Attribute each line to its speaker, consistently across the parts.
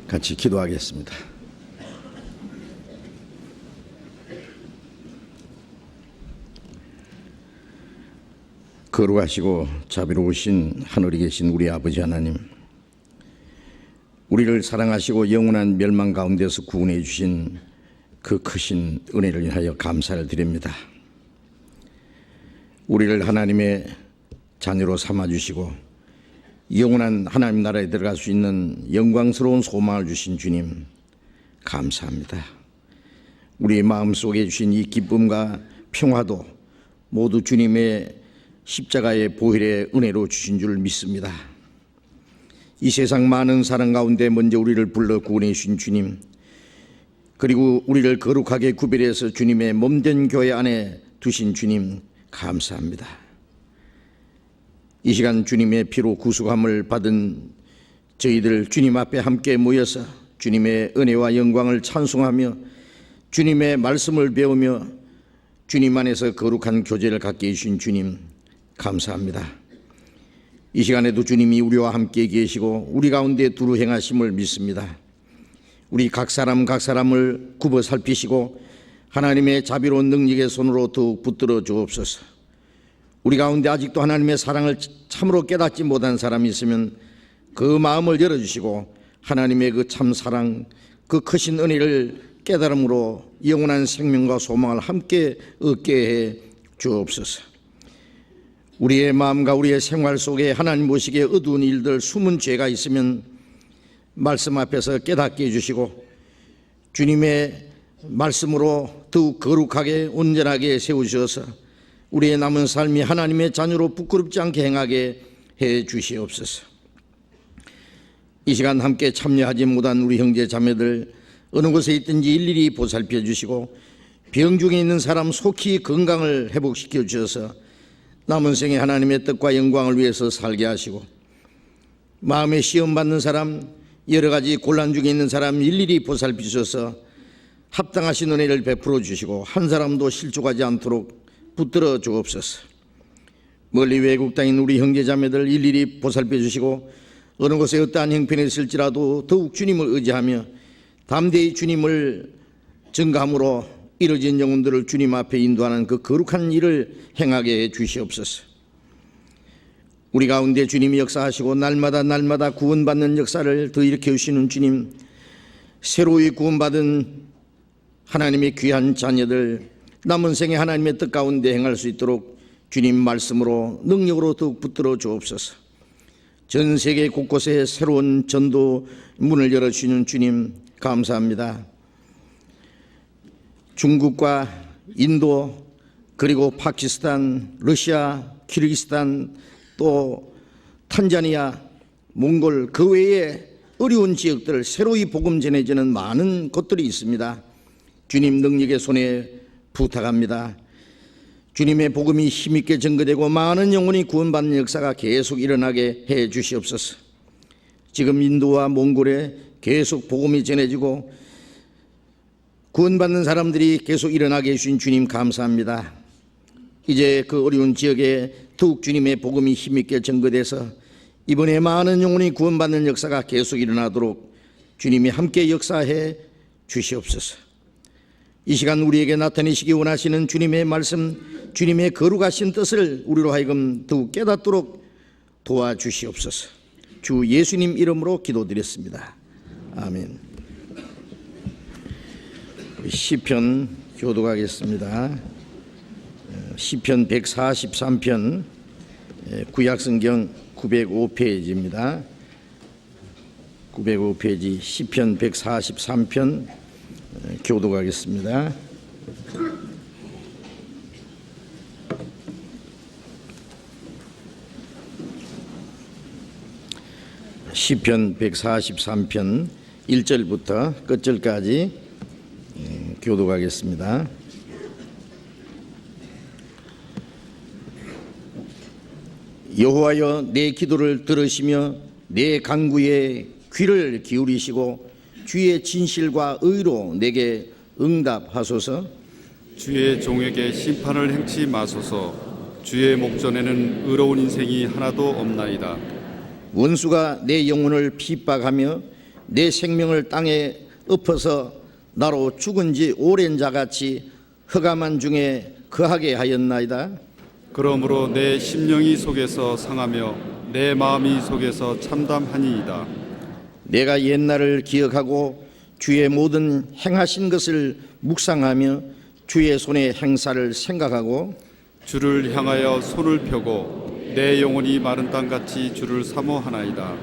Speaker 1: 같이 기도하겠습니다. 거룩하시고 자비로우신 하늘에 계신 우리 아버지 하나님, 우리를 사랑하시고 영원한 멸망 가운데서 구원해 주신 그 크신 은혜를 인하여 감사를 드립니다. 우리를 하나님의 자녀로 삼아주시고 영원한 하나님 나라에 들어갈 수 있는 영광스러운 소망을 주신 주님 감사합니다. 우리 마음속에 주신 이 기쁨과 평화도 모두 주님의 십자가의 보혈의 은혜로 주신 줄 믿습니다. 이 세상 많은 사랑 가운데 먼저 우리를 불러 구원해 주신 주님, 그리고 우리를 거룩하게 구별해서 주님의 몸된 교회 안에 두신 주님 감사합니다. 이 시간 주님의 피로 구속함을 받은 저희들 주님 앞에 함께 모여서 주님의 은혜와 영광을 찬송하며 주님의 말씀을 배우며 주님 안에서 거룩한 교제를 갖게 해주신 주님 감사합니다. 이 시간에도 주님이 우리와 함께 계시고 우리 가운데 두루 행하심을 믿습니다. 우리 각 사람을 굽어 살피시고 하나님의 자비로운 능력의 손으로 더욱 붙들어 주옵소서. 우리 가운데 아직도 하나님의 사랑을 참으로 깨닫지 못한 사람이 있으면 그 마음을 열어주시고 하나님의 그 참 사랑, 그 크신 은혜를 깨달음으로 영원한 생명과 소망을 함께 얻게 해 주옵소서. 우리의 마음과 우리의 생활 속에 하나님 보시기에 어두운 일들, 숨은 죄가 있으면 말씀 앞에서 깨닫게 해주시고 주님의 말씀으로 더욱 거룩하게 온전하게 세우셔서 우리의 남은 삶이 하나님의 자녀로 부끄럽지 않게 행하게 해 주시옵소서. 이 시간 함께 참여하지 못한 우리 형제 자매들 어느 곳에 있든지 일일이 보살펴 주시고 병 중에 있는 사람 속히 건강을 회복시켜 주셔서 남은 생에 하나님의 뜻과 영광을 위해서 살게 하시고 마음에 시험 받는 사람, 여러 가지 곤란 중에 있는 사람 일일이 보살펴 주셔서 합당하신 은혜를 베풀어 주시고 한 사람도 실족하지 않도록 붙들어 주옵소서. 멀리 외국 땅인 우리 형제자매들 일일이 보살펴 주시고 어느 곳에 어떠한 형편에 있을지라도 더욱 주님을 의지하며 담대히 주님을 증거함으로 이뤄진 영혼들을 주님 앞에 인도하는 그 거룩한 일을 행하게 해 주시옵소서. 우리 가운데 주님이 역사하시고 날마다 구원받는 역사를 더 일으켜 주시는 주님, 새로이 구원받은 하나님의 귀한 자녀들 남은 생에 하나님의 뜻 가운데 행할 수 있도록 주님 말씀으로 능력으로 더욱 붙들어 주옵소서. 전 세계 곳곳에 새로운 전도 문을 열어주시는 주님 감사합니다. 중국과 인도, 그리고 파키스탄, 러시아, 키르기스탄, 또 탄자니아, 몽골, 그 외에 어려운 지역들 새로이 복음 전해지는 많은 곳들이 있습니다. 주님 능력의 손에 부탁합니다. 주님의 복음이 힘있게 전거되고 많은 영혼이 구원받는 역사가 계속 일어나게 해 주시옵소서. 지금 인도와 몽골에 계속 복음이 전해지고 구원받는 사람들이 계속 일어나게 해주신 주님 감사합니다. 이제 그 어려운 지역에 더욱 주님의 복음이 힘있게 전거돼서 이번에 많은 영혼이 구원받는 역사가 계속 일어나도록 주님이 함께 역사해 주시옵소서. 이 시간 우리에게 나타내시기 원하시는 주님의 말씀, 주님의 거룩하신 뜻을 우리로 하여금 더욱 깨닫도록 도와주시옵소서. 주 예수님 이름으로 기도드렸습니다. 아멘. 시편 교독하겠습니다. 시편 143편 구약성경 905페이지입니다. 905페이지 시편 143편 교독하겠습니다. 시편 143편 1절부터 끝절까지 교독하겠습니다. 여호와여, 내 기도를 들으시며 내 간구에 귀를 기울이시고 주의 진실과 의로 내게 응답하소서.
Speaker 2: 주의 종에게 심판을 행치 마소서. 주의 목전에는 의로운 인생이 하나도 없나이다.
Speaker 1: 원수가 내 영혼을 핍박하며 내 생명을 땅에 엎어서 나로 죽은 지 오랜 자같이 흑암한 중에 거하게 하였나이다.
Speaker 2: 그러므로 내 심령이 속에서 상하며 내 마음이 속에서 참담하니이다.
Speaker 1: 내가 옛날을 기억하고 주의 모든 행하신 것을 묵상하며 주의 손의 행사를 생각하고
Speaker 2: 주를 향하여 손을 펴고 내 영혼이 마른 땅같이 주를 사모하나이다.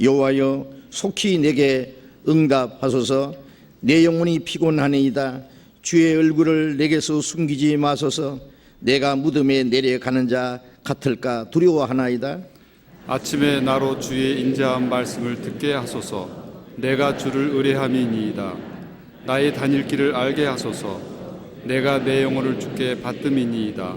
Speaker 1: 여호와여 속히 내게 응답하소서. 내 영혼이 피곤하니이다. 주의 얼굴을 내게서 숨기지 마소서. 내가 무덤에 내려가는 자 같을까 두려워하나이다.
Speaker 2: 아침에 나로 주의 인자한 말씀을 듣게 하소서. 내가 주를 의뢰함이니이다. 나의 다닐 길을 알게 하소서. 내가 내 영혼을 주께 받음이니이다.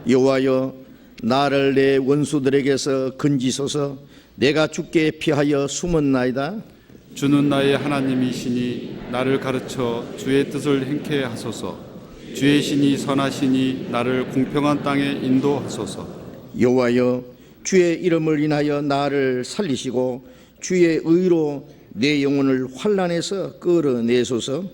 Speaker 1: 여호와여 나를 내 원수들에게서 건지소서. 내가 주께 피하여 숨었나이다.
Speaker 2: 주는 나의 하나님이시니 나를 가르쳐 주의 뜻을 행케 하소서. 주의 신이 선하시니 나를 공평한 땅에 인도하소서.
Speaker 1: 여호와여 주의 이름을 인하여 나를 살리시고 주의 의로 내 영혼을 환난에서 끌어내소서.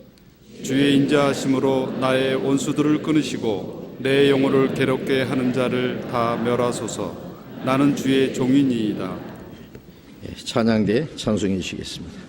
Speaker 2: 주의 인자하심으로 나의 원수들을 끊으시고 내 영혼을 괴롭게 하는 자를 다 멸하소서. 나는 주의 종이니이다.
Speaker 1: 찬양대 찬송해 주시겠습니다.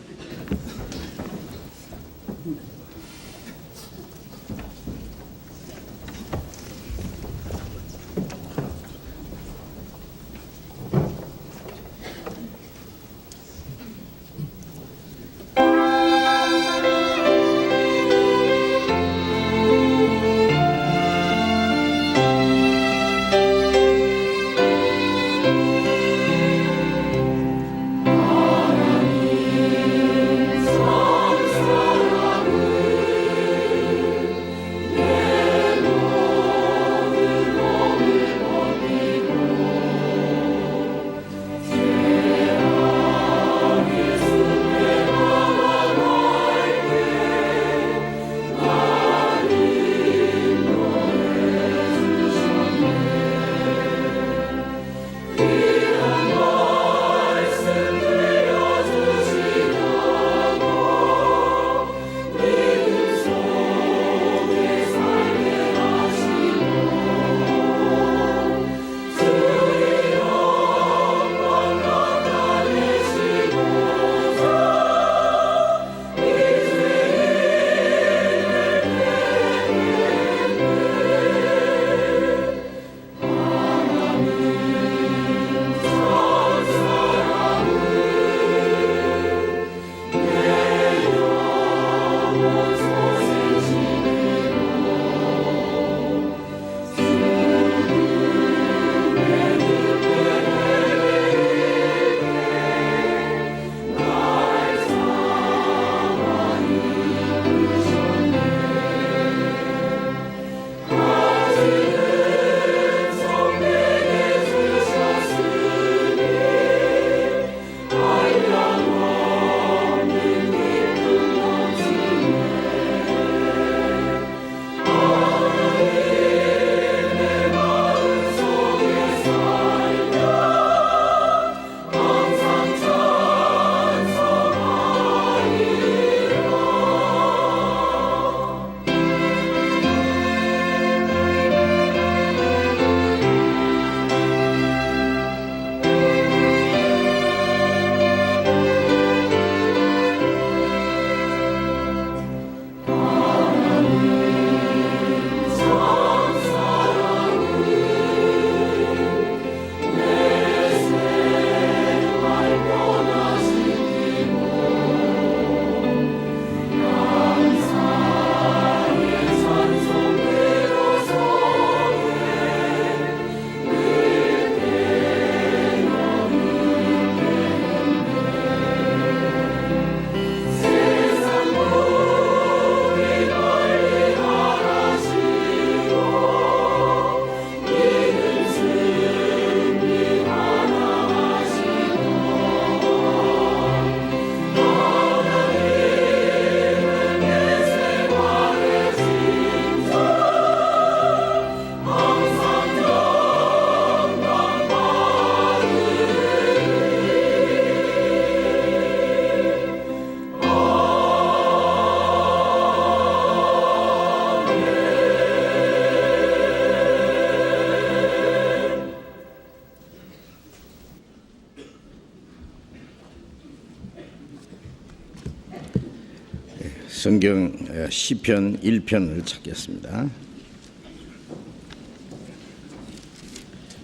Speaker 1: 성경 시편 1편을 찾겠습니다.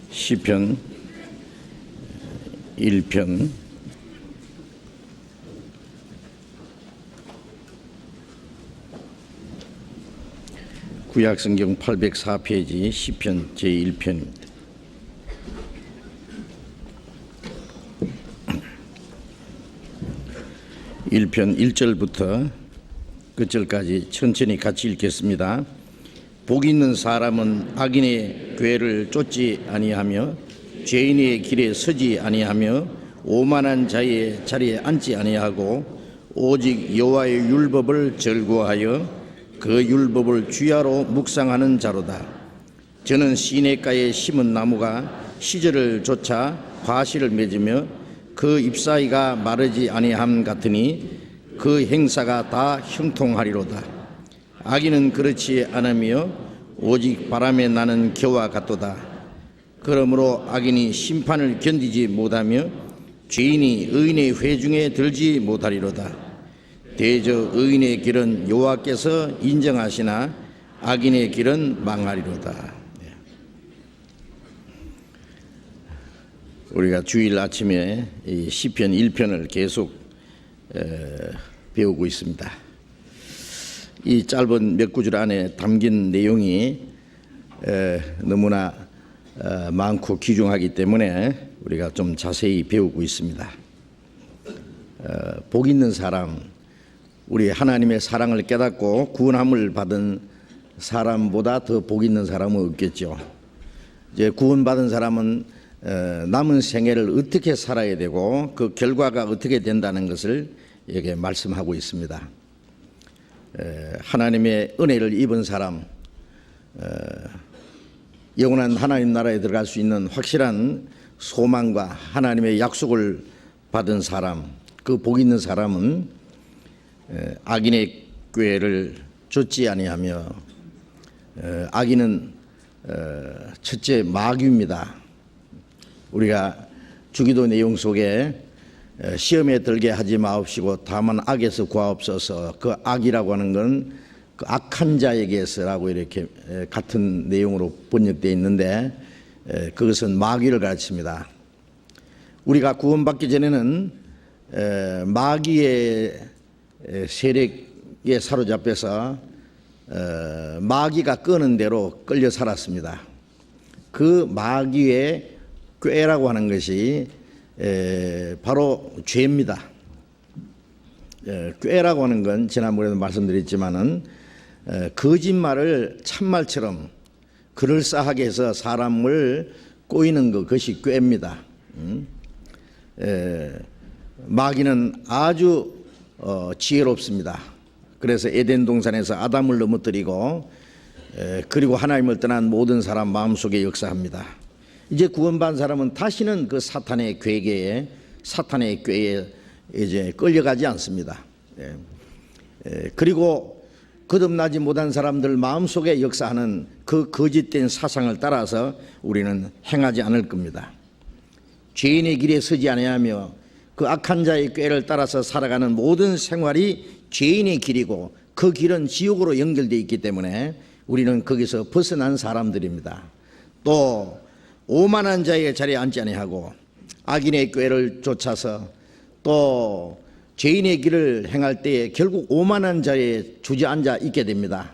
Speaker 1: 시편 1편 구약성경 804페이지 시편 제1편입니다. 1편 1절부터 끝절까지 천천히 같이 읽겠습니다. 복 있는 사람은 악인의 궤를 쫓지 아니하며 죄인의 길에 서지 아니하며 오만한 자의 자리에 앉지 아니하고 오직 여호와의 율법을 즐거워하여 그 율법을 주야로 묵상하는 자로다. 저는 시냇가에 심은 나무가 시절을 쫓아 과실을 맺으며 그 잎사귀가 마르지 아니함 같으니 그 행사가 다 형통하리로다. 악인은 그렇지 않으며 오직 바람에 나는 겨와 같도다. 그러므로 악인이 심판을 견디지 못하며 죄인이 의인의 회중에 들지 못하리로다. 대저 의인의 길은 여호와께서 인정하시나 악인의 길은 망하리로다. 우리가 주일 아침에 이 시편 1편을 계속 배우고 있습니다. 이 짧은 몇 구절 안에 담긴 내용이 너무나 많고 귀중하기 때문에 우리가 좀 자세히 배우고 있습니다. 복 있는 사람, 우리 하나님의 사랑을 깨닫고 구원함을 받은 사람보다 더 복 있는 사람은 없겠죠. 이제 구원받은 사람은 남은 생애를 어떻게 살아야 되고 그 결과가 어떻게 된다는 것을 여기에 말씀하고 있습니다. 하나님의 은혜를 입은 사람, 영원한 하나님 나라에 들어갈 수 있는 확실한 소망과 하나님의 약속을 받은 사람, 그 복 있는 사람은 악인의 꾀를 쫓지 아니하며 악인은 첫째 마귀입니다. 우리가 주기도 내용 속에 시험에 들게 하지 마옵시고 다만 악에서 구하옵소서, 그 악이라고 하는 건 그 악한 자에게서라고 이렇게 같은 내용으로 번역되어 있는데 그것은 마귀를 가르칩니다. 우리가 구원받기 전에는 마귀의 세력에 사로잡혀서 마귀가 끄는 대로 끌려 살았습니다. 그 마귀의 꾀라고 하는 것이 바로 죄입니다. 꾀라고 하는 건 지난번에도 말씀드렸지만은 거짓말을 참말처럼 그럴싸하게 해서 사람을 꼬이는 그것이 꾀입니다. 마귀는 아주 지혜롭습니다. 그래서 에덴 동산에서 아담을 넘어뜨리고 그리고 하나님을 떠난 모든 사람 마음속에 역사합니다. 이제 구원받은 사람은 다시는 그 사탄의 궤계에, 사탄의 꾀에 이제 끌려가지 않습니다. 그리고 거듭나지 못한 사람들 마음속에 역사하는 그 거짓된 사상을 따라서 우리는 행하지 않을 겁니다. 죄인의 길에 서지 아니하며 그 악한 자의 꾀를 따라서 살아가는 모든 생활이 죄인의 길이고 그 길은 지옥으로 연결되어 있기 때문에 우리는 거기서 벗어난 사람들입니다. 또 오만한 자의 자리에 앉지 아니하고 악인의 꾀를 쫓아서 또 죄인의 길을 행할 때에 결국 오만한 자리에 주저앉아 있게 됩니다.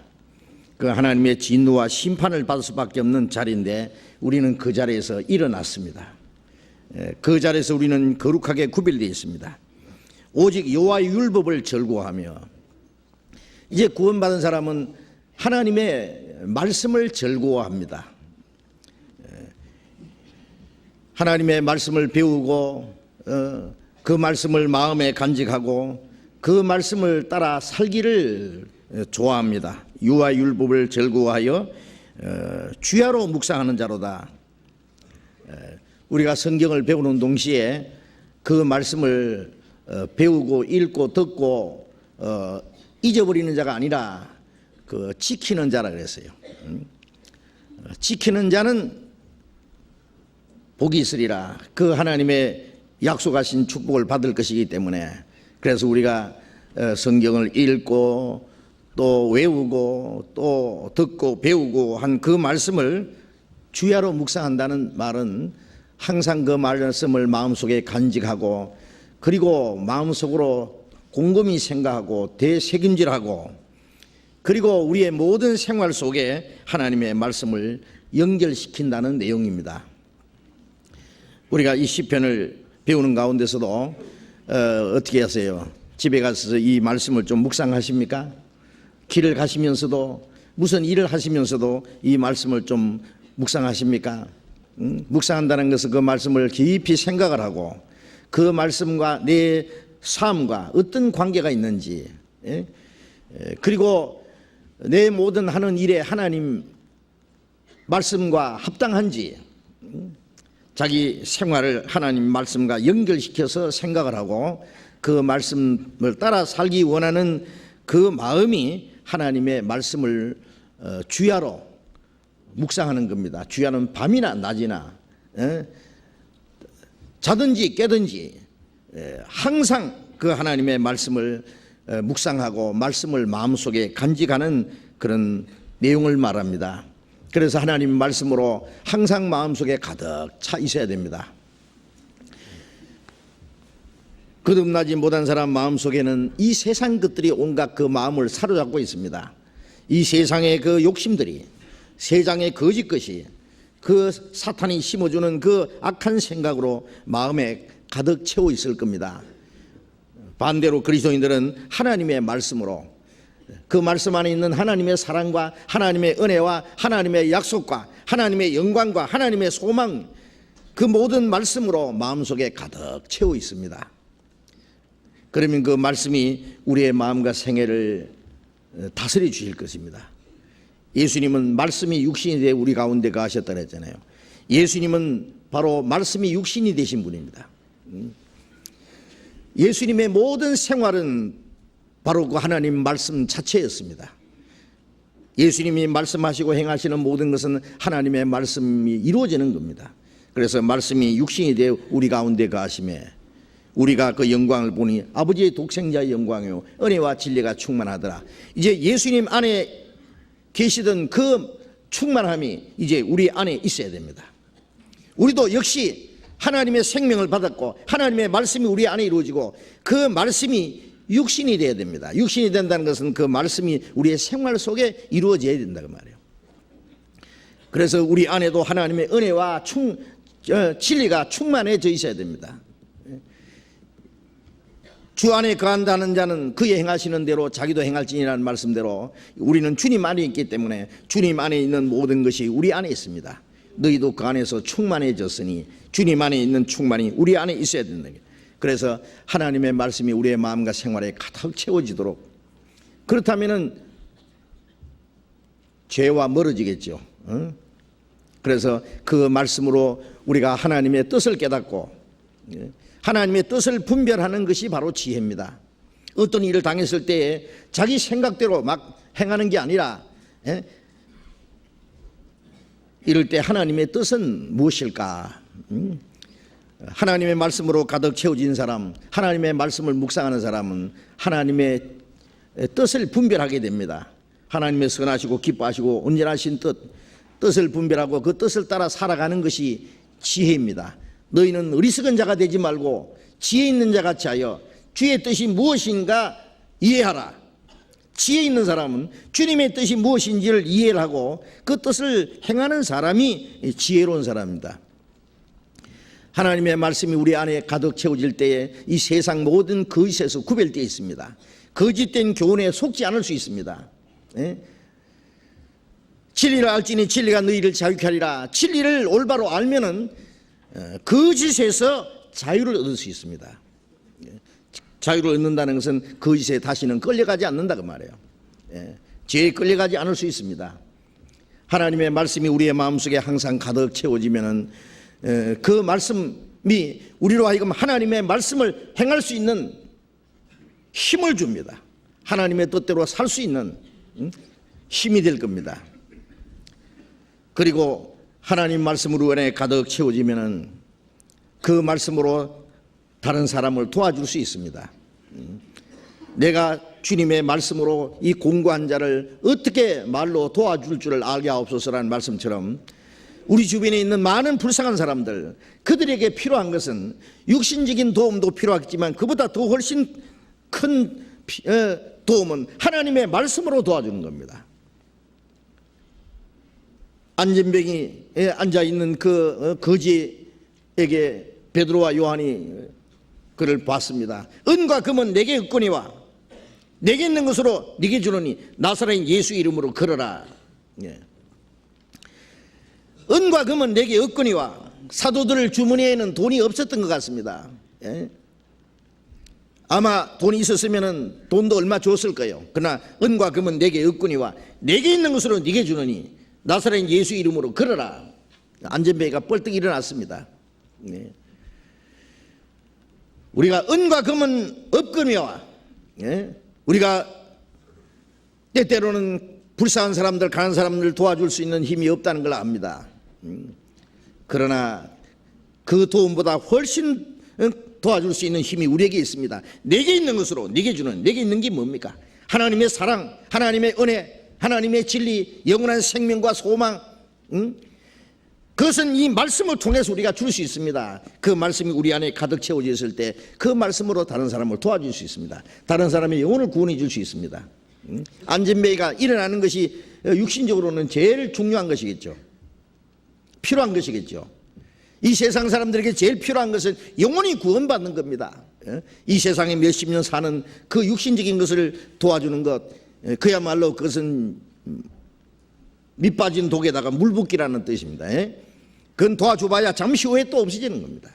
Speaker 1: 그 하나님의 진노와 심판을 받을 수밖에 없는 자리인데 우리는 그 자리에서 일어났습니다. 그 자리에서 우리는 거룩하게 구별되어 있습니다. 오직 여호와의 율법을 즐거워하며, 이제 구원받은 사람은 하나님의 말씀을 즐거워합니다. 하나님의 말씀을 배우고 그 말씀을 마음에 간직하고 그 말씀을 따라 살기를 좋아합니다. 여호와의 율법을 즐거워하여 주야로 묵상하는 자로다. 우리가 성경을 배우는 동시에 그 말씀을 배우고 읽고 듣고 잊어버리는 자가 아니라 그 지키는 자라 그랬어요. 지키는 자는 복이 있으리라. 그 하나님의 약속하신 축복을 받을 것이기 때문에, 그래서 우리가 성경을 읽고 또 외우고 또 듣고 배우고 한 그 말씀을 주야로 묵상한다는 말은 항상 그 말씀을 마음속에 간직하고 그리고 마음속으로 곰곰이 생각하고 대책임질하고 그리고 우리의 모든 생활 속에 하나님의 말씀을 연결시킨다는 내용입니다. 우리가 이 시편을 배우는 가운데서도 어떻게 하세요? 집에 가서 이 말씀을 좀 묵상하십니까? 길을 가시면서도 무슨 일을 하시면서도 이 말씀을 좀 묵상하십니까? 묵상한다는 것은 그 말씀을 깊이 생각을 하고 그 말씀과 내 삶과 어떤 관계가 있는지 그리고 내 모든 하는 일에 하나님 말씀과 합당한지 자기 생활을 하나님 말씀과 연결시켜서 생각을 하고 그 말씀을 따라 살기 원하는 그 마음이 하나님의 말씀을 주야로 묵상하는 겁니다. 주야는 밤이나 낮이나 자든지 깨든지 항상 그 하나님의 말씀을 묵상하고 말씀을 마음속에 간직하는 그런 내용을 말합니다. 그래서 하나님 말씀으로 항상 마음속에 가득 차 있어야 됩니다. 거듭나지 못한 사람 마음속에는 이 세상 것들이 온갖 그 마음을 사로잡고 있습니다. 이 세상의 그 욕심들이 세상의 거짓 것이 그 사탄이 심어주는 그 악한 생각으로 마음에 가득 채워 있을 겁니다. 반대로 그리스도인들은 하나님의 말씀으로 그 말씀 안에 있는 하나님의 사랑과 하나님의 은혜와 하나님의 약속과 하나님의 영광과 하나님의 소망 그 모든 말씀으로 마음속에 가득 채워 있습니다. 그러면 그 말씀이 우리의 마음과 생애를 다스려 주실 것입니다. 예수님은 말씀이 육신이 되어 우리 가운데 가셨다 그랬잖아요. 예수님은 바로 말씀이 육신이 되신 분입니다. 예수님의 모든 생활은 바로 그 하나님 말씀 자체였습니다. 예수님이 말씀하시고 행하시는 모든 것은 하나님의 말씀이 이루어지는 겁니다. 그래서 말씀이 육신이 되어 우리 가운데 가심에 우리가 그 영광을 보니 아버지의 독생자의 영광이요 은혜와 진리가 충만하더라. 이제 예수님 안에 계시던 그 충만함이 이제 우리 안에 있어야 됩니다. 우리도 역시 하나님의 생명을 받았고 하나님의 말씀이 우리 안에 이루어지고 그 말씀이 육신이 되어야 됩니다. 육신이 된다는 것은 그 말씀이 우리의 생활 속에 이루어져야 된다고 말이에요. 그래서 우리 안에도 하나님의 은혜와 진리가 충만해져 있어야 됩니다. 주 안에 거한다는 자는 그의 행하시는 대로 자기도 행할지니라는 말씀대로 우리는 주님 안에 있기 때문에 주님 안에 있는 모든 것이 우리 안에 있습니다. 너희도 그 안에서 충만해졌으니 주님 안에 있는 충만이 우리 안에 있어야 된다. 그래서 하나님의 말씀이 우리의 마음과 생활에 가득 채워지도록 그렇다면은 죄와 멀어지겠죠. 그래서 그 말씀으로 우리가 하나님의 뜻을 깨닫고 하나님의 뜻을 분별하는 것이 바로 지혜입니다. 어떤 일을 당했을 때에 자기 생각대로 막 행하는 게 아니라 이럴 때 하나님의 뜻은 무엇일까? 하나님의 말씀으로 가득 채워진 사람, 하나님의 말씀을 묵상하는 사람은 하나님의 뜻을 분별하게 됩니다. 하나님의 선하시고 기뻐하시고 온전하신 뜻을 분별하고 그 뜻을 따라 살아가는 것이 지혜입니다. 너희는 어리석은 자가 되지 말고 지혜 있는 자 같이 하여 주의 뜻이 무엇인가 이해하라. 지혜 있는 사람은 주님의 뜻이 무엇인지를 이해를 하고 그 뜻을 행하는 사람이 지혜로운 사람입니다. 하나님의 말씀이 우리 안에 가득 채워질 때에 이 세상 모든 거짓에서 구별되어 있습니다. 거짓된 교훈에 속지 않을 수 있습니다. 진리를 알지니 진리가 너희를 자유케 하리라. 진리를 올바로 알면은 거짓에서 자유를 얻을 수 있습니다. 자유를 얻는다는 것은 거짓에 다시는 끌려가지 않는다고 말해요. 죄에 끌려가지 않을 수 있습니다. 하나님의 말씀이 우리의 마음속에 항상 가득 채워지면은 그 말씀이 우리로 하여금 하나님의 말씀을 행할 수 있는 힘을 줍니다. 하나님의 뜻대로 살 수 있는 힘이 될 겁니다. 그리고 하나님 말씀으로 안에 가득 채워지면은 그 말씀으로 다른 사람을 도와줄 수 있습니다. 내가 주님의 말씀으로 이 공고한 자를 어떻게 말로 도와줄 줄을 알게 하옵소서라는 말씀처럼 우리 주변에 있는 많은 불쌍한 사람들, 그들에게 필요한 것은 육신적인 도움도 필요하겠지만 그보다 더 훨씬 큰 도움은 하나님의 말씀으로 도와주는 겁니다. 안전병이에 앉아있는 그 거지에게 베드로와 요한이 그를 봤습니다. 은과 금은 내게 없거니와 내게 있는 것으로 네게 주노니 나사렛 예수 이름으로 걸어라. 예. 은과 금은 내게 없거니와 사도들 주머니에는 돈이 없었던 것 같습니다. 예. 아마 돈이 있었으면 돈도 얼마 줬을 거예요. 그러나 은과 금은 내게 없거니와 내게 있는 것으로 네게 주노니 나사렛 예수 이름으로 걸어라. 안전뱅이가 뻘떡 일어났습니다. 예. 우리가 은과 금은 없거니와 예. 우리가 때때로는 불쌍한 사람들, 가난한 사람들 도와줄 수 있는 힘이 없다는 걸 압니다. 그러나 그 도움보다 훨씬 도와줄 수 있는 힘이 우리에게 있습니다. 내게 있는 것으로 네게 주는, 내게 있는 게 뭡니까? 하나님의 사랑, 하나님의 은혜, 하나님의 진리, 영원한 생명과 소망. 그것은 이 말씀을 통해서 우리가 줄 수 있습니다. 그 말씀이 우리 안에 가득 채워져 있을 때 그 말씀으로 다른 사람을 도와줄 수 있습니다. 다른 사람의 영혼을 구원해 줄 수 있습니다. 안전뱅이가 일어나는 것이 육신적으로는 제일 중요한 것이겠죠. 필요한 것이겠죠. 이 세상 사람들에게 제일 필요한 것은 영혼이 구원받는 겁니다. 이 세상에 몇십 년 사는 그 육신적인 것을 도와주는 것, 그야말로 그것은 밑 빠진 독에다가 물 붓기라는 뜻입니다. 그건 도와줘봐야 잠시 후에 또 없어지는 겁니다.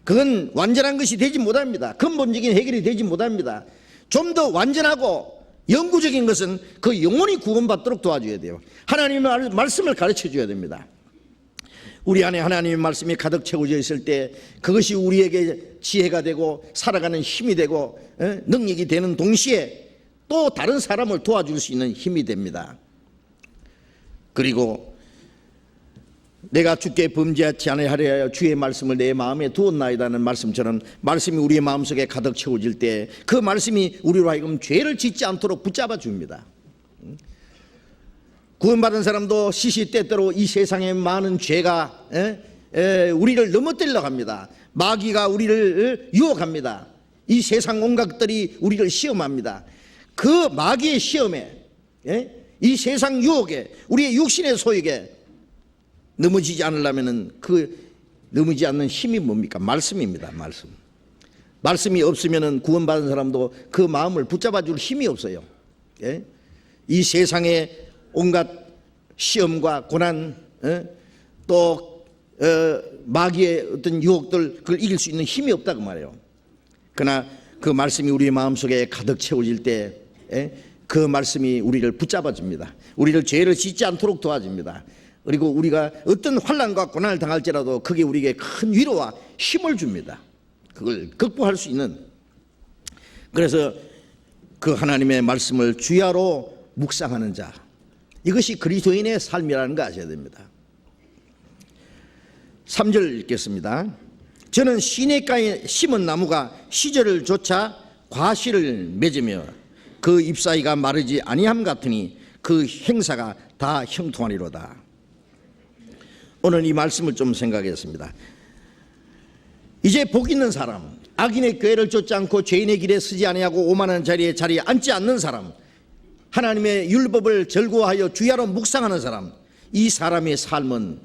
Speaker 1: 그건 완전한 것이 되지 못합니다. 근본적인 해결이 되지 못합니다. 좀 더 완전하고 영구적인 것은 그 영혼이 구원받도록 도와줘야 돼요. 하나님의 말씀을 가르쳐 줘야 됩니다. 우리 안에 하나님의 말씀이 가득 채워져 있을 때 그것이 우리에게 지혜가 되고 살아가는 힘이 되고 능력이 되는 동시에 또 다른 사람을 도와줄 수 있는 힘이 됩니다. 그리고 내가 주께 범죄하지 아니하려 하여 주의 말씀을 내 마음에 두었나이다는 말씀처럼 말씀이 우리의 마음속에 가득 채워질 때 그 말씀이 우리로 하여금 죄를 짓지 않도록 붙잡아 줍니다. 구원받은 사람도 시시때때로 이 세상에 많은 죄가 우리를 넘어뜨리려고 합니다. 마귀가 우리를 유혹합니다. 이 세상 온갖 것들이 우리를 시험합니다. 그 마귀의 시험에 이 세상 유혹에 우리의 육신의 소욕에 넘어지지 않으려면 그 넘어지지 않는 힘이 뭡니까? 말씀입니다. 말씀이 없으면 구원받은 사람도 그 마음을 붙잡아 줄 힘이 없어요. 이 세상의 온갖 시험과 고난 또 마귀의 어떤 유혹들 그걸 이길 수 있는 힘이 없다고 말해요. 그러나 그 말씀이 우리의 마음속에 가득 채워질 때 그 말씀이 우리를 붙잡아 줍니다. 우리를 죄를 짓지 않도록 도와줍니다. 그리고 우리가 어떤 환난과 고난을 당할지라도 그게 우리에게 큰 위로와 힘을 줍니다. 그걸 극복할 수 있는. 그래서 그 하나님의 말씀을 주야로 묵상하는 자, 이것이 그리스도인의 삶이라는 거 아셔야 됩니다. 3절 읽겠습니다. 저는 시냇가에 심은 나무가 시절을 조차 과실을 맺으며 그 잎사이가 마르지 아니함 같으니 그 행사가 다 형통하리로다. 오늘 이 말씀을 좀 생각했습니다. 이제 복 있는 사람, 악인의 꾀를 쫓지 않고 죄인의 길에 서지 아니하고 오만한 자리에 앉지 않는 사람, 하나님의 율법을 절구하여 주야로 묵상하는 사람, 이 사람의 삶은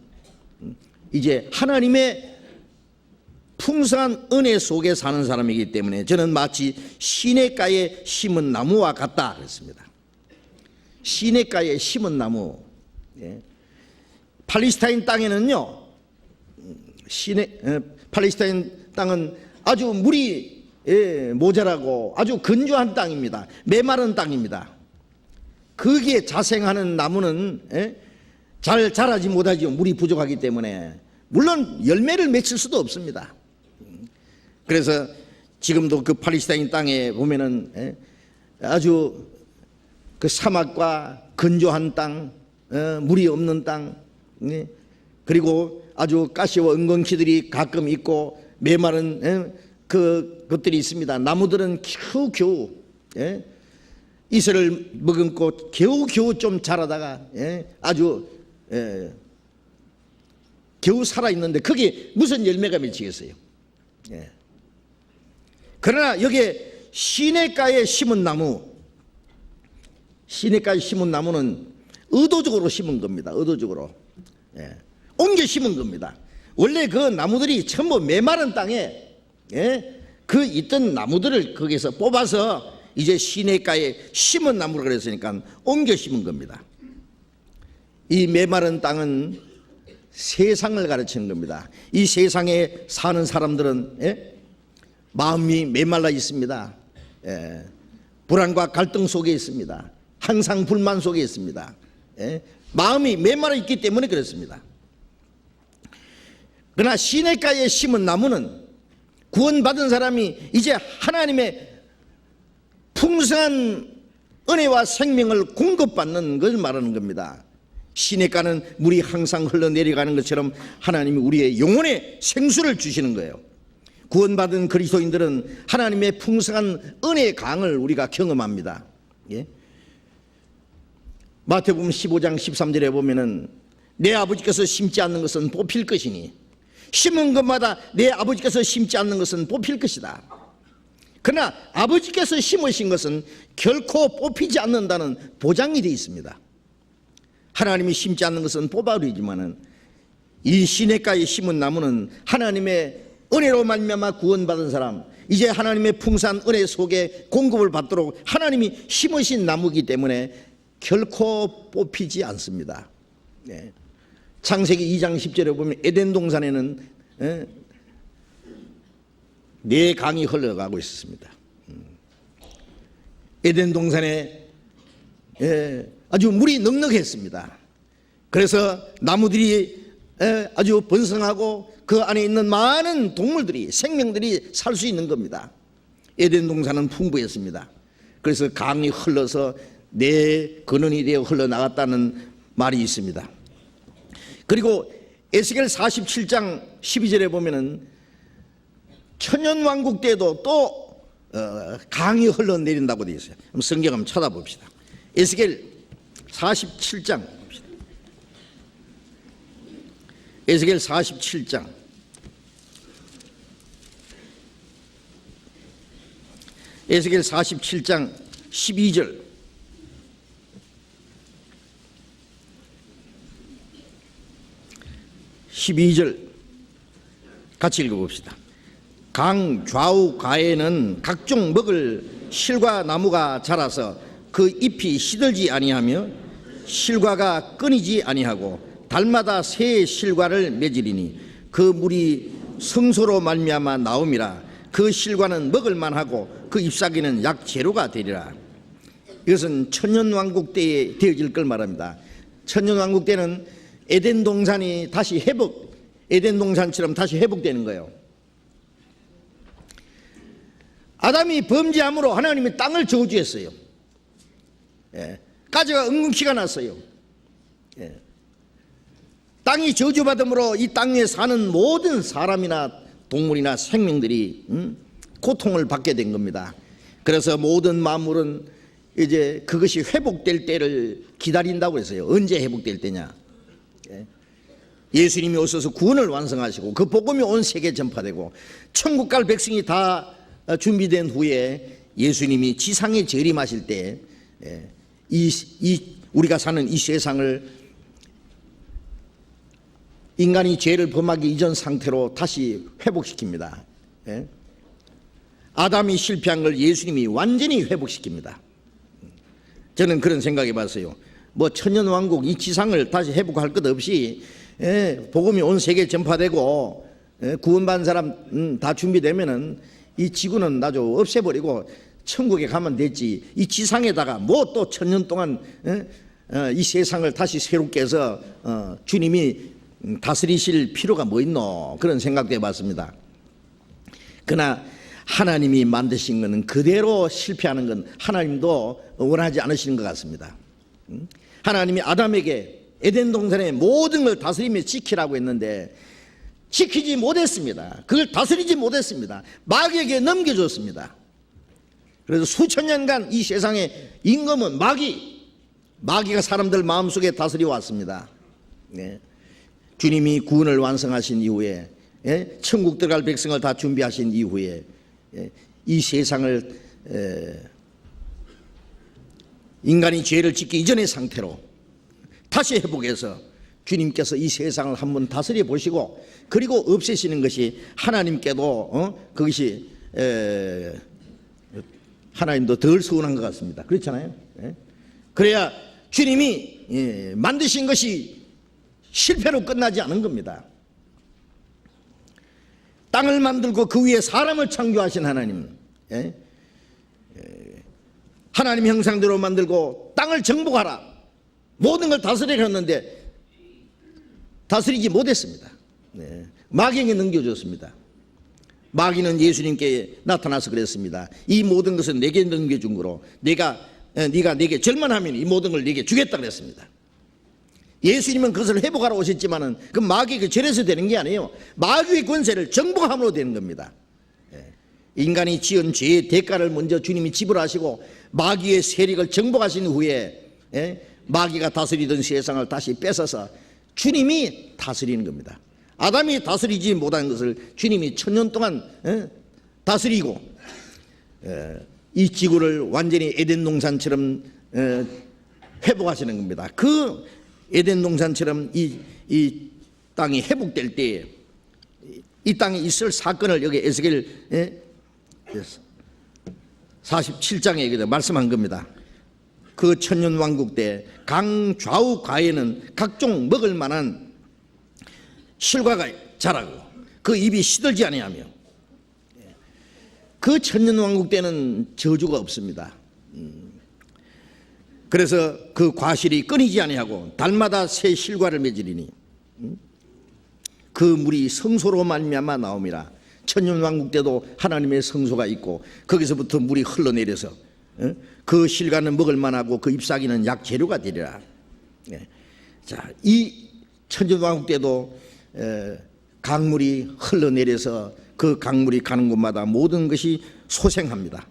Speaker 1: 이제 하나님의 풍성한 은혜 속에 사는 사람이기 때문에 저는 마치 시냇가에 심은 나무와 같다 그랬습니다. 시냇가에 심은 나무. 팔레스타인 땅에는요, 팔레스타인 땅은 아주 물이 모자라고 아주 건조한 땅입니다. 메마른 땅입니다. 거기에 자생하는 나무는 잘 자라지 못하죠. 물이 부족하기 때문에. 물론 열매를 맺힐 수도 없습니다. 그래서 지금도 그 팔레스타인 땅에 보면은 아주 그 사막과 건조한 땅, 물이 없는 땅, 그리고 아주 가시와 은광치들이 가끔 있고 메마른 그것들이 있습니다. 나무들은 겨우겨우 이슬을 머금고 겨우겨우 좀 자라다가 아주 겨우 살아있는데 그게 무슨 열매가 맺히겠어요. 그러나 여기에 시냇가에 심은 나무, 시냇가에 심은 나무는 의도적으로 심은 겁니다. 의도적으로 옮겨 심은 겁니다. 원래 그 나무들이 전부 메마른 땅에 그 있던 나무들을 거기서 뽑아서 이제 시냇가에 심은 나무를 그랬으니까 옮겨 심은 겁니다. 이 메마른 땅은 세상을 가르치는 겁니다. 이 세상에 사는 사람들은 마음이 메말라 있습니다. 불안과 갈등 속에 있습니다. 항상 불만 속에 있습니다. 마음이 메말라 있기 때문에 그렇습니다. 그러나 시냇가에 심은 나무는 구원받은 사람이 이제 하나님의 풍성한 은혜와 생명을 공급받는 걸 말하는 겁니다. 시냇가는 물이 항상 흘러내려가는 것처럼 하나님이 우리의 영혼에 생수를 주시는 거예요. 구원받은 그리스도인들은 하나님의 풍성한 은혜의 강을 우리가 경험합니다. 마태복음 15장 13절에 보면은 내 아버지께서 심지 않는 것은 뽑힐 것이니 심은 것마다 내 아버지께서 심지 않는 것은 뽑힐 것이다. 그러나 아버지께서 심으신 것은 결코 뽑히지 않는다는 보장이 되어 있습니다. 하나님이 심지 않는 것은 뽑아버리지만은 이 시냇가에 심은 나무는 하나님의 은혜로 말미암아 구원받은 사람, 이제 하나님의 풍성한 은혜 속에 공급을 받도록 하나님이 심으신 나무이기 때문에 결코 뽑히지 않습니다. 창세기 2장 10절에 보면 에덴 동산에는 네 강이 흘러가고 있었습니다. 에덴 동산에 아주 물이 넉넉했습니다. 그래서 나무들이 아주 번성하고 그 안에 있는 많은 동물들이, 생명들이 살 수 있는 겁니다. 에덴 동산은 풍부했습니다. 그래서 강이 흘러서 네 근원이 되어 흘러나갔다는 말이 있습니다. 그리고 에스겔 47장 12절에 보면은 천년왕국 때도 또 강이 흘러내린다고 되어 있어요. 한번 성경 한번 찾아봅시다. 에스겔 47장 봅시다. 에스겔 47장 12절 같이 읽어봅시다. 강 좌우 가에는 각종 먹을 실과 나무가 자라서 그 잎이 시들지 아니하며 실과가 끊이지 아니하고 달마다 새 실과를 맺으리니 그 물이 성소로 말미암아 나옴이라. 그 실과는 먹을 만하고 그 잎사귀는 약 재료가 되리라. 이것은 천년왕국 때에 되어질 걸 말합니다. 천년왕국 때는 에덴 동산이 다시 에덴 동산처럼 다시 회복되는 거예요. 아담이 범죄함으로 하나님이 땅을 저주했어요. 가지가 엉겅퀴가 났어요. 땅이 저주받음으로 이 땅에 사는 모든 사람이나 동물이나 생명들이 고통을 받게 된 겁니다. 그래서 모든 만물은 이제 그것이 회복될 때를 기다린다고 했어요. 언제 회복될 때냐? 예수님이 오셔서 구원을 완성하시고 그 복음이 온 세계에 전파되고 천국 갈 백성이 다 준비된 후에 예수님이 지상에 재림하실 때 우리가 사는 이 세상을 인간이 죄를 범하기 이전 상태로 다시 회복시킵니다. 아담이 실패한 걸 예수님이 완전히 회복시킵니다. 저는 그런 생각해 봤어요. 뭐 천년왕국 이 지상을 다시 회복할 것 없이 복음이 온 세계에 전파되고 구원받은 사람 다 준비되면은 이 지구는 나도 없애버리고 천국에 가면 됐지. 이 지상에다가 뭐 또 천년 동안 이 세상을 다시 새롭게 해서 주님이 다스리실 필요가 뭐 있노? 그런 생각도 해봤습니다. 그러나 하나님이 만드신 것은 그대로 실패하는 건 하나님도 원하지 않으시는 것 같습니다. 하나님이 아담에게 에덴 동산의 모든 걸 다스리며 지키라고 했는데 지키지 못했습니다. 그걸 다스리지 못했습니다. 마귀에게 넘겨줬습니다. 그래서 수천 년간 이 세상의 임금은 마귀가 사람들 마음속에 다스려 왔습니다. 네. 주님이 구원을 완성하신 이후에, 천국 들어갈 백성을 다 준비하신 이후에, 이 세상을 인간이 죄를 짓기 이전의 상태로 다시 회복해서 주님께서 이 세상을 한번 다스려 보시고, 그리고 없애시는 것이 하나님께도 그것이 하나님도 덜 서운한 것 같습니다. 그렇잖아요. 그래야 주님이 만드신 것이 실패로 끝나지 않은 겁니다. 땅을 만들고 그 위에 사람을 창조하신 하나님, 하나님 형상대로 만들고 땅을 정복하라, 모든 걸 다스리려 했는데 다스리지 못했습니다. 마귀에게 넘겨줬습니다. 마귀는 예수님께 나타나서 그랬습니다. 이 모든 것은 내게 넘겨준 거로 네가 내게 절만하면 이 모든 걸 네게 주겠다 그랬습니다. 예수님은 그것을 회복하러 오셨지만은 그 마귀에게 절해서 되는 게 아니에요. 마귀의 권세를 정복함으로 되는 겁니다. 인간이 지은 죄의 대가를 먼저 주님이 지불하시고 마귀의 세력을 정복하신 후에 마귀가 다스리던 세상을 다시 뺏어서 주님이 다스리는 겁니다. 아담이 다스리지 못한 것을 주님이 1000년 동안 다스리고 이 지구를 완전히 에덴 동산처럼 회복하시는 겁니다. 그 에덴 동산처럼 이 땅이 회복될 때에 이 땅에 있을 사건을 여기 에스겔 47장에 말씀한 겁니다. 그 천년왕국 때 강 좌우 가에는 각종 먹을 만한 실과가 자라고 그 입이 시들지 아니하며, 그 천년왕국 때는 저주가 없습니다. 그래서 그 과실이 끊이지 아니하고 달마다 새 실과를 맺으리니 그 물이 성소로 말미암아 나옴이라. 천년왕국 때도 하나님의 성소가 있고 거기서부터 물이 흘러내려서 그 실과는 먹을 만하고 그 잎사귀는 약재료가 되리라. 자, 이 천년왕국 때도 강물이 흘러내려서 그 강물이 가는 곳마다 모든 것이 소생합니다.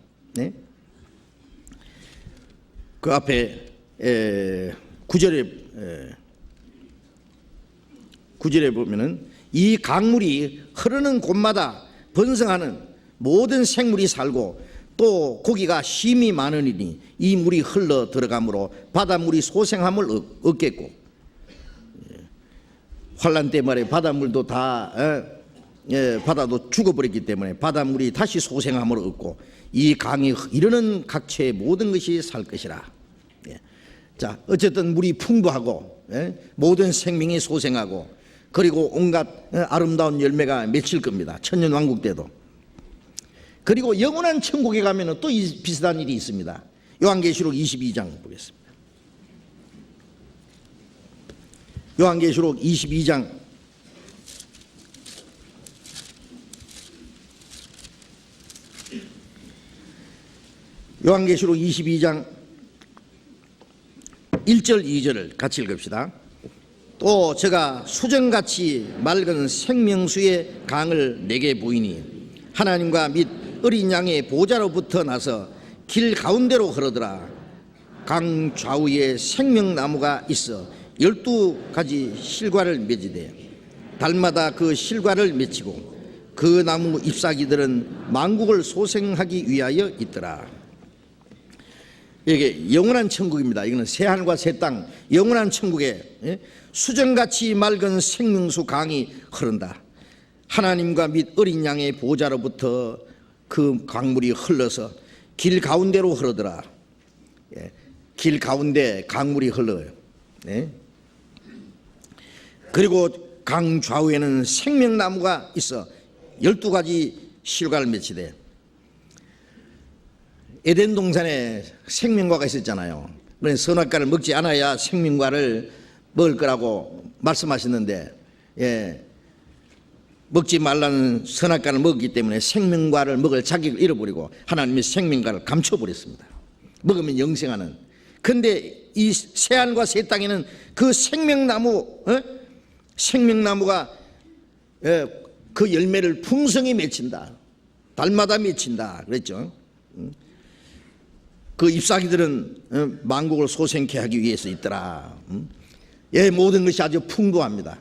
Speaker 1: 그 앞에 9절에 보면은 이 강물이 흐르는 곳마다 번성하는 모든 생물이 살고 또 고기가 심이 많으니 이 물이 흘러 들어가므로 바닷물이 소생함을 얻겠고, 환란 때 말에 바닷물도 다 바다도 죽어버렸기 때문에 바닷물이 다시 소생함을 얻고 이 강이 이르는 각처의 모든 것이 살 것이라. 자, 어쨌든 물이 풍부하고 모든 생명이 소생하고 그리고 온갖 아름다운 열매가 맺힐 겁니다. 천년왕국 때도. 그리고 영원한 천국에 가면 또 비슷한 일이 있습니다. 요한계시록 22장 보겠습니다. 요한계시록 22장 요한계시록 22장 1절 2절을 같이 읽읍시다. 또 제가 수정같이 맑은 생명수의 강을 내게 보이니 하나님과 및 어린 양의 보좌로부터 나서 길 가운데로 흐르더라. 강 좌우에 생명나무가 있어 12가지 실과를 맺으되 달마다 그 실과를 맺히고 그 나무 잎사귀들은 만국을 소생하기 위하여 있더라. 이게 영원한 천국입니다. 이거는 새하늘과 새 땅, 영원한 천국에 수정같이 맑은 생명수 강이 흐른다. 하나님과 및 어린 양의 보좌로부터 그 강물이 흘러서 길 가운데로 흐르더라. 길 가운데 강물이 흘러요. 그리고 강 좌우에는 생명나무가 있어 12가지 실과를 맺히되, 에덴 동산에 생명과가 있었잖아요. 그래서 선악과를 먹지 않아야 생명과를 먹을 거라고 말씀하셨는데, 먹지 말라는 선악과를 먹었기 때문에 생명과를 먹을 자격을 잃어버리고 하나님이 생명과를 감춰버렸습니다. 먹으면 영생하는. 그런데 이 새하늘과 새 땅에는 그 생명나무가 그 열매를 풍성히 맺힌다. 달마다 맺힌다 그랬죠. 그 잎사귀들은 만국을 소생케 하기 위해서 있더라. 모든 것이 아주 풍부합니다.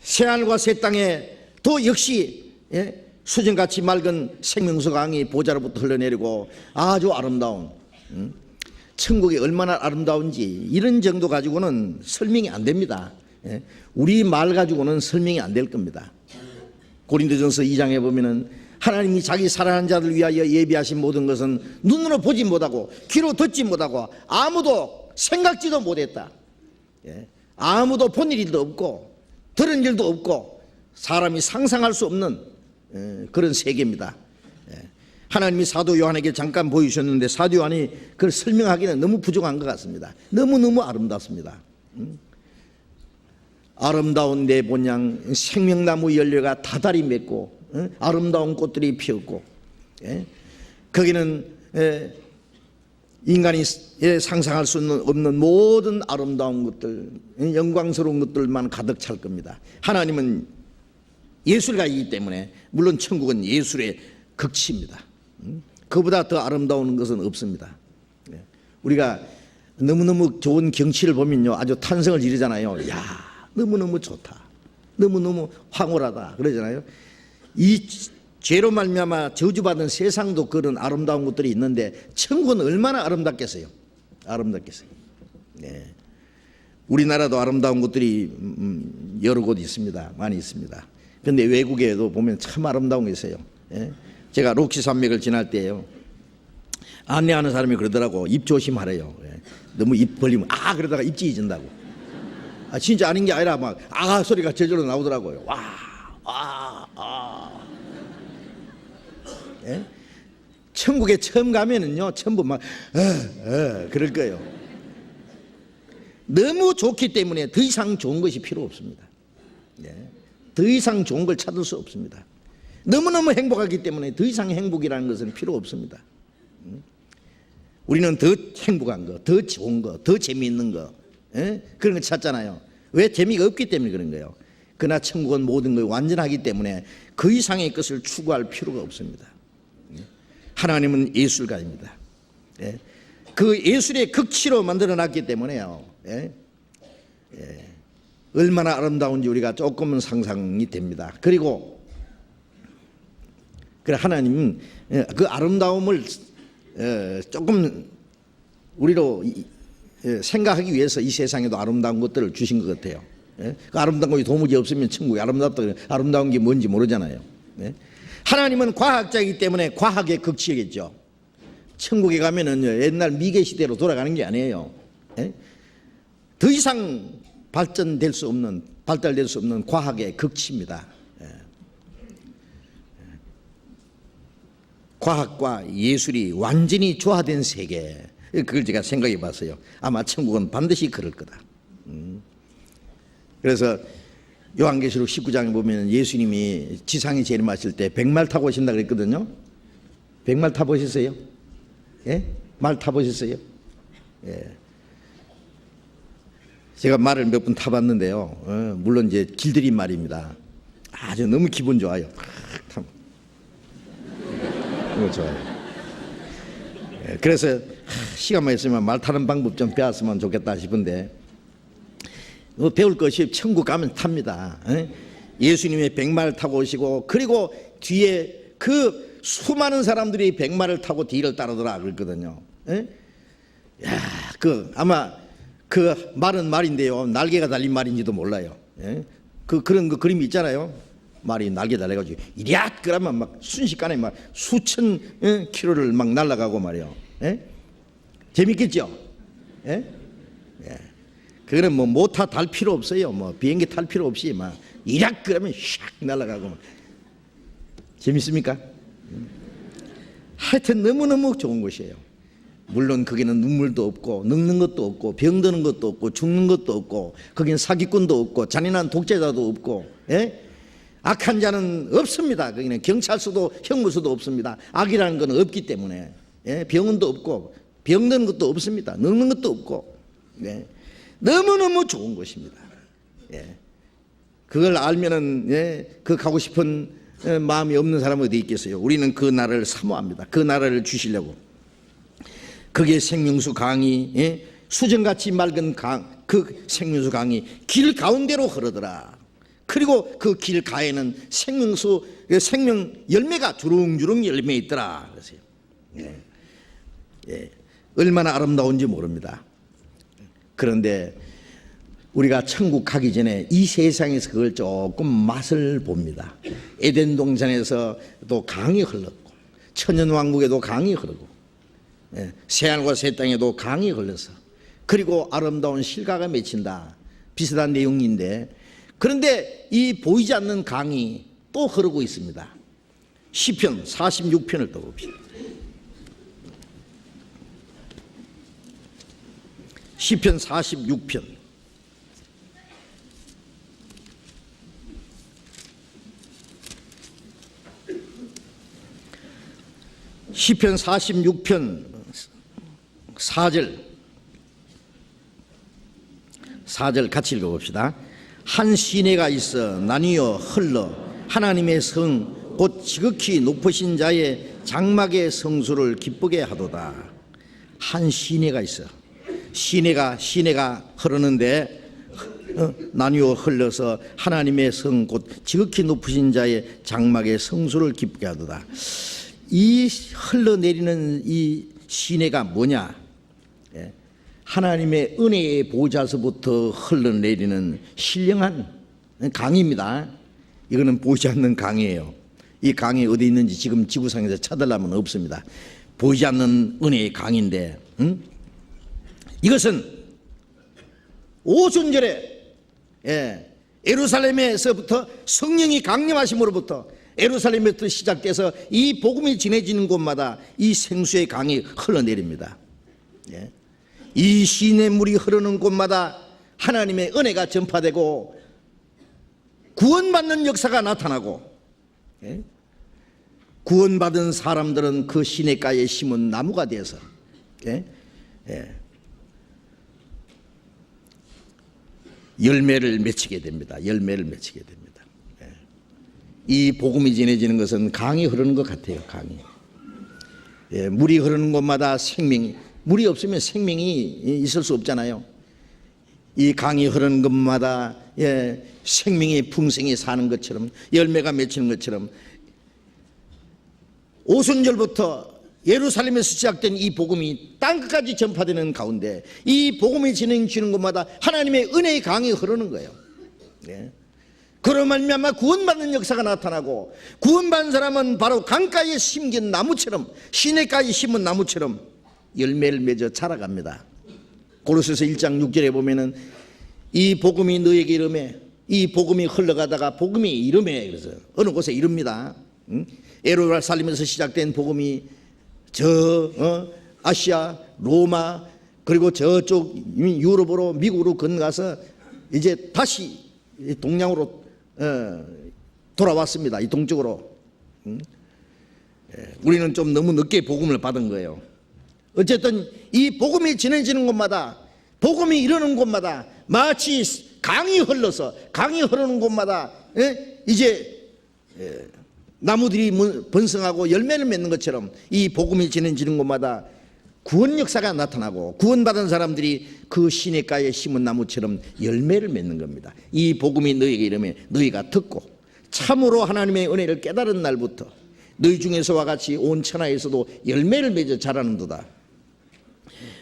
Speaker 1: 새하늘과 새 땅에 또 역시 수정같이 맑은 생명수 강이 보좌로부터 흘러내리고 아주 아름다운, 천국이 얼마나 아름다운지 이런 정도 가지고는 설명이 안 됩니다. 우리 말 가지고는 설명이 안 될 겁니다. 고린도전서 2장에 보면은 하나님이 자기 사랑하는 자들 위하여 예비하신 모든 것은 눈으로 보지 못하고 귀로 듣지 못하고 아무도 생각지도 못했다. 아무도 본 일도 없고 들은 일도 없고 사람이 상상할 수 없는 그런 세계입니다. 하나님이 사도 요한에게 잠깐 보여주셨는데 사도 요한이 그걸 설명하기는 너무 부족한 것 같습니다. 너무너무 아름답습니다. 아름다운 내 본향 생명나무 열매가 다달이 맺고 아름다운 꽃들이 피었고 거기는 인간이 상상할 수 없는 모든 아름다운 것들, 영광스러운 것들만 가득 찰 겁니다. 하나님은 예술가이기 때문에 물론 천국은 예술의 극치입니다. 그보다 더 아름다운 것은 없습니다. 우리가 너무너무 좋은 경치를 보면요 아주 탄성을 지르잖아요. 야, 너무너무 좋다, 너무너무 황홀하다 그러잖아요. 이 죄로 말미암아 저주받은 세상도 그런 아름다운 것들이 있는데 천국은 얼마나 아름답겠어요. 아름답겠어요. 우리나라도 아름다운 곳들이 여러 곳 있습니다. 많이 있습니다. 그런데 외국에도 보면 참 아름다운 게 있어요. 제가 록시 산맥을 지날 때요 안내하는 사람이 그러더라고. 입 조심하래요. 너무 입 벌리면 그러다가 입 찢어진다고. 진짜 아닌 게 아니라 막 소리가 저절로 나오더라고요. 천국에 처음 가면은요 전부 막 그럴 거예요. 너무 좋기 때문에 더 이상 좋은 것이 필요 없습니다. 더 이상 좋은 걸 찾을 수 없습니다. 너무너무 행복하기 때문에 더 이상 행복이라는 것은 필요 없습니다. 우리는 더 행복한 거, 더 좋은 거, 더 재미있는 거 그런 거 찾잖아요. 왜? 재미가 없기 때문에 그런 거예요. 그러나 천국은 모든 것이 완전하기 때문에 그 이상의 것을 추구할 필요가 없습니다. 하나님은 예술가입니다. 그 예술의 극치로 만들어놨기 때문에요. 얼마나 아름다운지 우리가 조금은 상상이 됩니다. 그리고 하나님은 그 아름다움을 조금 우리로 생각하기 위해서 이 세상에도 아름다운 것들을 주신 것 같아요. 그 아름다운 것이 도무지 없으면 천국이 아름답다. 아름다운 게 뭔지 모르잖아요. 하나님은 과학자이기 때문에 과학의 극치겠죠. 천국에 가면은 옛날 미개 시대로 돌아가는 게 아니에요. 더 이상 발달될 수 없는 과학의 극치입니다. 과학과 예술이 완전히 조화된 세계. 그걸 제가 생각해 봤어요. 아마 천국은 반드시 그럴 거다. 그래서 요한계시록 19장에 보면 예수님이 지상에 재림하실 때 백말 타고 오신다 그랬거든요. 백말 타보셨어요? 말 타보셨어요? 제가 말을 몇 번 타봤는데요. 물론 이제 길들인 말입니다. 아주 너무 기분 좋아요. 너무 좋아요. 그래서 시간만 있으면 말 타는 방법 좀 배웠으면 좋겠다 싶은데 배울 것이 천국 가면 탑니다. 예수님의 백마를 타고 오시고 그리고 뒤에 그 수많은 사람들이 백마를 타고 뒤를 따르더라 그랬거든요. 아마 그 말은 말인데요 날개가 달린 말인지도 몰라요. 그런 그 그림이 있잖아요. 말이 날개 달려가지고 이리야 그러면 막 순식간에 막 수천 킬로를 막 날아가고 말이요. 재밌겠죠? 그거는 뭐 모타 달 필요 없어요. 뭐 비행기 탈 필요 없이 막 이락 그러면 샥 날아가고 막. 재밌습니까? 하여튼 너무너무 좋은 곳이에요. 물론 거기는 눈물도 없고 늙는 것도 없고 병드는 것도 없고 죽는 것도 없고 거기는 사기꾼도 없고 잔인한 독재자도 없고 악한 자는 없습니다. 거기는 경찰서도 형무소도 없습니다. 악이라는 건 없기 때문에 병원도 없고 병드는 것도 없습니다. 늙는 것도 없고 너무너무 좋은 곳입니다. 그걸 알면은 그 가고 싶은 마음이 없는 사람은 어디 있겠어요. 우리는 그 나라를 사모합니다. 그 나라를 주시려고. 그게 생명수 강이, 수정같이 맑은 강, 그 생명수 강이 길 가운데로 흐르더라. 그리고 그 길 가에는 생명수, 생명 열매가 주렁주렁 열매 있더라. 그러세요. 얼마나 아름다운지 모릅니다. 그런데 우리가 천국 가기 전에 이 세상에서 그걸 조금 맛을 봅니다. 에덴 동산에서 또 강이 흘렀고, 천연왕국에도 강이 흐르고, 새하늘과 새 땅에도 강이 흘러서, 그리고 아름다운 실가가 맺힌다. 비슷한 내용인데, 그런데 이 보이지 않는 강이 또 흐르고 있습니다. 시편 46편을 떠봅시다. 시편 46편. 시편 46편 4절 같이 읽어봅시다. 한 시내가 있어 나뉘어 흘러 하나님의 성 곧 지극히 높으신 자의 장막의 성수를 기쁘게 하도다. 한 시내가 있어. 시내가 흐르는데 나뉘어 흘러서 하나님의 성 곧 지극히 높으신 자의 장막의 성수를 기쁘게 하도다. 이 흘러내리는 이 시내가 뭐냐? 하나님의 은혜의 보좌서부터 흘러내리는 신령한 강입니다. 이거는 보이지 않는 강이에요. 이 강이 어디 있는지 지금 지구상에서 찾으려면 없습니다. 보이지 않는 은혜의 강인데, 이것은 오순절에 예루살렘에서부터 성령이 강림하심으로부터 예루살렘에부터 시작돼서 이 복음이 전해지는 곳마다 이 생수의 강이 흘러내립니다. 이 시냇물이 흐르는 곳마다 하나님의 은혜가 전파되고 구원받는 역사가 나타나고, 구원받은 사람들은 그 시냇가에 심은 나무가 되어서 열매를 맺히게 됩니다. 열매를 맺히게 됩니다. 이 복음이 전해지는 것은 강이 흐르는 것 같아요. 강이. 물이 흐르는 곳마다 생명이, 물이 없으면 생명이 있을 수 없잖아요. 이 강이 흐르는 곳마다 생명이 풍성히 사는 것처럼, 열매가 맺히는 것처럼, 오순절부터 예루살렘에서 시작된 이 복음이 땅끝까지 전파되는 가운데 이 복음이 진행되는 곳마다 하나님의 은혜의 강이 흐르는 거예요. 그로 말미암아 구원받는 역사가 나타나고, 구원받은 사람은 바로 강가에 심긴 나무처럼, 시냇가에 심은 나무처럼 열매를 맺어 자라갑니다. 고로새서 1장 6절에 보면은 이 복음이 너에게 이름에, 이 복음이 흘러가다가 복음이 이름에, 그래서 어느 곳에 이릅니다. 예루살렘에서 시작된 복음이 아시아, 로마, 그리고 저쪽 유럽으로, 미국으로 건너가서 이제 다시 동양으로 돌아왔습니다. 이 동쪽으로. 우리는 좀 너무 늦게 복음을 받은 거예요. 어쨌든 이 복음이 전해지는 곳마다, 복음이 이르는 곳마다 마치 강이 흘러서, 강이 흐르는 곳마다 이제 나무들이 번성하고 열매를 맺는 것처럼 이 복음이 전해지는 곳마다 구원 역사가 나타나고, 구원받은 사람들이 그 시냇가에 심은 나무처럼 열매를 맺는 겁니다. 이 복음이 너희에게 이르매 너희가 듣고 참으로 하나님의 은혜를 깨달은 날부터 너희 중에서와 같이 온 천하에서도 열매를 맺어 자라는도다.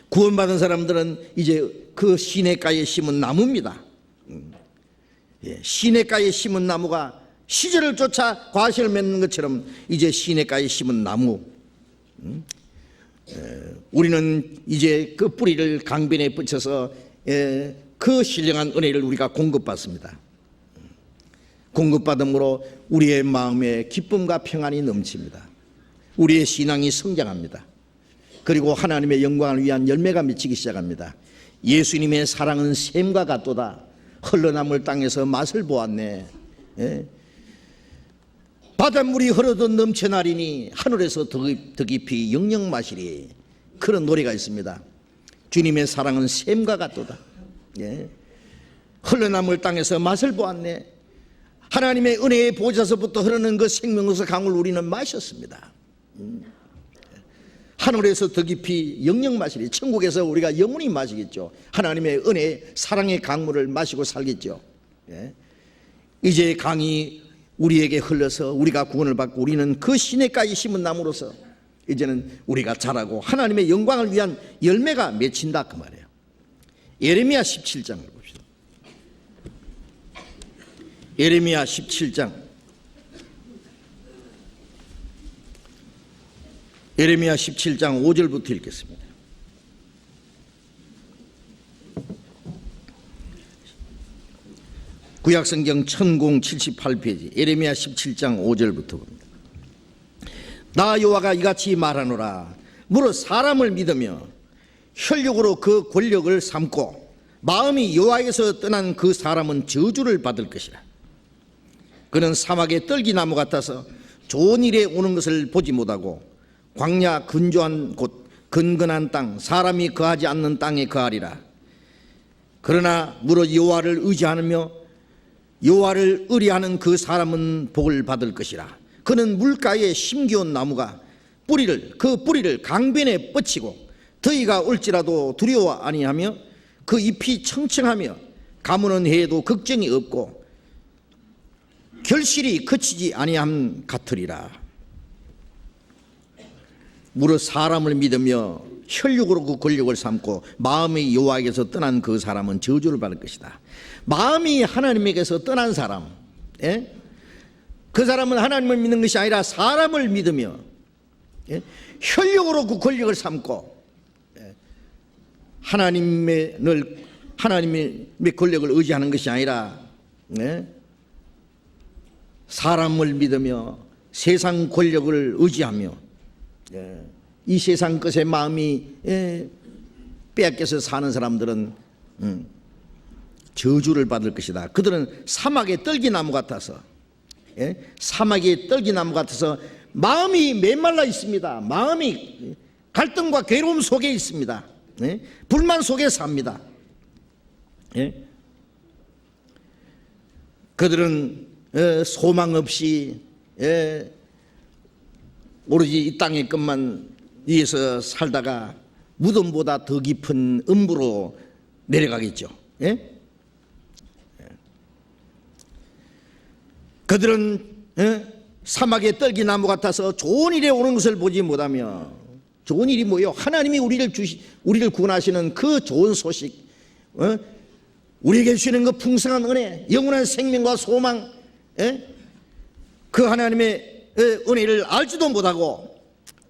Speaker 1: 구원받은 사람들은 이제 그 시냇가에 심은 나무입니다. 시냇가에 심은 나무가 시절을 쫓아 과실을 맺는 것처럼 이제 시냇가에 심은 나무, 우리는 이제 그 뿌리를 강변에 붙여서 그 신령한 은혜를 우리가 공급받습니다. 공급받음으로 우리의 마음에 기쁨과 평안이 넘칩니다. 우리의 신앙이 성장합니다. 그리고 하나님의 영광을 위한 열매가 맺히기 시작합니다. 예수님의 사랑은 샘과 같도다. 흘러남을 땅에서 맛을 보았네. 바닷물이 흐르듯 넘쳐나리니 하늘에서 더 깊이 영영 마시리. 그런 노래가 있습니다. 주님의 사랑은 샘과 같도다. 흘러남을 땅에서 맛을 보았네. 하나님의 은혜의 보좌서부터 흐르는 그 생명수 강을 우리는 마셨습니다. 하늘에서 더 깊이 영영 마시리, 천국에서 우리가 영원히 마시겠죠. 하나님의 은혜, 사랑의 강물을 마시고 살겠죠. 이제 강이 우리에게 흘러서 우리가 구원을 받고 우리는 그 시냇가에 심은 나무로서 이제는 우리가 자라고 하나님의 영광을 위한 열매가 맺힌다 그 말이에요. 예레미야 17장을 봅시다. 예레미야 17장. 예레미야 17장 5절부터 읽겠습니다. 구약성경 1078페이지 예레미야 17장 5절부터 봅니다. 나 여호와가 이같이 말하노라. 무릇 사람을 믿으며 혈육으로 그 권력을 삼고 마음이 여호와에게서 떠난 그 사람은 저주를 받을 것이라. 그는 사막의 떨기나무 같아서 좋은 일에 오는 것을 보지 못하고 광야 근조한 곳 근근한 땅 사람이 거하지 않는 땅에 거하리라. 그러나 무릇 여호와를 의지하며 여호와를 의뢰하는 그 사람은 복을 받을 것이라. 그는 물가에 심기온 나무가 그 뿌리를 강변에 뻗치고 더위가 올지라도 두려워 아니하며 그 잎이 청청하며 가무는 해에도 걱정이 없고 결실이 그치지 아니함 같으리라. 무릇 사람을 믿으며 혈육으로 그 권력을 삼고 마음이 여호와에게서 떠난 그 사람은 저주를 받을 것이다. 마음이 하나님에게서 떠난 사람, 그 사람은 하나님을 믿는 것이 아니라 사람을 믿으며 혈육으로 그 권력을 삼고 하나님의 권력을 의지하는 것이 아니라 사람을 믿으며 세상 권력을 의지하며 이 세상 것에 마음이 빼앗겨서 사는 사람들은 저주를 받을 것이다. 그들은 사막의 떨기나무 같아서 사막의 떨기나무 같아서 마음이 메말라 있습니다. 마음이 갈등과 괴로움 속에 있습니다. 불만 속에 삽니다. 그들은 소망 없이 오로지 이 땅의 것만 위해서 살다가 무덤보다 더 깊은 음부로 내려가겠죠. 그들은 사막의 떨기나무 같아서 좋은 일에 오는 것을 보지 못하며, 좋은 일이 뭐예요? 하나님이 우리를 구원하시는 그 좋은 소식, 우리에게 주시는 그 풍성한 은혜, 영원한 생명과 소망, 그 하나님의 은혜를 알지도 못하고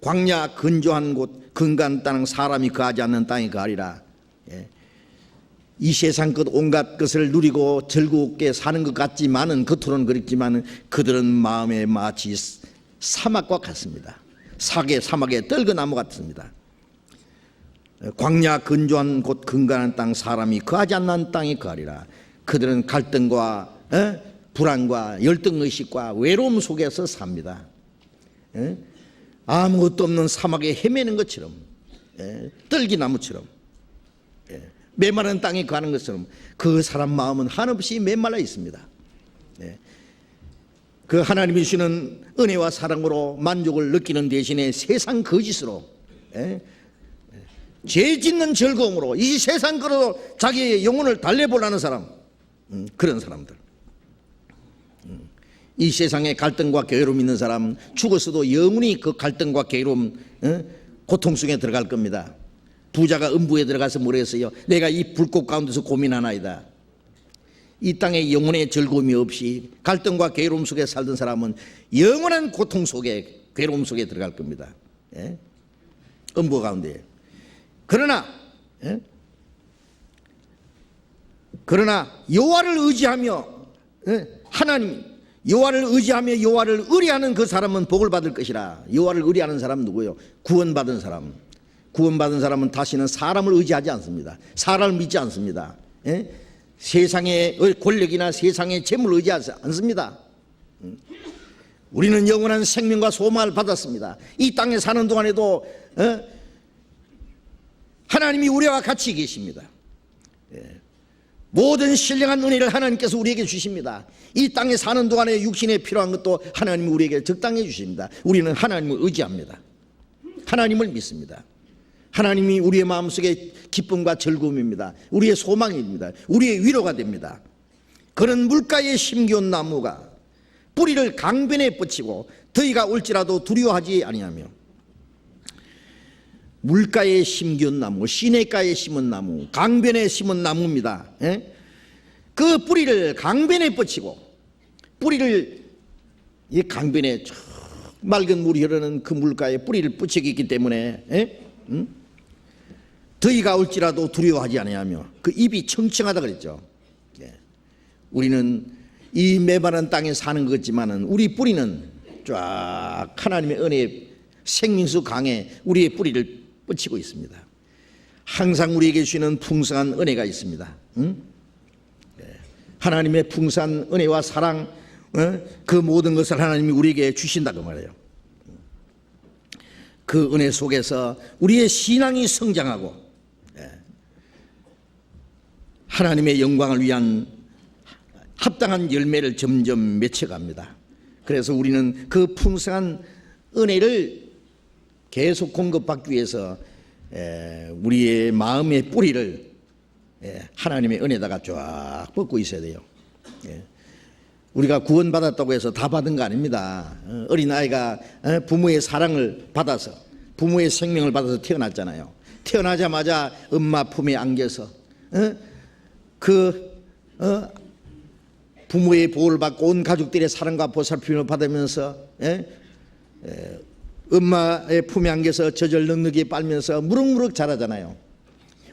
Speaker 1: 광야 근조한 곳 근간 땅 사람이 거하지 않는 땅에 거하리라. 이 세상 것 온갖 것을 누리고 즐겁게 사는 것 같지만은, 겉으로는 그렇지만은 그들은 마음에 마치 사막과 같습니다. 사막의 떨그나무 같습니다. 광야 근조한 곳 근간한 땅 사람이 거하지 않는 땅에 거하리라. 그들은 갈등과 불안과 열등의식과 외로움 속에서 삽니다. 아무것도 없는 사막에 헤매는 것처럼, 떨기나무처럼, 메마른 땅에 가는 것처럼 그 사람 마음은 한없이 메말라 있습니다. 그 하나님이 주시는 은혜와 사랑으로 만족을 느끼는 대신에 세상 거짓으로, 죄 짓는 즐거움으로 이 세상 거로 자기의 영혼을 달래보려는 사람, 그런 사람들, 이 세상에 갈등과 괴로움 있는 사람, 죽었어도 영원히 그 갈등과 괴로움, 고통 속에 들어갈 겁니다. 부자가 음부에 들어가서 뭐라 했어요? 내가 이 불꽃 가운데서 고민하나이다. 이 땅에 영혼의 즐거움이 없이 갈등과 괴로움 속에 살던 사람은 영원한 고통 속에, 괴로움 속에 들어갈 겁니다. 음부 가운데. 그러나 여호와를 의지하며 하나님, 여호와를 의지하며 여호와를 의뢰하는 그 사람은 복을 받을 것이라. 여호와를 의뢰하는 사람은 누구예요? 구원받은 사람. 구원받은 사람은 다시는 사람을 의지하지 않습니다. 사람을 믿지 않습니다. 세상의 권력이나 세상의 재물을 의지하지 않습니다. 우리는 영원한 생명과 소망을 받았습니다. 이 땅에 사는 동안에도 하나님이 우리와 같이 계십니다. 모든 신령한 은혜를 하나님께서 우리에게 주십니다. 이 땅에 사는 동안에 육신에 필요한 것도 하나님이 우리에게 적당히 주십니다. 우리는 하나님을 의지합니다. 하나님을 믿습니다. 하나님이 우리의 마음속에 기쁨과 즐거움입니다. 우리의 소망입니다. 우리의 위로가 됩니다. 그는 물가에 심기운 나무가 뿌리를 강변에 뻗치고 더위가 올지라도 두려워하지 아니하며. 물가에 심기운 나무, 시냇가에 심은 나무, 강변에 심은 나무입니다. 그 뿌리를 강변에 뻗치고, 뿌리를 이 강변에 맑은 물이 흐르는 그 물가에 뿌리를 뻗치고 있기 때문에 더위가 올지라도 두려워하지 아니하며 그 잎이 청청하다 그랬죠. 우리는 이 메마른 땅에 사는 것 같지만은 우리 뿌리는 쫙 하나님의 은혜 생명수 강에 우리의 뿌리를 뻗치고 있습니다. 항상 우리에게 주시는 풍성한 은혜가 있습니다. 하나님의 풍성한 은혜와 사랑, 그 모든 것을 하나님이 우리에게 주신다고 말해요. 그 은혜 속에서 우리의 신앙이 성장하고 하나님의 영광을 위한 합당한 열매를 점점 맺혀갑니다. 그래서 우리는 그 풍성한 은혜를 계속 공급받기 위해서 우리의 마음의 뿌리를 하나님의 은혜다가 쫙 뻗고 있어야 돼요. 우리가 구원받았다고 해서 다 받은 거 아닙니다. 어린아이가 부모의 사랑을 받아서, 부모의 생명을 받아서 태어났잖아요. 태어나자마자 엄마 품에 안겨서 부모의 보호를 받고 온 가족들의 사랑과 보살핌을 받으면서 엄마의 품에 안겨서 젖을 넉넉히 빨면서 무럭무럭 자라잖아요.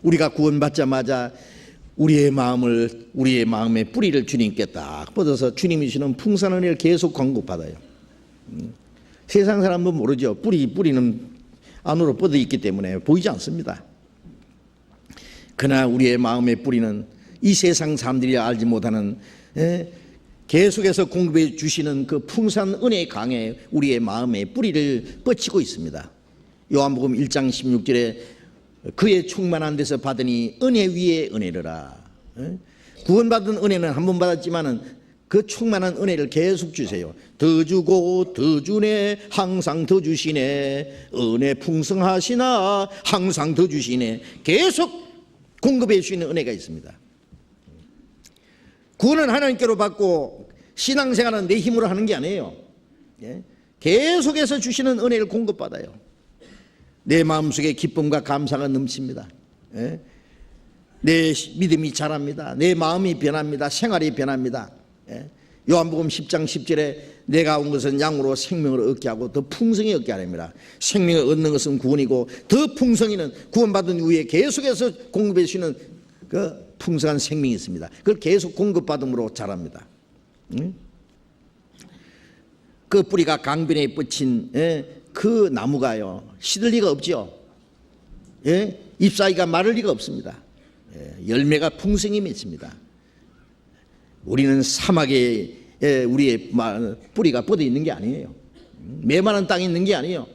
Speaker 1: 우리가 구원받자마자 우리의 마음의 뿌리를 주님께 딱 뻗어서 주님이 주시는 풍성한 은혜를 계속 공급받아요. 세상 사람은 모르죠. 뿌리는 안으로 뻗어 있기 때문에 보이지 않습니다. 그러나 우리의 마음의 뿌리는 이 세상 사람들이 알지 못하는 계속해서 공급해 주시는 그 풍성한 은혜의 강에 우리의 마음의 뿌리를 뻗치고 있습니다. 요한복음 1장 16절에 그의 충만한 데서 받으니 은혜 위에 은혜르라. 구원받은 은혜는 한 번 받았지만은 그 충만한 은혜를 계속 주세요. 더 주고 더 주네, 항상 더 주시네, 은혜 풍성하시나 항상 더 주시네. 계속 공급해 주시는 은혜가 있습니다. 구원은 하나님께로 받고 신앙생활은 내 힘으로 하는 게 아니에요. 계속해서 주시는 은혜를 공급받아요. 내 마음속에 기쁨과 감사가 넘칩니다. 내 믿음이 자랍니다. 내 마음이 변합니다. 생활이 변합니다. 요한복음 10장 10절에 내가 온 것은 양으로 생명을 얻게 하고 더 풍성히 얻게 하렵니다. 생명을 얻는 것은 구원이고 더 풍성히는 구원받은 후에 계속해서 공급해 주시는 그 풍성한 생명이 있습니다. 그걸 계속 공급받음으로 자랍니다. 그 뿌리가 강변에 뻗친 그 나무가요 시들 리가 없죠. 잎사귀가 마를 리가 없습니다. 열매가 풍성히 맺힙니다. 우리는 사막에 우리의 뿌리가 뻗어 있는 게 아니에요. 메마른 땅에 있는 게 아니에요.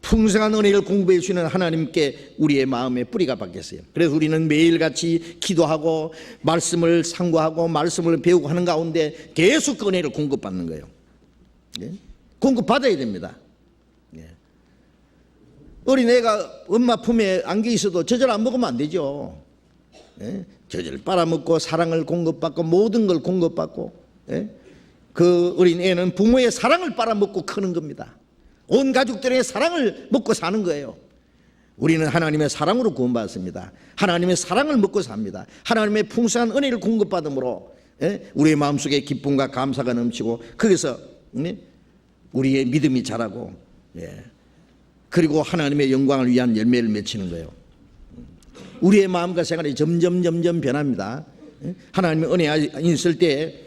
Speaker 1: 풍성한 은혜를 공급해 주시는 하나님께 우리의 마음의 뿌리가 박혔어요. 그래서 우리는 매일같이 기도하고 말씀을 상고하고 말씀을 배우고 하는 가운데 계속 그 은혜를 공급받는 거예요. 공급받아야 됩니다. 어린애가 엄마 품에 안겨 있어도 젖을 안 먹으면 안 되죠. 젖을 빨아먹고 사랑을 공급받고 모든 걸 공급받고 그 어린애는 부모의 사랑을 빨아먹고 크는 겁니다. 온 가족들의 사랑을 먹고 사는 거예요. 우리는 하나님의 사랑으로 구원받았습니다. 하나님의 사랑을 먹고 삽니다. 하나님의 풍성한 은혜를 공급받음으로 우리의 마음속에 기쁨과 감사가 넘치고 거기서 우리의 믿음이 자라고 그리고 하나님의 영광을 위한 열매를 맺히는 거예요. 우리의 마음과 생활이 점점 변합니다. 하나님의 은혜가 있을 때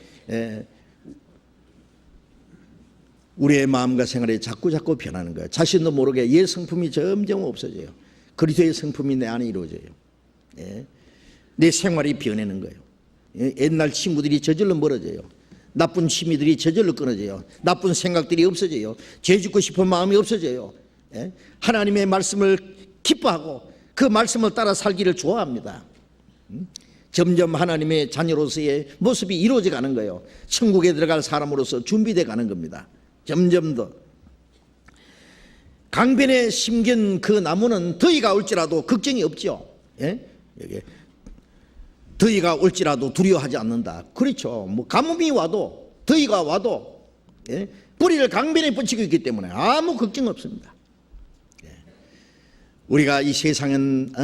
Speaker 1: 우리의 마음과 생활이 자꾸 변하는 거예요. 자신도 모르게 옛 성품이 점점 없어져요. 그리스도의 성품이 내 안에 이루어져요. 내 생활이 변하는 거예요. 옛날 친구들이 저절로 멀어져요. 나쁜 취미들이 저절로 끊어져요. 나쁜 생각들이 없어져요. 죄 짓고 싶은 마음이 없어져요. 하나님의 말씀을 기뻐하고 그 말씀을 따라 살기를 좋아합니다. 점점 하나님의 자녀로서의 모습이 이루어져 가는 거예요. 천국에 들어갈 사람으로서 준비돼 가는 겁니다. 점점 더. 강변에 심긴 그 나무는 더위가 올지라도 걱정이 없죠. 예? 여기 더위가 올지라도 두려워하지 않는다. 그렇죠. 뭐 가뭄이 와도 더위가 와도 예? 뿌리를 강변에 뻗치고 있기 때문에 아무 걱정 없습니다. 예. 우리가 이 세상은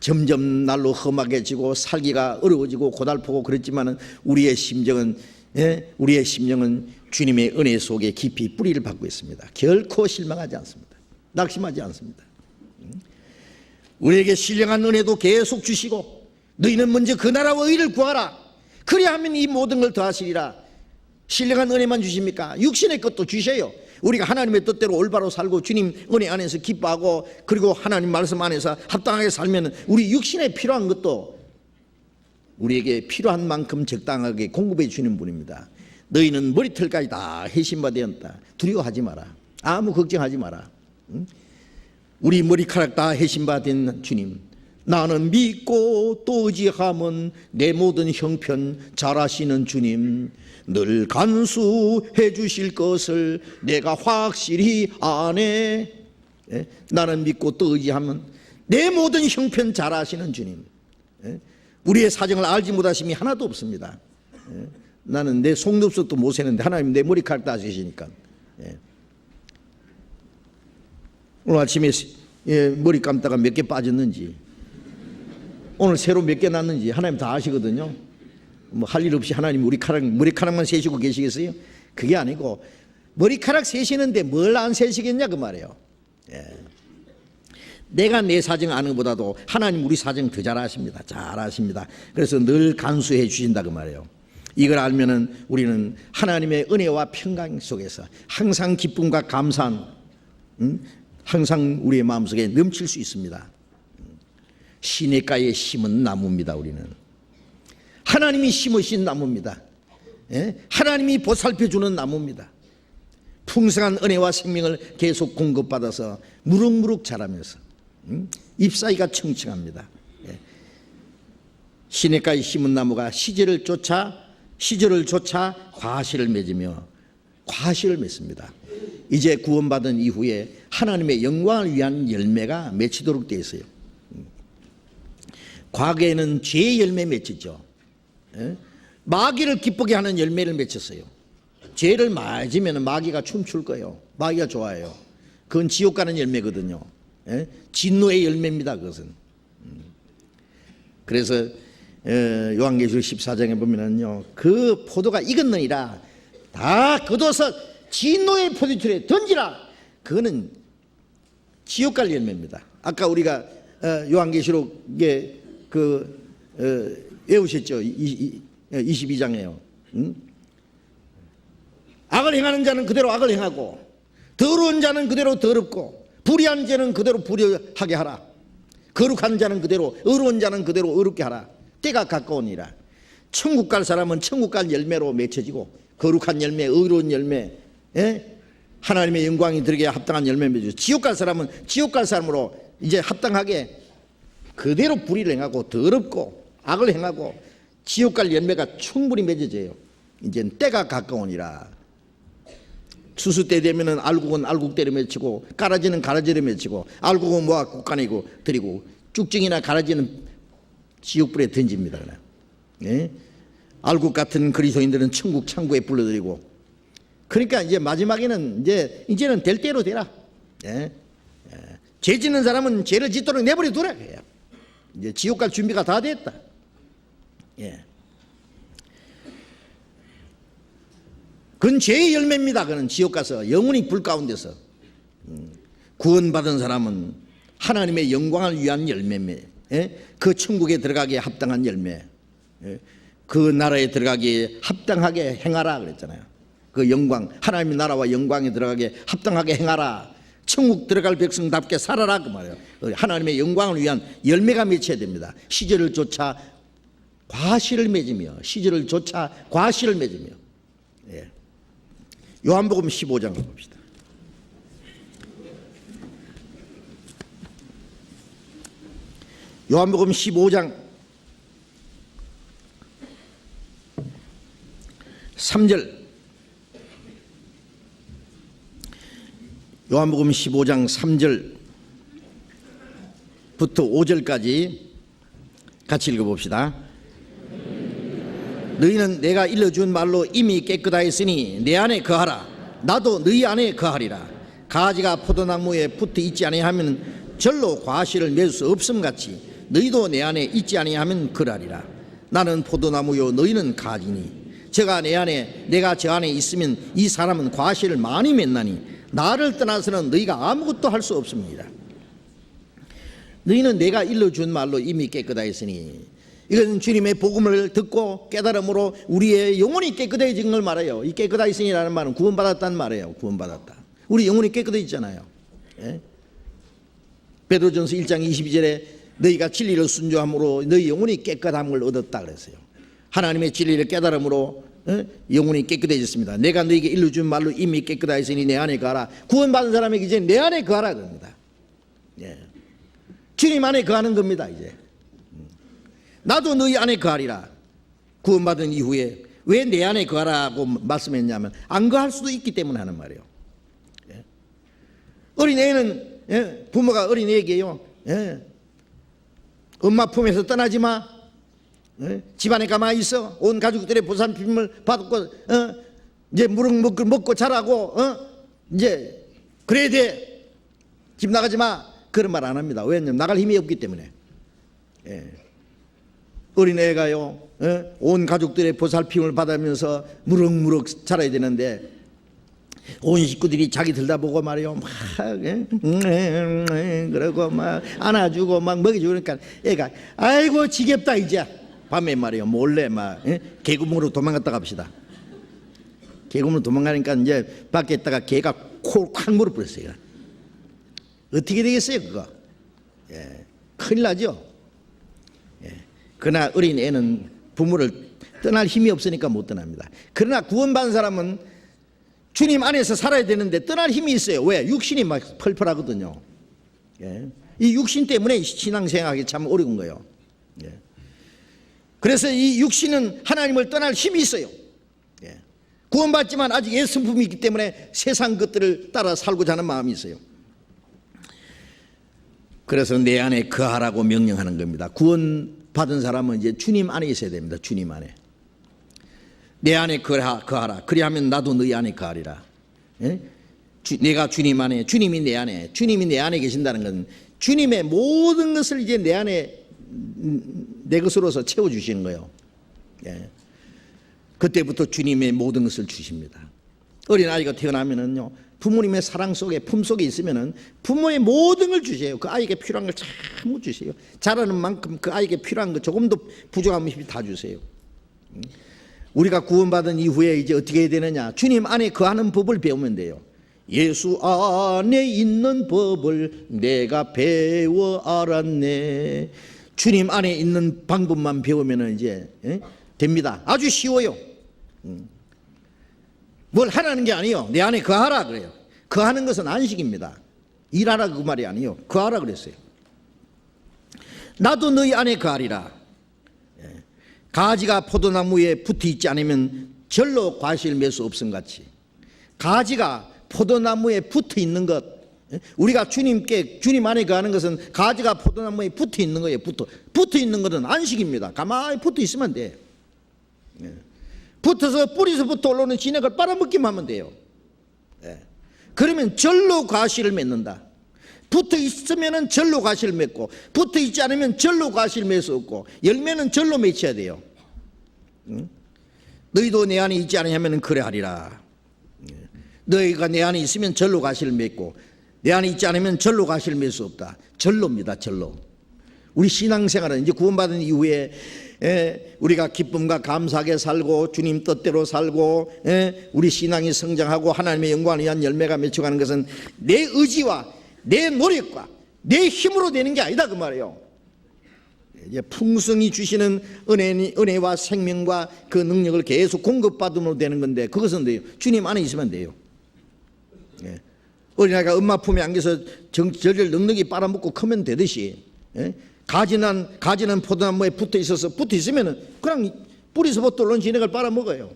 Speaker 1: 점점 날로 험하게지고 살기가 어려워지고 고달프고 그렇지만은 우리의 심정은 주님의 은혜 속에 깊이 뿌리를 받고 있습니다. 결코 실망하지 않습니다. 낙심하지 않습니다. 우리에게 신령한 은혜도 계속 주시고 너희는 먼저 그 나라와 의를 구하라. 그리하면 이 모든 걸 더하시리라. 신령한 은혜만 주십니까? 육신의 것도 주셔요. 우리가 하나님의 뜻대로 올바로 살고 주님 은혜 안에서 기뻐하고 그리고 하나님 말씀 안에서 합당하게 살면 우리 육신에 필요한 것도 우리에게 필요한 만큼 적당하게 공급해 주시는 분입니다. 너희는 머리털까지 다 해신받았다. 두려워하지 마라. 아무 걱정하지 마라. 우리 머리카락 다 해신받은 주님, 나는 믿고 또 의지하면 내 모든 형편 잘하시는 주님, 늘 간수해 주실 것을 내가 확실히 아네. 나는 믿고 또 의지하면 내 모든 형편 잘하시는 주님. 우리의 사정을 알지 못하심이 하나도 없습니다. 나는 내 속눈썹도 못 세는데 하나님 내 머리카락 다 세시니까. 오늘 아침에 머리 감다가 몇 개 빠졌는지, 오늘 새로 몇 개 났는지 하나님 다 아시거든요. 뭐 할 일 없이 하나님 머리카락만 세시고 계시겠어요? 그게 아니고 머리카락 세시는데 뭘 안 세시겠냐 그 말이에요. 내가 내 사정 아는 것보다도 하나님 우리 사정 더 잘 아십니다. 잘 아십니다. 그래서 늘 간수해 주신다 그 말이에요. 이걸 알면은 우리는 하나님의 은혜와 평강 속에서 항상 기쁨과 감사한 항상 우리의 마음속에 넘칠 수 있습니다. 시냇가에 심은 나무입니다. 우리는 하나님이 심으신 나무입니다. 하나님이 보살펴주는 나무입니다. 풍성한 은혜와 생명을 계속 공급받아서 무럭무럭 자라면서 잎사귀가 청청합니다. 시냇가에 심은 나무가 시절을 쫓아 과실을 맺으며 과실을 맺습니다. 이제 구원받은 이후에 하나님의 영광을 위한 열매가 맺히도록 되어 있어요. 과거에는 죄의 열매 맺히죠. 마귀를 기쁘게 하는 열매를 맺혔어요. 죄를 맞으면 마귀가 춤출 거예요. 마귀가 좋아해요. 그건 지옥 가는 열매거든요. 진노의 열매입니다. 그것은. 그래서 요한계시록 14장에 보면은요, 그 포도가 익었느니라 다 걷어서 진노의 포도틀에 던지라. 그거는 지옥 갈 열매입니다. 아까 우리가 요한계시록에 외우셨죠? 22장에요. 악을 행하는 자는 그대로 악을 행하고 더러운 자는 그대로 더럽고 불의한 자는 그대로 불의하게 하라. 거룩한 자는 그대로, 의로운 자는 그대로 의롭게 하라. 때가 가까우니라. 천국 갈 사람은 천국 갈 열매로 맺혀지고 거룩한 열매, 의로운 열매, 하나님의 영광이 들게 합당한 열매 맺어지고, 지옥 갈 사람은 지옥 갈 사람으로 이제 합당하게 그대로 불의를 행하고 더럽고 악을 행하고 지옥 갈 열매가 충분히 맺어져요. 이제 때가 가까우니라. 추수 때 되면은 알곡은 알곡대로 맺히고 가라지는 가라지로 맺히고 알곡은 모아 국간이고 드리고 쭉증이나 가라지는 지옥불에 던집니다. 알곡 같은 그리스도인들은 천국 창고에 불러들이고, 그러니까 이제 마지막에는 이제는 될 대로 되라. 죄 짓는 사람은 죄를 짓도록 내버려 두라. 이제 지옥 갈 준비가 다 됐다. 그건 죄의 열매입니다. 그는 지옥 가서 영원히 불 가운데서 구원받은 사람은 하나님의 영광을 위한 열매며 그 천국에 들어가기에 합당한 열매, 그 나라에 들어가기에 합당하게 행하라 그랬잖아요. 그 영광, 하나님의 나라와 영광에 들어가기에 합당하게 행하라. 천국 들어갈 백성답게 살아라 그 말이에요. 하나님의 영광을 위한 열매가 맺혀야 됩니다. 시절을 쫓아 과실을 맺으며, 시절을 쫓아 과실을 맺으며. 요한복음 15장을 봅시다. 요한복음 15장 3절, 요한복음 15장 3절부터 5절까지 같이 읽어봅시다. 너희는 내가 일러준 말로 이미 깨끗하였으니 내 안에 거하라. 나도 너희 안에 거하리라. 가지가 포도나무에 붙어 있지 아니하면 절로 과실을 맺을 수 없음 같이 너희도 내 안에 있지 아니하면 그러하리라. 나는 포도나무요 너희는 가지니 제가 내 안에 내가 저 안에 있으면 이 사람은 과실을 많이 맺나니 나를 떠나서는 너희가 아무것도 할 수 없습니다. 너희는 내가 일러준 말로 이미 깨끗하였으니, 이것은 주님의 복음을 듣고 깨달음으로 우리의 영혼이 깨끗해진 걸 말해요. 이 깨끗하였으니라는 말은 구원받았다는 말이에요. 구원받았다. 우리 영혼이 깨끗해졌잖아요. 예? 베드로전서 1장 22절에 너희가 진리를 순종함으로 너희 영혼이 깨끗함을 얻었다 그랬어요. 하나님의 진리를 깨달음으로 영혼이 깨끗해졌습니다. 내가 너희에게 일러준 말로 이미 깨끗하였으니 내 안에 거하라. 구원받은 사람에게 이제 내 안에 거하라 그럽니다. 예. 주님 안에 거하는 겁니다. 이제 나도 너희 안에 거하리라. 구원받은 이후에 왜 내 안에 거하라고 말씀했냐면 안 거할 수도 있기 때문에 하는 말이에요. 예. 어린애는 부모가 어린애에게요, 엄마 품에서 떠나지 마. 집안에 가만히 있어. 온 가족들의 보살핌을 받고 이제 무럭 먹고 자라고 이제 그래야 돼. 집 나가지 마. 그런 말 안 합니다. 왜냐면 나갈 힘이 없기 때문에. 어린애가요, 온 가족들의 보살핌을 받으면서 무럭무럭 자라야 되는데 온 식구들이 자기 들다보고 말이요, 막 그러고 막 안아주고 막 먹여주고 그러니까 애가 아이고 지겹다. 이제 밤에 말이요 몰래 막 개구멍으로 도망갔다 갑시다. 개구멍으로 도망가니까 이제 밖에 있다가 개가 콜콱 물어버렸어요. 어떻게 되겠어요 그거? 큰일 나죠. 그러나 어린 애는 부모를 떠날 힘이 없으니까 못 떠납니다. 그러나 구원받은 사람은 주님 안에서 살아야 되는데 떠날 힘이 있어요. 왜? 육신이 막 펄펄하거든요. 이 육신 때문에 신앙생활하기 참 어려운 거예요. 그래서 이 육신은 하나님을 떠날 힘이 있어요. 구원받지만 아직 옛 성품이 있기 때문에 세상 것들을 따라 살고자 하는 마음이 있어요. 그래서 내 안에 거하라고 명령하는 겁니다. 구원받은 사람은 이제 주님 안에 있어야 됩니다. 주님 안에. 내 안에 거하라. 그리하면 나도 너희 안에 거하리라. 내가 주님 안에, 주님이 내 안에, 주님이 내 안에 계신다는 것은 주님의 모든 것을 이제 내 안에 내 것으로서 채워주시는 거예요. 그때부터 주님의 모든 것을 주십니다. 어린아이가 태어나면은요, 부모님의 사랑 속에, 품 속에 있으면은 부모의 모든 걸 주세요. 그 아이에게 필요한 걸 전부 주세요. 자라는 만큼 그 아이에게 필요한 거 조금도 부족함 없이 다 주세요. 우리가 구원받은 이후에 이제 어떻게 해야 되느냐? 주님 안에 거하는 법을 배우면 돼요. 예수 안에 있는 법을 내가 배워 알았네. 주님 안에 있는 방법만 배우면 이제 됩니다. 아주 쉬워요. 뭘 하라는 게 아니에요. 내 안에 거하라 그래요. 거하는 것은 안식입니다. 일하라 그 말이 아니에요. 거하라 그랬어요. 나도 너희 안에 거하리라. 가지가 포도나무에 붙어 있지 않으면 절로 과실 맺을 수 없음 같이 가지가 포도나무에 붙어 있는 것, 우리가 주님 안에 거하는 것은 가지가 포도나무에 붙어 있는 거예요. 붙어 있는 것은 안식입니다. 가만히 붙어 있으면 돼. 붙어서 뿌리서부터 올라오는 진액을 빨아먹기만 하면 돼요. 그러면 절로 과실을 맺는다. 붙어 있으면 절로 과실을 맺고, 붙어 있지 않으면 절로 과실을 맺을 수 없고, 열매는 절로 맺혀야 돼요. 너희도 내 안에 있지 않으면 그래하리라. 너희가 내 안에 있으면 절로 과실을 맺고, 내 안에 있지 않으면 절로 과실을 맺을 수 없다. 절로입니다. 절로. 우리 신앙생활은 이제 구원받은 이후에 우리가 기쁨과 감사하게 살고 주님 뜻대로 살고 우리 신앙이 성장하고 하나님의 영광을 위한 열매가 맺혀가는 것은 내 의지와 내 노력과 내 힘으로 되는 게 아니다 그 말이에요. 이제 풍성히 주시는 은혜와 생명과 그 능력을 계속 공급받으면 되는 건데, 그것은 돼요. 주님 안에 있으면 돼요. 어린아이가 엄마 품에 안겨서 저를 넉넉히 빨아먹고 크면 되듯이 가지는 포도나무에 붙어 있으면은 그냥 뿌리서부터 올라온 진액을 빨아먹어요.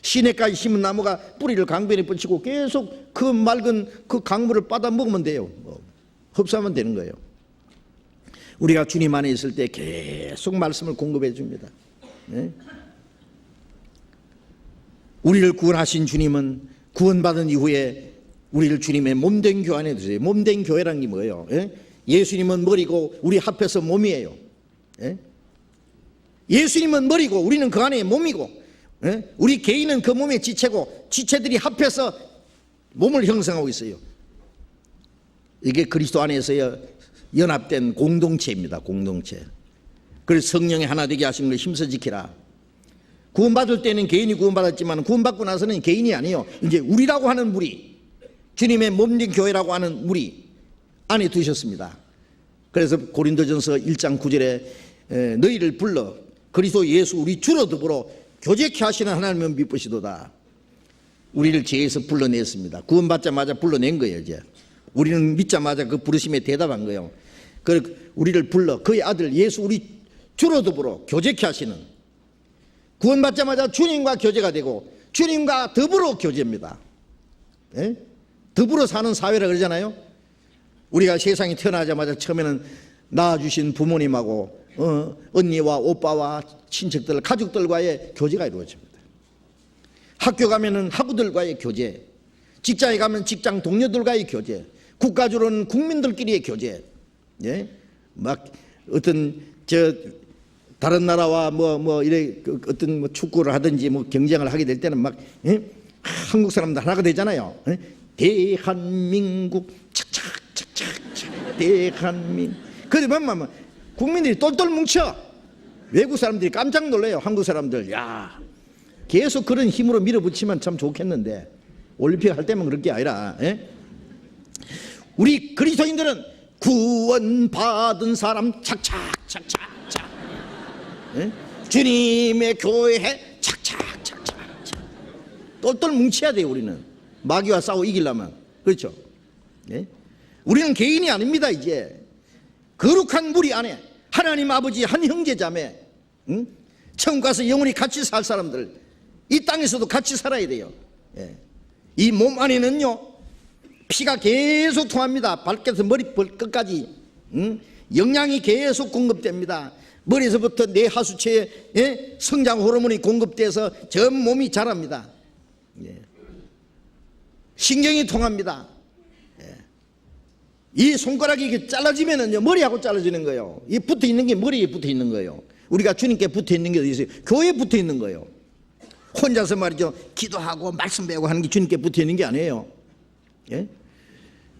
Speaker 1: 시내까지 심은 나무가 뿌리를 강변에 뻗치고 계속 그 맑은 그 강물을 받아 먹으면 돼요. 흡수하면 되는 거예요. 우리가 주님 안에 있을 때 계속 말씀을 공급해 줍니다. 네? 우리를 구원하신 주님은 구원받은 이후에 우리를 주님의 몸된 교회 안에 두세요. 몸된 교회라는 게 뭐예요? 예수님은 머리고 우리 합해서 몸이에요. 예수님은 머리고 우리는 그 안에 몸이고, 우리 개인은 그 몸의 지체고, 지체들이 합해서 몸을 형성하고 있어요. 이게 그리스도 안에서 연합된 공동체입니다. 공동체. 그래서 성령이 하나 되게 하신 걸 힘써 지키라. 구원받을 때는 개인이 구원받았지만 구원받고 나서는 개인이 아니에요. 이제 우리라고 하는 무리, 주님의 몸된 교회라고 하는 무리 안에 두셨습니다. 그래서 고린도전서 1장 9절에 너희를 불러 그리스도 예수 우리 주로 더불어 교제케 하시는 하나님은 미쁘시도다. 우리를 죄에서 불러냈습니다. 구원받자마자 불러낸 거예요. 이제 우리는 믿자마자 그 부르심에 대답한 거예요. 그 우리를 불러 그의 아들 예수 우리 주로 더불어 교제케 하시는, 구원받자마자 주님과 교제가 되고 주님과 더불어 교제입니다. 더불어 사는 사회라 그러잖아요. 우리가 세상에 태어나자마자 처음에는 낳아주신 부모님하고 언니와 오빠와 친척들, 가족들과의 교제가 이루어집니다. 학교 가면은 학우들과의 교제, 직장에 가면 직장 동료들과의 교제, 국가적으로는 국민들끼리의 교제. 막 어떤 다른 나라와 이래 어떤 축구를 하든지 경쟁을 하게 될 때는 막 한국 사람들 하나가 되잖아요. 대한민국 착착착착 대한민. 그러면 국민들이 똘똘 뭉쳐. 외국 사람들이 깜짝 놀래요. 한국 사람들. 야, 계속 그런 힘으로 밀어붙이면 참 좋겠는데 올림픽 할 때만 그럴 게 아니라 우리 그리스도인들은 구원받은 사람 착착착착착, 주님의 교회에 착착착착 똘똘 뭉쳐야 돼요. 우리는 마귀와 싸워 이기려면. 그렇죠? 우리는 개인이 아닙니다. 이제 거룩한 무리 안에 하나님 아버지 한 형제자매, 천국 가서 영원히 같이 살 사람들, 이 땅에서도 같이 살아야 돼요. 이 몸 안에는요 피가 계속 통합니다. 발끝에서 머리 끝까지 영양이 계속 공급됩니다. 머리에서부터 내 하수체에 성장 호르몬이 공급돼서 전 몸이 자랍니다. 신경이 통합니다. 이 손가락이 이렇게 잘라지면은요 머리하고 잘라지는 거예요. 이 붙어 있는 게 머리에 붙어 있는 거예요. 우리가 주님께 붙어 있는 게 어디 있어요? 교회에 붙어 있는 거예요. 혼자서 말이죠 기도하고 말씀 배우고 하는 게 주님께 붙어 있는 게 아니에요.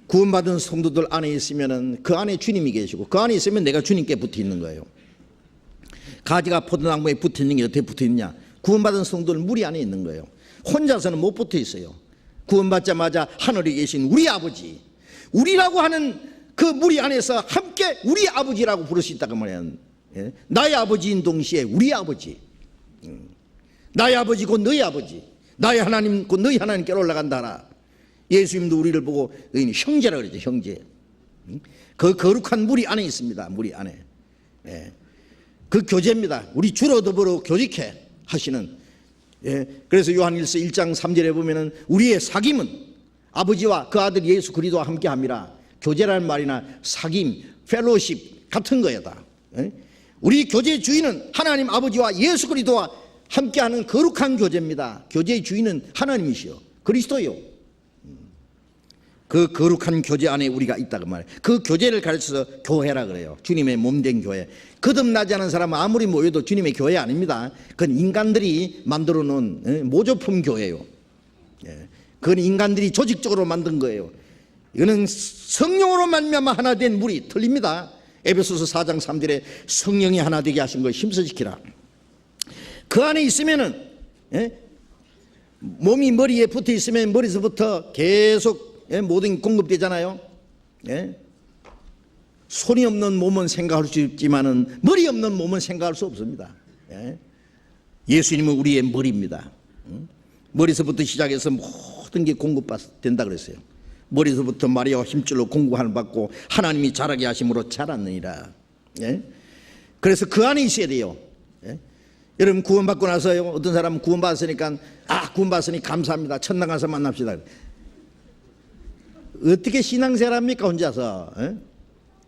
Speaker 1: 구원받은 성도들 안에 있으면은 그 안에 주님이 계시고 그 안에 있으면 내가 주님께 붙어 있는 거예요. 가지가 포도나무에 붙어 있는 게 어떻게 붙어 있냐? 구원받은 성도는 무리 안에 있는 거예요. 혼자서는 못 붙어 있어요. 구원받자마자 하늘에 계신 우리 아버지, 우리라고 하는 그 무리 안에서 함께 우리 아버지라고 부를 수 있다고 말해요. 나의 아버지인 동시에 우리 아버지, 나의 아버지 곧 너희 아버지, 나의 하나님 곧 너희 하나님께로 올라간다라. 예수님도 우리를 보고 너희는 형제라 그러죠. 형제. 그 거룩한 무리 안에 있습니다. 무리 안에. 그 교제입니다. 우리 주로 더불어 교제케 하시는. 그래서 요한일서 1장 3절에 보면은 우리의 사귐은 아버지와 그 아들 예수 그리스도와 함께 함이라. 교제라는 말이나 사귐, 펠로십 같은 거다. 우리 교제의 주인은 하나님 아버지와 예수 그리스도와 함께하는 거룩한 교제입니다. 교제의 주인은 하나님이시요 그리스도요. 그 거룩한 교제 안에 우리가 있다고 말해요. 그 교제를 가르쳐서 교회라 그래요. 주님의 몸된 교회. 거듭나지 않은 사람은 아무리 모여도 주님의 교회 아닙니다. 그건 인간들이 만들어 놓은 모조품 교회요. 그건 인간들이 조직적으로 만든 거예요. 이거는 성령으로 말미암아 하나 된 무리. 틀립니다. 에베소서 4장 3절에 성령이 하나 되게 하신 걸 힘써 지키라. 그 안에 있으면은 몸이 머리에 붙어 있으면 머리에서부터 계속 모든 게 공급되잖아요. 손이 없는 몸은 생각할 수 있지만은 머리 없는 몸은 생각할 수 없습니다. 예수님은 우리의 머리입니다. 머리에서부터 시작해서 모든 게 공급된다 그랬어요. 머리에서부터 마리아와 힘줄로 공급을 받고 하나님이 자라게 하심으로 자랐느니라. 그래서 그 안에 있어야 돼요. 여러분 구원받고 나서요, 어떤 사람은 구원받았으니까 구원받았으니 감사합니다, 천당 가서 만납시다. 어떻게 신앙생활합니까 혼자서? 에?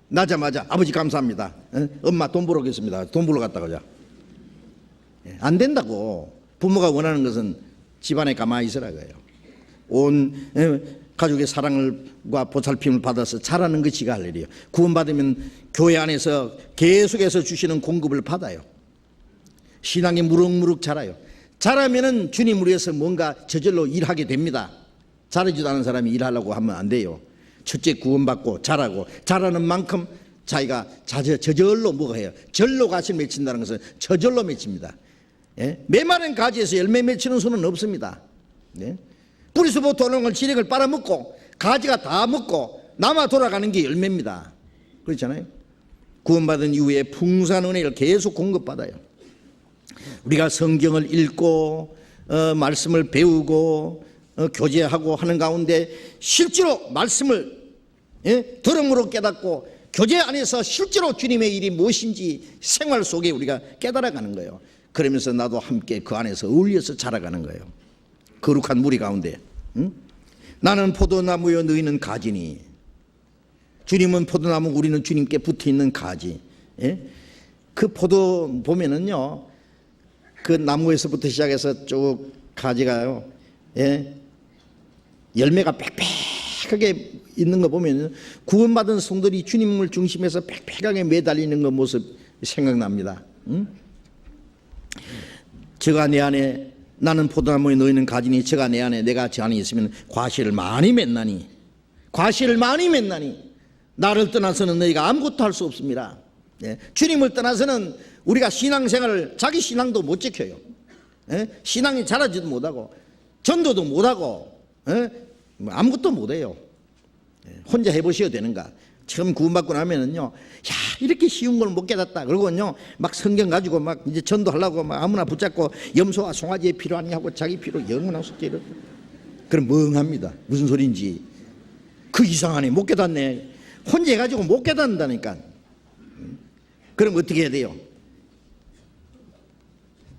Speaker 1: 나자마자 아버지 감사합니다, 에? 엄마 돈 벌어 오겠습니다, 돈 벌러 갔다 가자. 안 된다고. 부모가 원하는 것은 집안에 가만히 있으라 거예요. 온 가족의 사랑과 보살핌을 받아서 자라는 것이가 할 일이에요. 구원받으면 교회 안에서 계속해서 주시는 공급을 받아요. 신앙이 무럭무럭 자라요. 자라면은 주님을 위해서 뭔가 저절로 일하게 됩니다. 자라지도 않은 사람이 일하려고 하면 안 돼요. 첫째 구원받고 자라고, 자라는 만큼 자기가 저절로 뭐가 해요? 절로 가시를 맺힌다는 것은 저절로 맺힙니다. 예? 메마른 가지에서 열매 맺히는 수는 없습니다. 예? 뿌리수부터 오는 걸 지력을 빨아먹고 가지가 다 먹고 남아 돌아가는 게 열매입니다. 그렇잖아요. 구원받은 이후에 풍성한 은혜를 계속 공급받아요. 우리가 성경을 읽고 말씀을 배우고 교제하고 하는 가운데 실제로 말씀을 들음으로 깨닫고 교제 안에서 실제로 주님의 일이 무엇인지 생활 속에 우리가 깨달아가는 거예요. 그러면서 나도 함께 그 안에서 어울려서 자라가는 거예요. 거룩한 무리 가운데. 나는 포도나무여 너희는 가지니. 주님은 포도나무, 우리는 주님께 붙어있는 가지. 그 포도 보면은요, 그 나무에서부터 시작해서 쭉 가지가요, 열매가 빽빽하게 있는 거 보면 구원받은 성들이 주님을 중심해서 빽빽하게 매달리는 그 모습 생각납니다. 저가 내 안에, 나는 포도나무에 너희는 가지니 저가 내 안에 내가 저 안에 있으면 과실을 많이 맺나니, 과실을 많이 맺나니. 나를 떠나서는 너희가 아무것도 할 수 없습니다. 주님을 떠나서는 우리가 신앙생활을, 자기 신앙도 못 지켜요. 신앙이 자라지도 못하고 전도도 못하고 아무것도 못해요. 혼자 해보셔야 되는가. 처음 구원받고 나면은요, 야, 이렇게 쉬운 걸 못 깨닫다. 그러고요, 막 성경 가지고 막 이제 전도하려고 막 아무나 붙잡고 염소와 송아지에 필요하니 하고 자기 필요 영원한 숙제를. 그럼 멍합니다. 무슨 소린지. 그 이상 안에 못 깨닫네. 혼자 해가지고 못 깨닫는다니까. 그럼 어떻게 해야 돼요?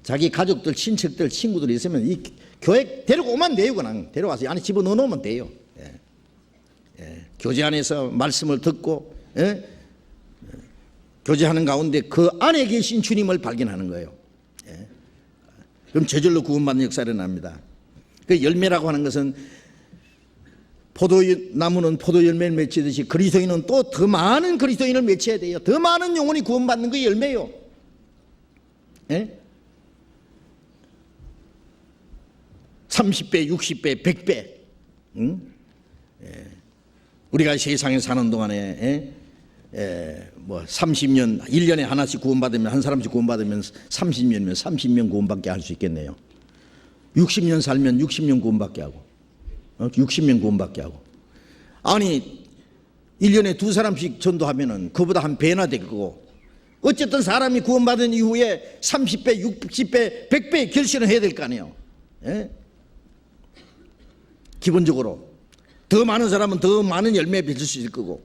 Speaker 1: 자기 가족들, 친척들, 친구들 있으면 이 교회 데리고 오면 돼요. 그냥 데려와서 안에 집어넣어 놓으면 돼요. 교제 안에서 말씀을 듣고 교제하는 가운데 그 안에 계신 주님을 발견하는 거예요. 그럼 저절로 구원받는 역사가 일어납니다. 그 열매라고 하는 것은 포도나무는 포도 열매를 맺히듯이 그리스도인은 또 더 많은 그리스도인을 맺혀야 돼요. 더 많은 영혼이 구원받는 게 열매요. 30배, 60배, 100배. 우리가 세상에 사는 동안에 뭐 30년, 1년에 하나씩 구원받으면, 한 사람씩 구원받으면 30년이면 30년 구원받게 할 수 있겠네요. 60년 살면 60년 구원받게 하고 60년 구원받게 하고. 아니 1년에 2사람씩 전도하면은 그보다 한 배나 될 거고. 어쨌든 사람이 구원받은 이후에 30배, 60배, 100배 결실을 해야 될 거 아니에요. 기본적으로 더 많은 사람은 더 많은 열매 맺을 수 있을 거고,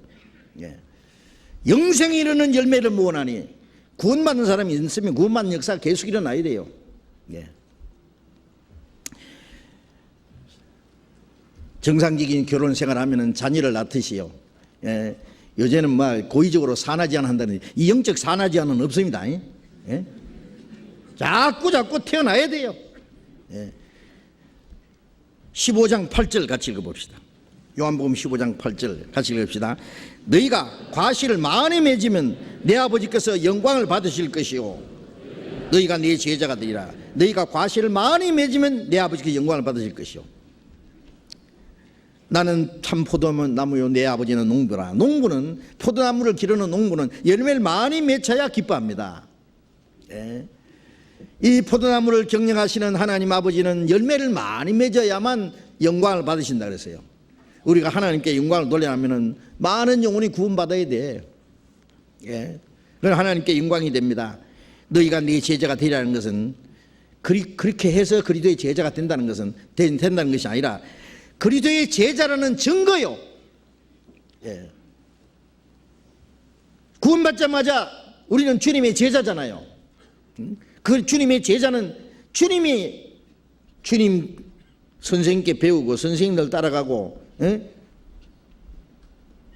Speaker 1: 영생에 이르는 열매를 모으나니 구원받는 사람이 있으면 구원받는 역사가 계속 일어나야 돼요. 정상적인 결혼 생활하면은 자녀를 낳듯이요. 요새는 막 고의적으로 산하제한 한다는, 이 영적 산하제한은 없습니다. 자꾸 태어나야 돼요. 15장 8절 같이 읽어봅시다. 요한복음 15장 8절 같이 읽읍시다. 너희가 과실을 많이 맺으면 내 아버지께서 영광을 받으실 것이요 너희가 내 제자가 되리라. 너희가 과실을 많이 맺으면 내 아버지께서 영광을 받으실 것이요. 나는 참 포도나무요 내 아버지는 농부라. 농부는, 포도나무를 기르는 농부는 열매를 많이 맺어야 기뻐합니다. 이 포도나무를 경영하시는 하나님 아버지는 열매를 많이 맺어야만 영광을 받으신다 그랬어요. 우리가 하나님께 영광을 돌려면 많은 영혼이 구원받아야 돼. 그럼 하나님께 영광이 됩니다. 너희가 네 제자가 되리라는 것은 그렇게 해서 그리스도의 제자가 된다는 것은 된다는 것이 아니라 그리스도의 제자라는 증거요. 구원받자마자 우리는 주님의 제자잖아요. 그 주님의 제자는 주님 선생님께 배우고 선생님들 따라가고,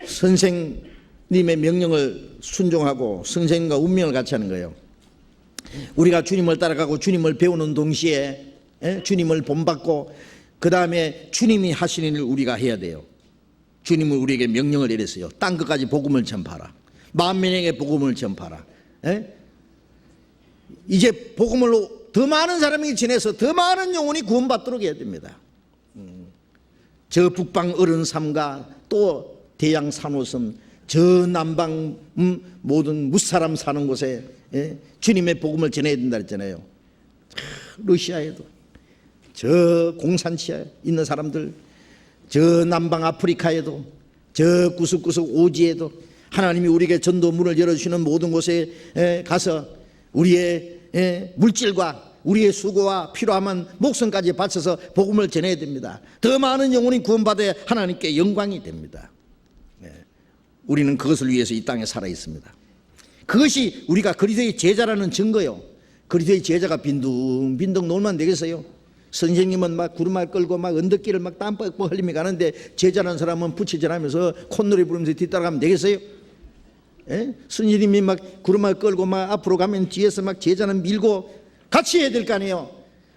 Speaker 1: 선생님의 명령을 순종하고 선생님과 운명을 같이 하는 거예요. 우리가 주님을 따라가고 주님을 배우는 동시에 주님을 본받고 그 다음에 주님이 하시는 일을 우리가 해야 돼요. 주님은 우리에게 명령을 내렸어요. 땅 끝까지 복음을 전파하라. 만민에게 복음을 전파하라. 이제 복음으로 더 많은 사람이 전해서 더 많은 영혼이 구원받도록 해야 됩니다. 저 북방 어른 삶과 또 대양 산호섬, 저 남방 모든 무사람 사는 곳에 주님의 복음을 전해야 된다 했잖아요. 러시아에도, 저 공산치에 있는 사람들, 저 남방 아프리카에도, 저 구석구석 오지에도 하나님이 우리에게 전도 문을 열어주시는 모든 곳에 가서 우리의 물질과 우리의 수고와 필요하면 목숨까지 바쳐서 복음을 전해야 됩니다. 더 많은 영혼이 구원받아야 하나님께 영광이 됩니다. 우리는 그것을 위해서 이 땅에 살아 있습니다. 그것이 우리가 그리스도의 제자라는 증거요. 그리스도의 제자가 빈둥빈둥 놀면 되겠어요? 선생님은 막 구르마 끌고 막 언덕길을 막 땀 뻑뻑 흘리며 가는데 제자라는 사람은 부채질하면서 콧노래 부르면서 뒤따라가면 되겠어요? 선생님이 막 구르마 끌고 막 앞으로 가면 뒤에서 막 제자는 밀고 같이 해야 될 거 아니에요.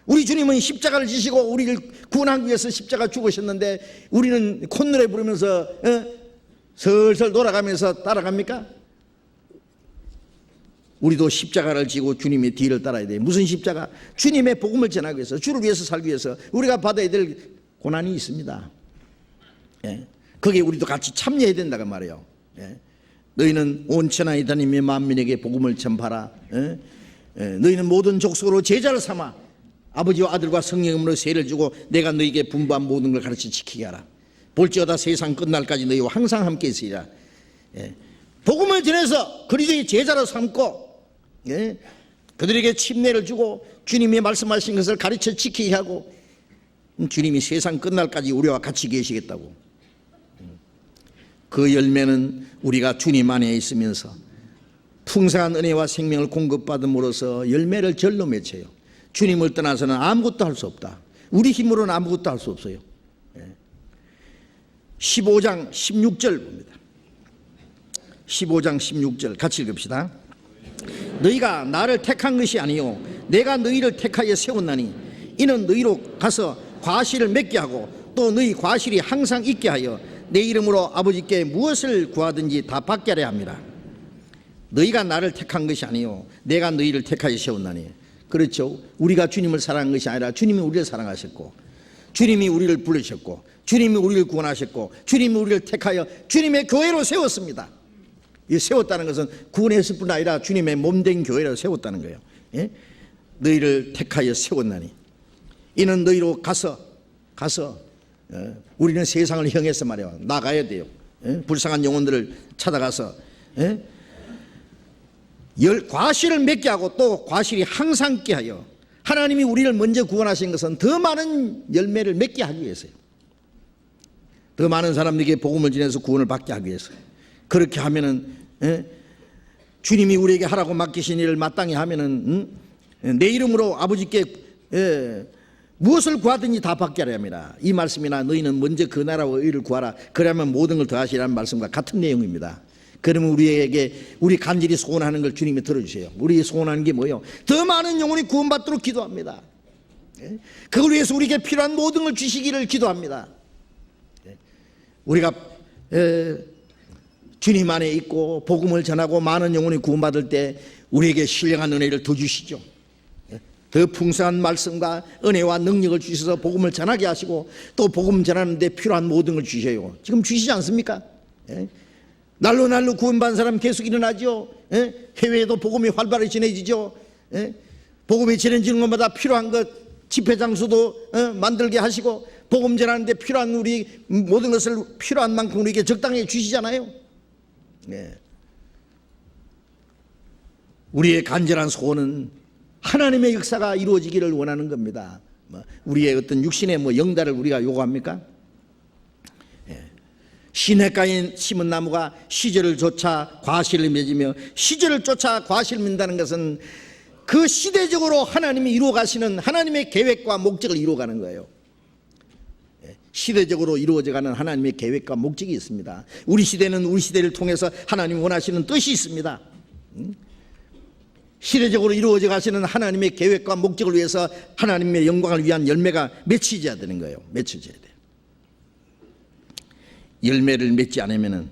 Speaker 1: 우리 주님은 십자가를 지시고 우리를 구원하기 위해서 십자가 죽으셨는데 우리는 콧노래 부르면서 슬슬 돌아가면서 따라갑니까? 우리도 십자가를 지고 주님의 뒤를 따라야 돼요. 무슨 십자가? 주님의 복음을 전하기 위해서, 주를 위해서 살기 위해서 우리가 받아야 될 고난이 있습니다. 거기에 우리도 같이 참여해야 된다고 말이에요. 너희는 온 천하에 다니며 만민에게 복음을 전파하라. 너희는 모든 족속으로 제자를 삼아 아버지와 아들과 성령으로 세를 주고 내가 너희에게 분부한 모든 걸 가르쳐 지키게 하라. 볼지어다 세상 끝날까지 너희와 항상 함께 있으리라. 복음을 전해서 그리스도의 제자로 삼고 그들에게 침례를 주고 주님이 말씀하신 것을 가르쳐 지키게 하고 주님이 세상 끝날까지 우리와 같이 계시겠다고. 그 열매는 우리가 주님 안에 있으면서 풍성한 은혜와 생명을 공급받음으로써 열매를 절로 맺혀요. 주님을 떠나서는 아무것도 할 수 없다. 우리 힘으로는 아무것도 할 수 없어요. 15장 16절 봅니다. 15장 16절 같이 읽읍시다. 너희가 나를 택한 것이 아니요 내가 너희를 택하여 세웠나니 이는 너희로 가서 과실을 맺게 하고 또 너희 과실이 항상 있게 하여 내 이름으로 아버지께 무엇을 구하든지 다 받게 하려 합니다. 너희가 나를 택한 것이 아니요 내가 너희를 택하여 세웠나니. 그렇죠. 우리가 주님을 사랑한 것이 아니라 주님이 우리를 사랑하셨고 주님이 우리를 부르셨고 주님이 우리를 구원하셨고 주님이 우리를 택하여 주님의 교회로 세웠습니다. 이 세웠다는 것은 구원했을 뿐 아니라 주님의 몸된 교회로 세웠다는 거예요. 너희를 택하여 세웠나니 이는 너희로 가서 우리는 세상을 향해서 말이야 나가야 돼요. 불쌍한 영혼들을 찾아가서 과실을 맺게 하고 또 과실이 항상 있게 하여 하나님이 우리를 먼저 구원하신 것은 더 많은 열매를 맺게 하기 위해서요. 더 많은 사람들에게 복음을 전해서 구원을 받게 하기 위해서. 그렇게 하면은 주님이 우리에게 하라고 맡기신 일을 마땅히 하면은 내 이름으로 아버지께 무엇을 구하든지 다 받게 하려 합니다. 이 말씀이나 너희는 먼저 그 나라와 의를 구하라 그러면 모든 걸 더하시라는 말씀과 같은 내용입니다. 그러면 우리 간절히 소원하는 걸 주님이 들어주세요. 우리 소원하는 게 뭐예요? 더 많은 영혼이 구원받도록 기도합니다. 그걸 위해서 우리에게 필요한 모든 걸 주시기를 기도합니다. 우리가 주님 안에 있고 복음을 전하고 많은 영혼이 구원받을 때 우리에게 신령한 은혜를 더 주시죠. 더 풍성한 말씀과 은혜와 능력을 주셔서 복음을 전하게 하시고 또 복음 전하는 데 필요한 모든 걸 주셔요. 지금 주시지 않습니까? 날로 날로 구원받은 사람 계속 일어나죠. 해외에도 복음이 활발히 전해지죠. 복음이 전해지는 것마다 필요한 것 집회 장소도 만들게 하시고 복음 전하는 데 필요한 우리 모든 것을 필요한 만큼 우리에게 적당히 주시잖아요. 우리의 간절한 소원은 하나님의 역사가 이루어지기를 원하는 겁니다. 우리의 어떤 육신의 영달을 우리가 요구합니까? 시냇가에 심은 나무가 시절을 쫓아 과실을 맺으며 시절을 쫓아 과실을 맺는다는 것은 그 시대적으로 하나님이 이루어 가시는 하나님의 계획과 목적을 이루어가는 거예요. 시대적으로 이루어져가는 하나님의 계획과 목적이 있습니다. 우리 시대는 우리 시대를 통해서 하나님이 원하시는 뜻이 있습니다. 시대적으로 이루어져 가시는 하나님의 계획과 목적을 위해서 하나님의 영광을 위한 열매가 맺혀져야 되는 거예요. 맺혀져야 돼요. 열매를 맺지 않으면은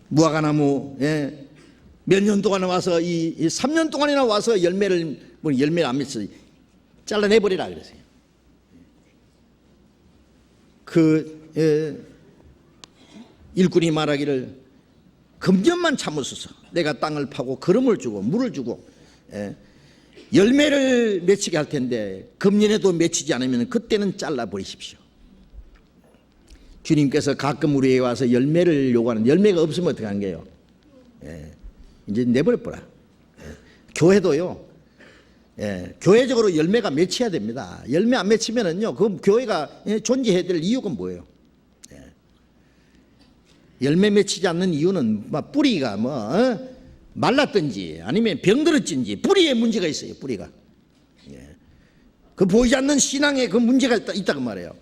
Speaker 1: 무화과나무 몇 년 동안 와서 이 3년 동안이나 와서 열매를 안 맺어 잘라내버리라 그러세요. 일꾼이 말하기를 금년만 참으소서. 내가 땅을 파고 거름을 주고 물을 주고 열매를 맺히게 할 텐데 금년에도 맺히지 않으면 그때는 잘라버리십시오. 주님께서 가끔 우리에게 와서 열매를 요구하는, 열매가 없으면 어떻게 하는 거예요? 이제 내버려버려. 교회도요, 교회적으로 열매가 맺혀야 됩니다. 열매 안 맺히면은요, 그 교회가 존재해야 될 이유가 뭐예요? 열매 맺히지 않는 이유는 뿌리가 말랐든지 아니면 병들었든지 뿌리에 문제가 있어요. 뿌리가. 그 보이지 않는 신앙에 그 문제가 있다고 말해요.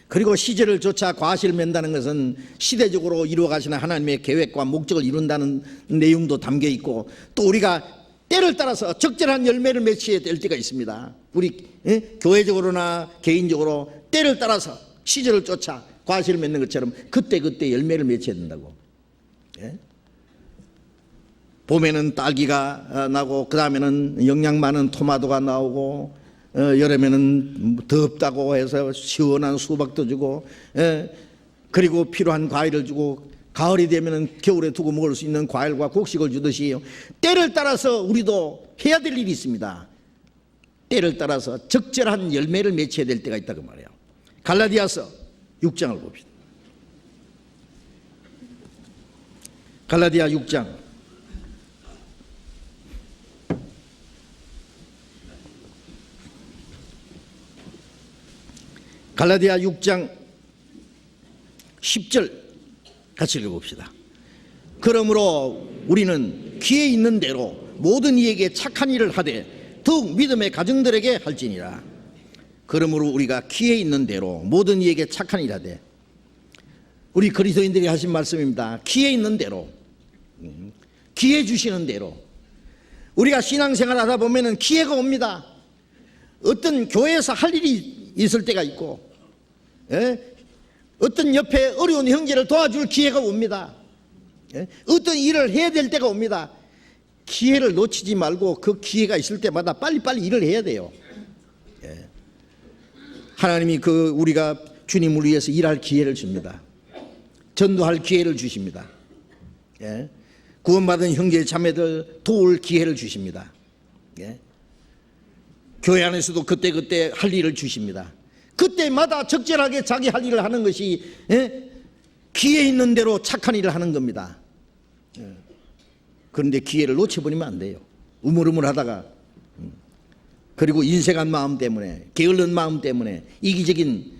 Speaker 1: 그리고 시절을 쫓아 과실을 맺는다는 것은 시대적으로 이루어가시는 하나님의 계획과 목적을 이룬다는 내용도 담겨 있고, 또 우리가 때를 따라서 적절한 열매를 맺혀야 될 때가 있습니다. 우리 교회적으로나 개인적으로 때를 따라서 시절을 쫓아 과실을 맺는 것처럼 그때 열매를 맺혀야 된다고. 봄에는 딸기가 나고, 그 다음에는 영양 많은 토마토가 나오고, 여름에는 덥다고 해서 시원한 수박도 주고, 그리고 필요한 과일을 주고, 가을이 되면 겨울에 두고 먹을 수 있는 과일과 곡식을 주듯이 때를 따라서 우리도 해야 될 일이 있습니다. 때를 따라서 적절한 열매를 맺혀야 될 때가 있다고 말해요. 갈라디아서 6장을 봅시다. 갈라디아 6장. 갈라디아 6장 10절 같이 읽어봅시다. 그러므로 우리는 귀에 있는 대로 모든 이에게 착한 일을 하되 더욱 믿음의 가정들에게 할지니라. 그러므로 우리가 귀에 있는 대로 모든 이에게 착한 일을 하되, 우리 그리스도인들이 하신 말씀입니다. 귀에 있는 대로, 기회 주시는 대로. 우리가 신앙생활 하다 보면은 기회가 옵니다. 어떤 교회에서 할 일이 있을 때가 있고, 어떤 옆에 어려운 형제를 도와줄 기회가 옵니다. 어떤 일을 해야 될 때가 옵니다. 기회를 놓치지 말고 그 기회가 있을 때마다 빨리빨리 일을 해야 돼요. 하나님이 우리가 주님을 위해서 일할 기회를 줍니다. 전도할 기회를 주십니다. 구원받은 형제 자매들 도울 기회를 주십니다. 교회 안에서도 그때 할 일을 주십니다. 그때마다 적절하게 자기 할 일을 하는 것이 기회 있는 대로 착한 일을 하는 겁니다. 그런데 기회를 놓쳐버리면 안 돼요. 우물우물하다가, 그리고 인색한 마음 때문에, 게을른 마음 때문에, 이기적인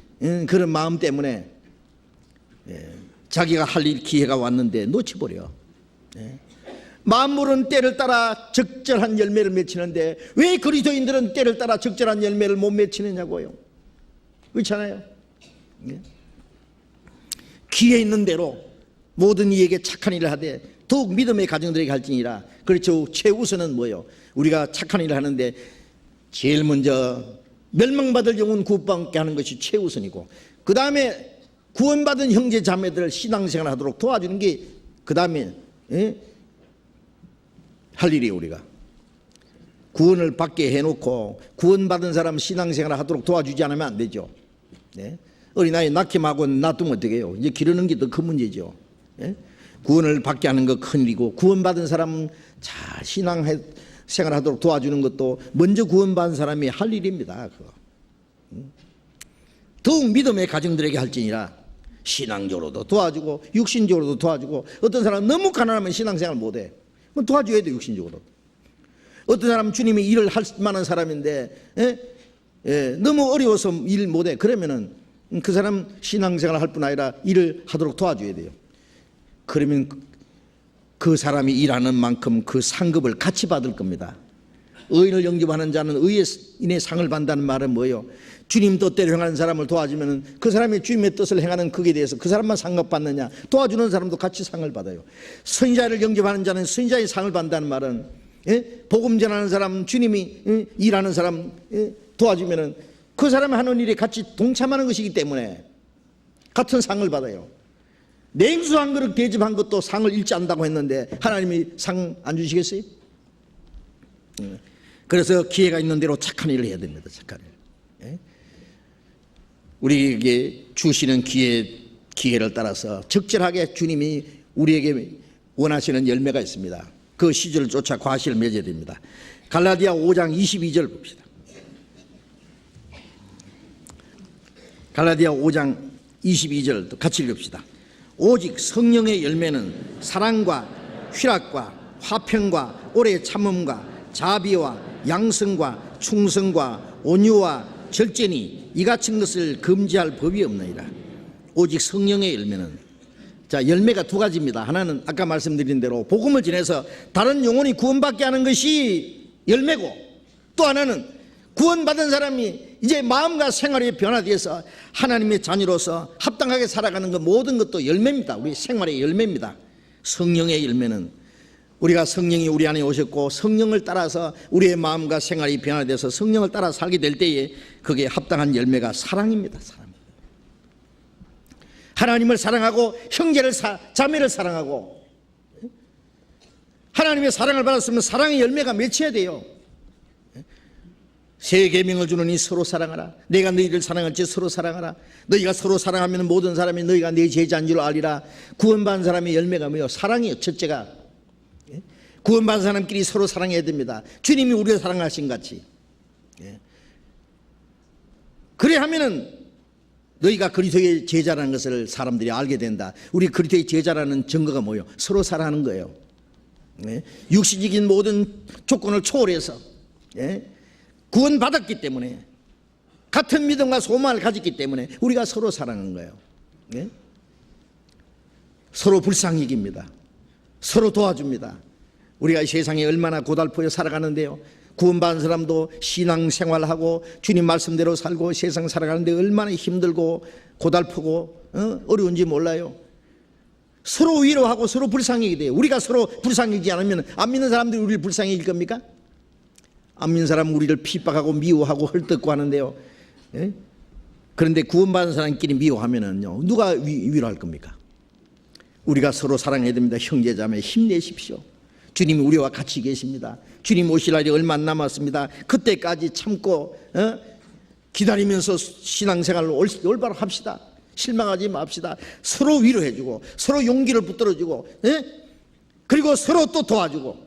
Speaker 1: 그런 마음 때문에 자기가 할 일 기회가 왔는데 놓쳐버려. 만물은 때를 따라 적절한 열매를 맺히는데 왜 그리스도인들은 때를 따라 적절한 열매를 못 맺히느냐고요. 그렇잖아요. 기회 있는 대로 모든 이에게 착한 일을 하되 더욱 믿음의 가정들에게 할지니라. 그렇죠. 최우선은 뭐예요? 우리가 착한 일을 하는데 제일 먼저 멸망받을 영혼 구원받게 하는 것이 최우선이고, 그 다음에 구원받은 형제 자매들 신앙생활 하도록 도와주는 게 그 다음에 할 일이에요. 우리가 구원을 받게 해놓고 구원받은 사람 신앙생활을 하도록 도와주지 않으면 안 되죠. 어린아이 낳기하고 놔두면 어떻게 해요? 이제 기르는 게 더 큰 문제죠. 구원을 받게 하는 거 큰일이고, 구원받은 사람 잘 신앙생활 하도록 도와주는 것도 먼저 구원받은 사람이 할 일입니다. 그거. 더욱 믿음의 가정들에게 할지니라. 신앙적으로도 도와주고 육신적으로도 도와주고, 어떤 사람은 너무 가난하면 신앙생활 못해. 그럼 도와줘야 돼. 육신적으로. 어떤 사람은 주님이 일을 할 만한 사람인데 너무 어려워서 일 못해. 그러면은 그 사람 신앙생활 할 뿐 아니라 일을 하도록 도와줘야 돼요. 그러면 그 사람이 일하는 만큼 그 상급을 같이 받을 겁니다. 의인을 영접하는 자는 의의 인의 상을 받는다는 말은 뭐예요? 주님 뜻대로 행하는 사람을 도와주면 그 사람이 주님의 뜻을 행하는 그에 대해서 그 사람만 상급받느냐, 도와주는 사람도 같이 상을 받아요. 선지자를 영접하는 자는 선지자의 상을 받는다는 말은, 복음 전하는 사람, 주님이 일하는 사람 도와주면 그 사람이 하는 일에 같이 동참하는 것이기 때문에 같은 상을 받아요. 냉수 한 그릇 대접한 것도 상을 잃지 않는다고 했는데 하나님이 상 안 주시겠어요? 그래서 기회가 있는 대로 착한 일을 해야 됩니다. 착한 일. 우리에게 주시는 기회를 따라서 적절하게 주님이 우리에게 원하시는 열매가 있습니다. 그 시절을 쫓아 과실을 맺어야 됩니다. 갈라디아 5장 22절 봅시다. 갈라디아 5장 22절 같이 읽읍시다. 오직 성령의 열매는 사랑과 희락과 화평과 오래 참음과 자비와 양성과 충성과 온유와 절제니 이 같은 것을 금지할 법이 없느니라. 오직 성령의 열매는, 자, 열매가 두 가지입니다. 하나는 아까 말씀드린 대로 복음을 전해서 다른 영혼이 구원받게 하는 것이 열매고, 또 하나는 구원받은 사람이 이제 마음과 생활이 변화되어서 하나님의 자녀로서 합당하게 살아가는 것, 모든 것도 열매입니다. 우리 생활의 열매입니다. 성령의 열매는 우리가 성령이 우리 안에 오셨고 성령을 따라서 우리의 마음과 생활이 변화돼서 성령을 따라 살게 될 때에 그게 합당한 열매가 사랑입니다. 사랑. 하나님을 사랑하고 형제를 자매를 사랑하고, 하나님의 사랑을 받았으면 사랑의 열매가 맺혀야 돼요. 새 계명을 주노니 서로 사랑하라. 내가 너희를 사랑할지 서로 사랑하라. 너희가 서로 사랑하면 모든 사람이 너희가 내 제자인 줄 알리라. 구원받은 사람의 열매가 뭐예요? 사랑이에요. 첫째가 구원받은 사람끼리 서로 사랑해야 됩니다. 주님이 우리를 사랑하신 같이. 그래 하면은 너희가 그리스도의 제자라는 것을 사람들이 알게 된다. 우리 그리스도의 제자라는 증거가 뭐예요? 서로 사랑하는 거예요. 육신적인 모든 조건을 초월해서 구원받았기 때문에, 같은 믿음과 소망을 가졌기 때문에 우리가 서로 사랑하는 거예요. 서로 불쌍히 여깁니다. 서로 도와줍니다. 우리가 이 세상에 얼마나 고달프게 살아가는데요. 구원받은 사람도 신앙생활하고 주님 말씀대로 살고 세상 살아가는데 얼마나 힘들고 고달프고 어려운지 몰라요. 서로 위로하고 서로 불쌍히 여기게 돼요. 우리가 서로 불쌍히 여기지 않으면 안 믿는 사람들이 우리를 불쌍히 여길 겁니까? 안 믿는 사람은 우리를 핍박하고 미워하고 헐뜯고 하는데요. 그런데 구원받은 사람끼리 미워하면은요, 누가 위로할 겁니까? 우리가 서로 사랑해야 됩니다. 형제자매 힘내십시오. 주님이 우리와 같이 계십니다. 주님 오실 날이 얼마 안 남았습니다. 그때까지 참고 기다리면서 신앙생활을 올바로 합시다. 실망하지 맙시다. 서로 위로해주고 서로 용기를 붙들어주고, 그리고 서로 또 도와주고.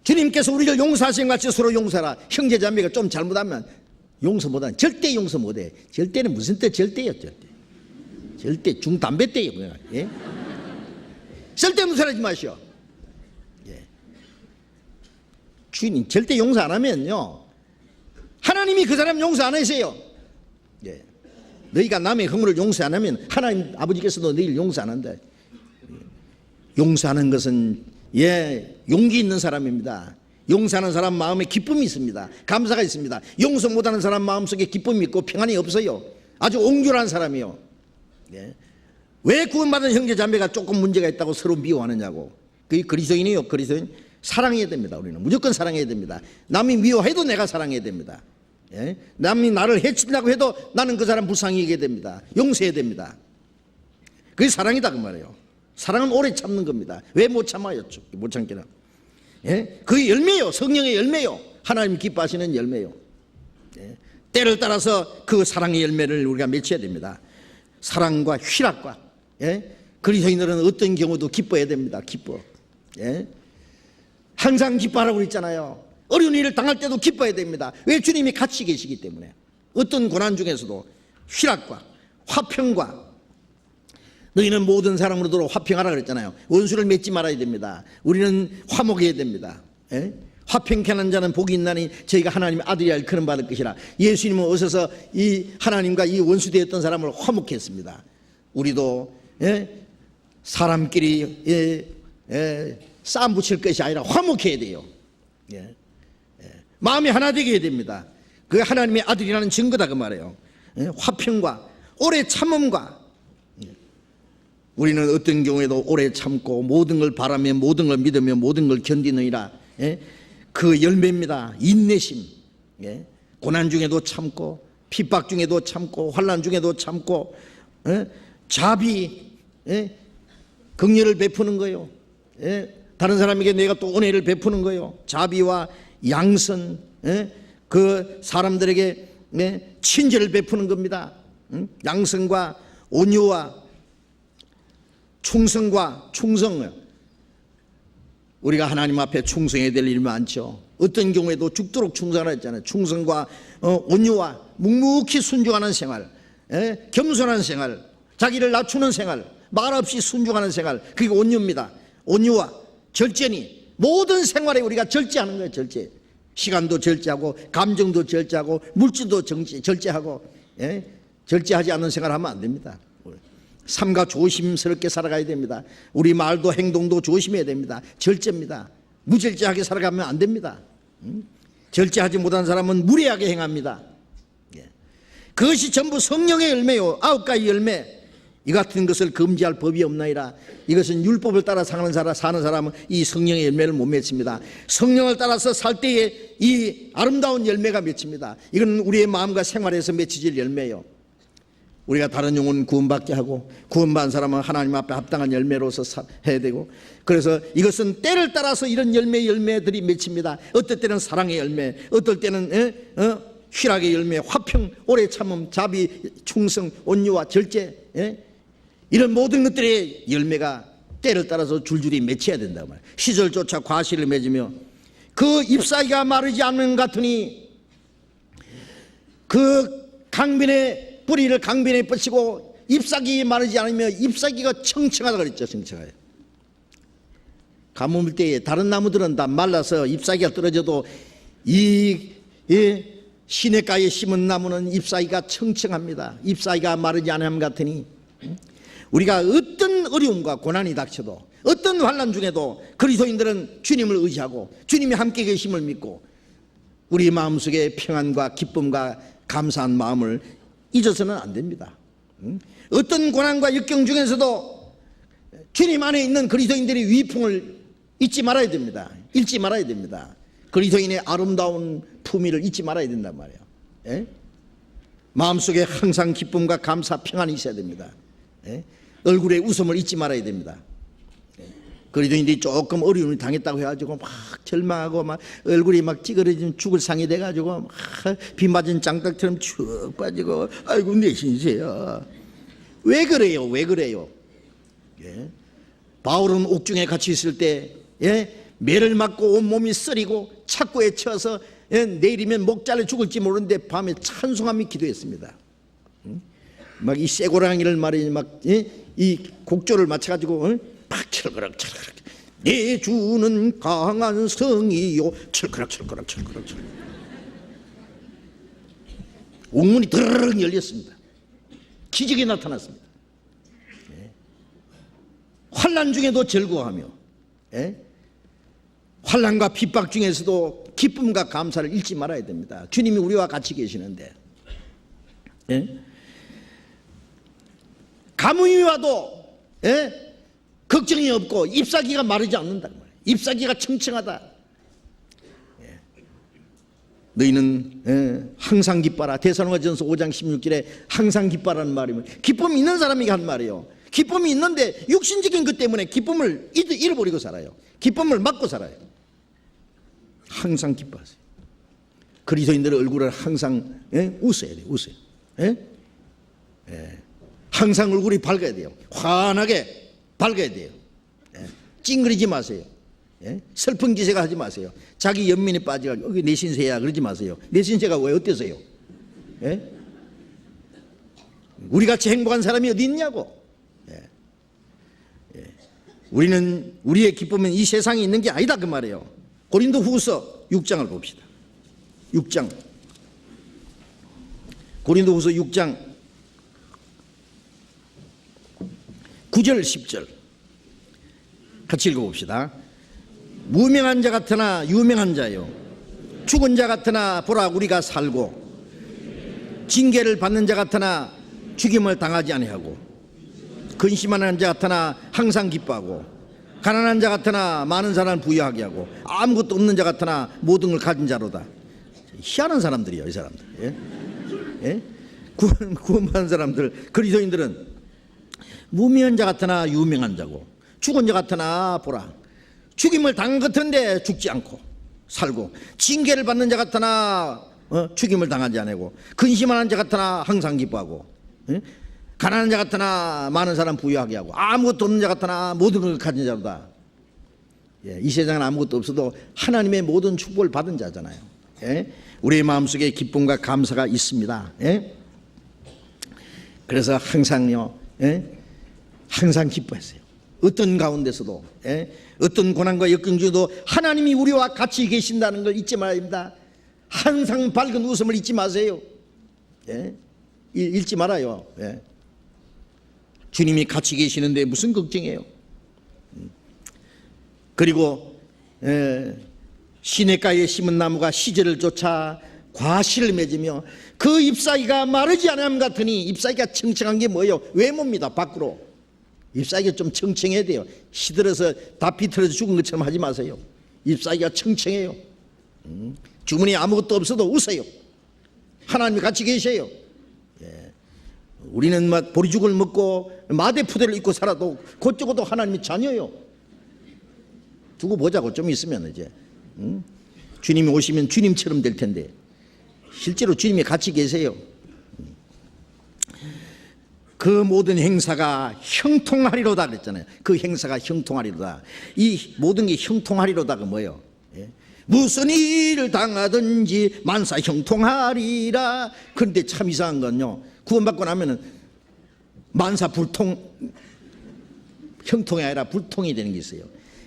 Speaker 1: 주님께서 우리를 용서하신 같이 서로 용서하라. 형제자매가 좀 잘못하면 용서 못하는, 절대 용서 못해. 절대는 무슨 뜻? 절대요. 절대 중담배 때예요. 쓸데없는 소리 하지 마시오. 주님 절대 용서 안 하면요, 하나님이 그 사람 용서 안 하세요. 너희가 남의 허물을 용서 안 하면 하나님 아버지께서도 너희를 용서 안 한다. 용서하는 것은 용기 있는 사람입니다. 용서하는 사람 마음에 기쁨이 있습니다. 감사가 있습니다. 용서 못하는 사람 마음속에 기쁨이 있고 평안이 없어요. 아주 옹졸한 사람이요. 왜 구원받은 형제자매가 조금 문제가 있다고 서로 미워하느냐고. 그게 그리스도인이요. 그리스도인 사랑해야 됩니다. 우리는 무조건 사랑해야 됩니다. 남이 미워해도 내가 사랑해야 됩니다. 남이 나를 해친다고 해도 나는 그 사람 불쌍히 여겨야 됩니다. 용서해야 됩니다. 그게 사랑이다 그 말이에요. 사랑은 오래 참는 겁니다. 왜 못 참아요? 못 참기는. 그게 열매요. 성령의 열매요. 하나님 기뻐하시는 열매요. 때를 따라서 그 사랑의 열매를 우리가 맺혀야 됩니다. 사랑과 희락과. 그리스도인들은 어떤 경우도 기뻐해야 됩니다. 기뻐. 항상 기뻐하라고 그랬잖아요. 어려운 일을 당할 때도 기뻐해야 됩니다. 왜? 주님이 같이 계시기 때문에. 어떤 고난 중에서도 희락과 화평과, 너희는 모든 사람으로도 화평하라 그랬잖아요. 원수를 맺지 말아야 됩니다. 우리는 화목해야 됩니다. 화평케 하는 자는 복이 있나니 저희가 하나님의 아들이라 일컬음 받을 것이라. 예수님은 오셔서 이 하나님과 이 원수되었던 사람을 화목했습니다. 우리도 사람끼리 싸움 붙일 것이 아니라 화목해야 돼요. 마음이 하나 되게 해야 됩니다. 그게 하나님의 아들이라는 증거다 그 말이에요. 화평과 오래 참음과, 우리는 어떤 경우에도 오래 참고 모든 걸 바라며 모든 걸 믿으며 모든 걸 견디느니라. 그 열매입니다. 인내심. 고난 중에도 참고 핍박 중에도 참고 환난 중에도 참고 자비, 긍휼을 베푸는 거예요. 다른 사람에게 내가 또 은혜를 베푸는 거예요. 자비와 양선, 그 사람들에게 친절을 베푸는 겁니다. 양선과 온유와 충성과 충성. 우리가 하나님 앞에 충성해야 될 일이 많죠. 어떤 경우에도 죽도록 충성하라 했잖아요. 충성과 온유와 묵묵히 순종하는 생활, 겸손한 생활, 자기를 낮추는 생활, 말없이 순종하는 생활, 그게 온유입니다. 온유와 절제니 모든 생활에 우리가 절제하는 거예요. 절제. 시간도 절제하고 감정도 절제하고 물질도 절제하고, 절제하지 않는 생활하면 안 됩니다. 삶과 조심스럽게 살아가야 됩니다. 우리 말도 행동도 조심해야 됩니다. 절제입니다. 무절제하게 살아가면 안 됩니다. 절제하지 못한 사람은 무례하게 행합니다. 그것이 전부 성령의 열매요. 9가지 열매. 이 같은 것을 금지할 법이 없나이다. 이것은 율법을 따라 사는 사람은 이 성령의 열매를 못 맺습니다. 성령을 따라서 살 때에 이 아름다운 열매가 맺힙니다. 이건 우리의 마음과 생활에서 맺혀질 열매예요. 우리가 다른 영혼 구원받게 하고 구원받은 사람은 하나님 앞에 합당한 열매로서 해야 되고, 그래서 이것은 때를 따라서 이런 열매들이 맺힙니다. 어떨 때는 사랑의 열매, 어떨 때는 희락의 열매, 화평, 오래 참음, 자비, 충성, 온유와 절제, 이런 모든 것들의 열매가 때를 따라서 줄줄이 맺혀야 된다고 말이에요. 시절조차 과실을 맺으며 그 잎사귀가 마르지 않는 것 같으니 그 강변의 뿌리를 강변에 뻗치고 잎사귀 마르지 않으며 잎사귀가 청청하다 그랬죠. 청청해요. 가뭄일 때에 다른 나무들은 다 말라서 잎사귀가 떨어져도 이 시냇가에 심은 나무는 잎사귀가 청청합니다. 잎사귀가 마르지 않음 같으니 우리가 어떤 어려움과 고난이 닥쳐도 어떤 환난 중에도 그리스도인들은 주님을 의지하고 주님이 함께 계심을 믿고 우리 마음속에 평안과 기쁨과 감사한 마음을 잊어서는 안 됩니다. 어떤 고난과 역경 중에서도 주님 안에 있는 그리스도인들의 위풍을 잊지 말아야 됩니다. 잃지 말아야 됩니다. 그리스도인의 아름다운 품위를 잊지 말아야 된단 말이에요. 마음속에 항상 기쁨과 감사, 평안이 있어야 됩니다. 얼굴에 웃음을 잊지 말아야 됩니다. 그리스도인들이 조금 어려움을 당했다고 해가지고 막 절망하고 막 얼굴이 막 찌그러지면 죽을 상이 돼가지고 막 비 맞은 장닭처럼 쭉 빠지고 아이고 내 신세야. 왜 그래요? 왜 그래요? 바울은 옥중에 갇혀 있을 때 매를 맞고 온몸이 쓰리고 착고에 쳐서 내일이면 목 잘려 죽을지 모르는데 밤에 찬송하며 기도했습니다. 막 이 쇠고랑이를 말이지 막 이 곡조를 맞춰가지고 팍 철거락 내 주는 강한 성이요 철거락 옥문이 드르륵 열렸습니다. 기적이 나타났습니다. 환난 중에도 즐거워하며 환난과 핍박 중에서도 기쁨과 감사를 잃지 말아야 됩니다. 주님이 우리와 같이 계시는데 가뭄이 와도 걱정이 없고 잎사귀가 마르지 않는다. 잎사귀가 청청하다. 너희는 항상 기뻐라. 데살로니가전서 5장 16절에 항상 기뻐라는 말이면 기쁨이 있는 사람이 한 말이에요. 기쁨이 있는데 육신적인 것 때문에 기쁨을 잃어버리고 살아요. 기쁨을 막고 살아요. 항상 기뻐하세요. 그리스도인들의 얼굴을 항상 웃어야 돼요. 웃어요. 항상 얼굴이 밝아야 돼요. 환하게 밝아야 돼요. 찡그리지 마세요. 슬픈 기세가 하지 마세요. 자기 연민에 빠져가지고 내 신세야 그러지 마세요. 내 신세가 왜 어때서요? 우리같이 행복한 사람이 어디 있냐고. 우리는 우리의 기쁨은 이 세상에 있는 게 아니다 그 말이에요. 고린도후서 6장을 봅시다. 6장 고린도후서 6장 9절 10절 같이 읽어봅시다. 무명한 자 같으나 유명한 자요, 죽은 자 같으나 보라 우리가 살고, 징계를 받는 자 같으나 죽임을 당하지 아니하고, 근심하는 자 같으나 항상 기뻐하고, 가난한 자 같으나 많은 사람을 부유하게 하고, 아무것도 없는 자 같으나 모든 걸 가진 자로다. 희한한 사람들이에요, 이 사람들. 예? 예? 구원받은 사람들, 그리스도인들은 무명한 자 같으나 유명한 자고, 죽은 자 같으나 보라 죽임을 당한 것 같은데 죽지 않고 살고, 징계를 받는 자 같으나 죽임을 당하지 않고, 근심하는 자 같으나 항상 기뻐하고, 예? 가난한 자 같으나 많은 사람 부유하게 하고, 아무것도 없는 자 같으나 모든 걸 가진 자로다. 예, 이 세상은 아무것도 없어도 하나님의 모든 축복을 받은 자잖아요. 예? 우리의 마음속에 기쁨과 감사가 있습니다. 예? 그래서 항상요, 예? 항상 기뻐했어요. 어떤 가운데서도, 예? 어떤 고난과 역경 중에도 하나님이 우리와 같이 계신다는 걸 잊지 말아야 합니다. 항상 밝은 웃음을 잊지 마세요. 예? 잊지 말아요. 예? 주님이 같이 계시는데 무슨 걱정이에요? 그리고 시냇가에 심은 나무가 시절을 쫓아 과실을 맺으며 그 잎사귀가 마르지 않음 같으니, 잎사귀가 청청한 게 뭐예요? 외모입니다. 밖으로 잎사귀가 좀 청청해야 돼요. 시들어서 다 비틀어서 죽은 것처럼 하지 마세요. 잎사귀가 청청해요. 주머니에 아무것도 없어도 웃어요. 하나님이 같이 계셔요. 예. 우리는 보리죽을 먹고 마대푸대를 입고 살아도 그쪽도 하나님이 자녀요. 두고 보자고. 좀 있으면 이제 주님이 오시면 주님처럼 될 텐데, 실제로 주님이 같이 계세요. 그 모든 행사가 형통하리로다 그랬잖아요. 그 행사가 형통하리로다. 이 모든 게 형통하리로다가 뭐예요? 예? 무슨 일을 당하든지 만사 형통하리라. 그런데 참 이상한 건요, 구원받고 나면은 만사 불통, 형통이 아니라 불통이 되는 게 있어요.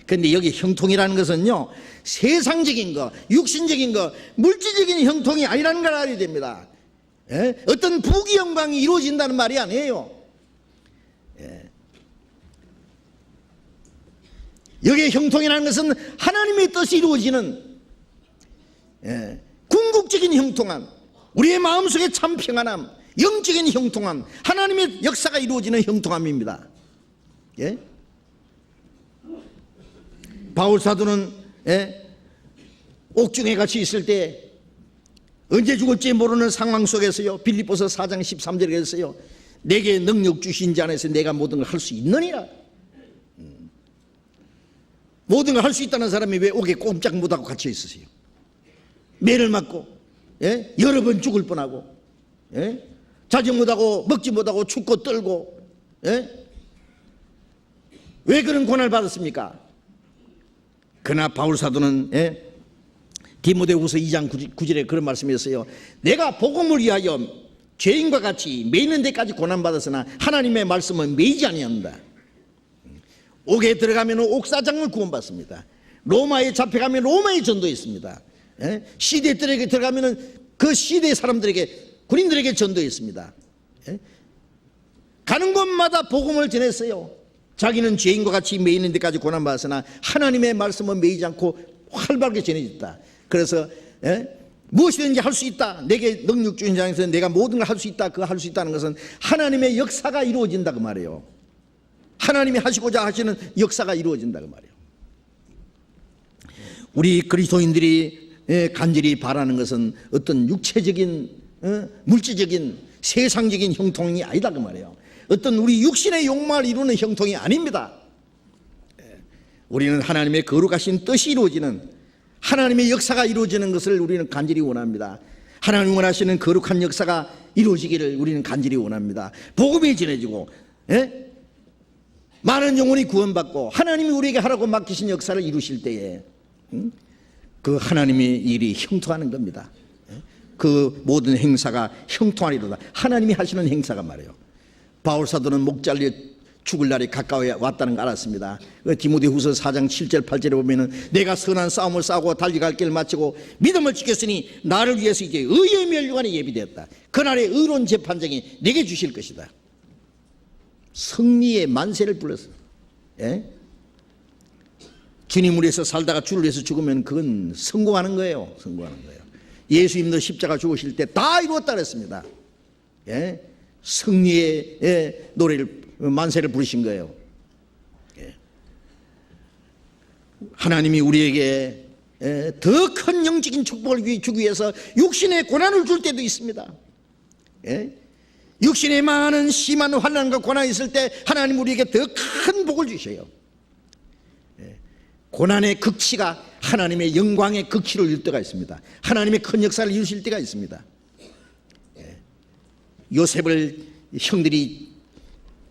Speaker 1: 그런데 여기 형통이라는 것은요, 세상적인 거, 육신적인 거, 물질적인 형통이 아니라는 걸 알아야 됩니다. 예? 어떤 부귀 영광이 이루어진다는 말이 아니에요. 예. 여기에 형통이라는 것은 하나님의 뜻이 이루어지는, 예, 궁극적인 형통함, 우리의 마음속에 참 평안함, 영적인 형통함, 하나님의 역사가 이루어지는 형통함입니다. 예? 바울 사도는, 예, 옥중에 같이 있을 때 언제 죽을지 모르는 상황 속에서요, 빌립보서 4장 13절에 했어요. 내게 능력 주신 자 안에서 내가 모든 걸 할 수 있느니라. 모든 걸 할 수 있다는 사람이 왜 옥에 꼼짝 못하고 갇혀 있으세요? 매를 맞고, 예? 여러 번 죽을 뻔하고, 예? 자지 못하고 먹지 못하고 춥고 떨고, 예? 왜 그런 고난을 받았습니까? 그러나 바울 사도는, 예? 디모데후서 2장 9절에 그런 말씀이었어요. 내가 복음을 위하여 죄인과 같이 매이는 데까지 고난받았으나 하나님의 말씀은 매이지 아니한다. 옥에 들어가면 옥사장을 구원받습니다. 로마에 잡혀가면 로마에 전도했습니다. 예? 시대들에게 들어가면 그 시대 사람들에게, 군인들에게 전도했습니다. 예? 가는 곳마다 복음을 전했어요. 자기는 죄인과 같이 매이는 데까지 고난받았으나 하나님의 말씀은 매이지 않고 활발하게 전해졌다. 그래서, 예? 무엇이든지 할 수 있다. 내게 능력 주신 자에서 내가 모든 걸 할 수 있다. 그거 할 수 있다는 것은 하나님의 역사가 이루어진다 그 말이에요. 하나님이 하시고자 하시는 역사가 이루어진다 그 말이에요. 우리 그리스도인들이, 예, 간절히 바라는 것은 어떤 육체적인, 물질적인, 세상적인 형통이 아니다 그 말이에요. 어떤 우리 육신의 욕망을 이루는 형통이 아닙니다. 우리는 하나님의 거룩하신 뜻이 이루어지는, 하나님의 역사가 이루어지는 것을 우리는 간절히 원합니다. 하나님 원하시는 거룩한 역사가 이루어지기를 우리는 간절히 원합니다. 복음이 전해지고, 예? 많은 영혼이 구원받고 하나님이 우리에게 하라고 맡기신 역사를 이루실 때에, 그 하나님의 일이 형통하는 겁니다. 그 모든 행사가 형통하리로다. 하나님이 하시는 행사가 말이에요. 바울 사도는 목 잘려 죽을 날이 가까워 왔다는 걸 알았습니다. 디모데후서 4장 7절 8절에 보면은 내가 선한 싸움을 싸우고 달려갈 길을 마치고 믿음을 지켰으니 나를 위해서 이제 의의 멸류관이 예비되었다. 그날의 의로운 재판장이 내게 주실 것이다. 승리의 만세를 불렀어요. 예? 주님을 위해서 살다가 주를 위해서 죽으면 그건 성공하는 거예요. 성공하는 거예요. 예수님도 십자가 죽으실 때 다 이루었다 그랬습니다. 예? 승리의 노래를 만세를 부르신 거예요. 예. 하나님이 우리에게 더 큰 영적인 축복을 주기 위해서 육신의 고난을 줄 때도 있습니다. 예? 육신에 많은 심한 환난과 고난이 있을 때 하나님 우리에게 더 큰 복을 주셔요. 예. 고난의 극치가 하나님의 영광의 극치를 이룰 때가 있습니다. 하나님의 큰 역사를 이루실 때가 있습니다. 예. 요셉을 형들이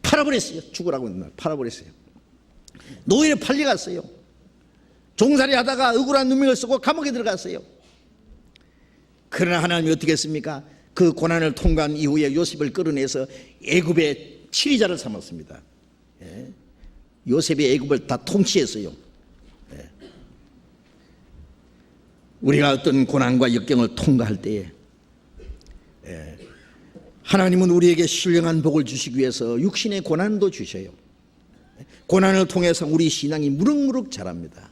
Speaker 1: 팔아버렸어요. 죽으라고 팔아버렸어요. 노예로 팔려갔어요. 종살이 하다가 억울한 누명을 쓰고 감옥에 들어갔어요. 그러나 하나님이 어떻게 했습니까? 그 고난을 통과한 이후에 요셉을 끌어내서 애굽의 치리자를 삼았습니다. 예. 요셉이 애굽을 다 통치했어요. 예. 우리가 어떤 고난과 역경을 통과할 때에 하나님은 우리에게 신령한 복을 주시기 위해서 육신의 고난도 주셔요. 고난을 통해서 우리 신앙이 무럭무럭 자랍니다.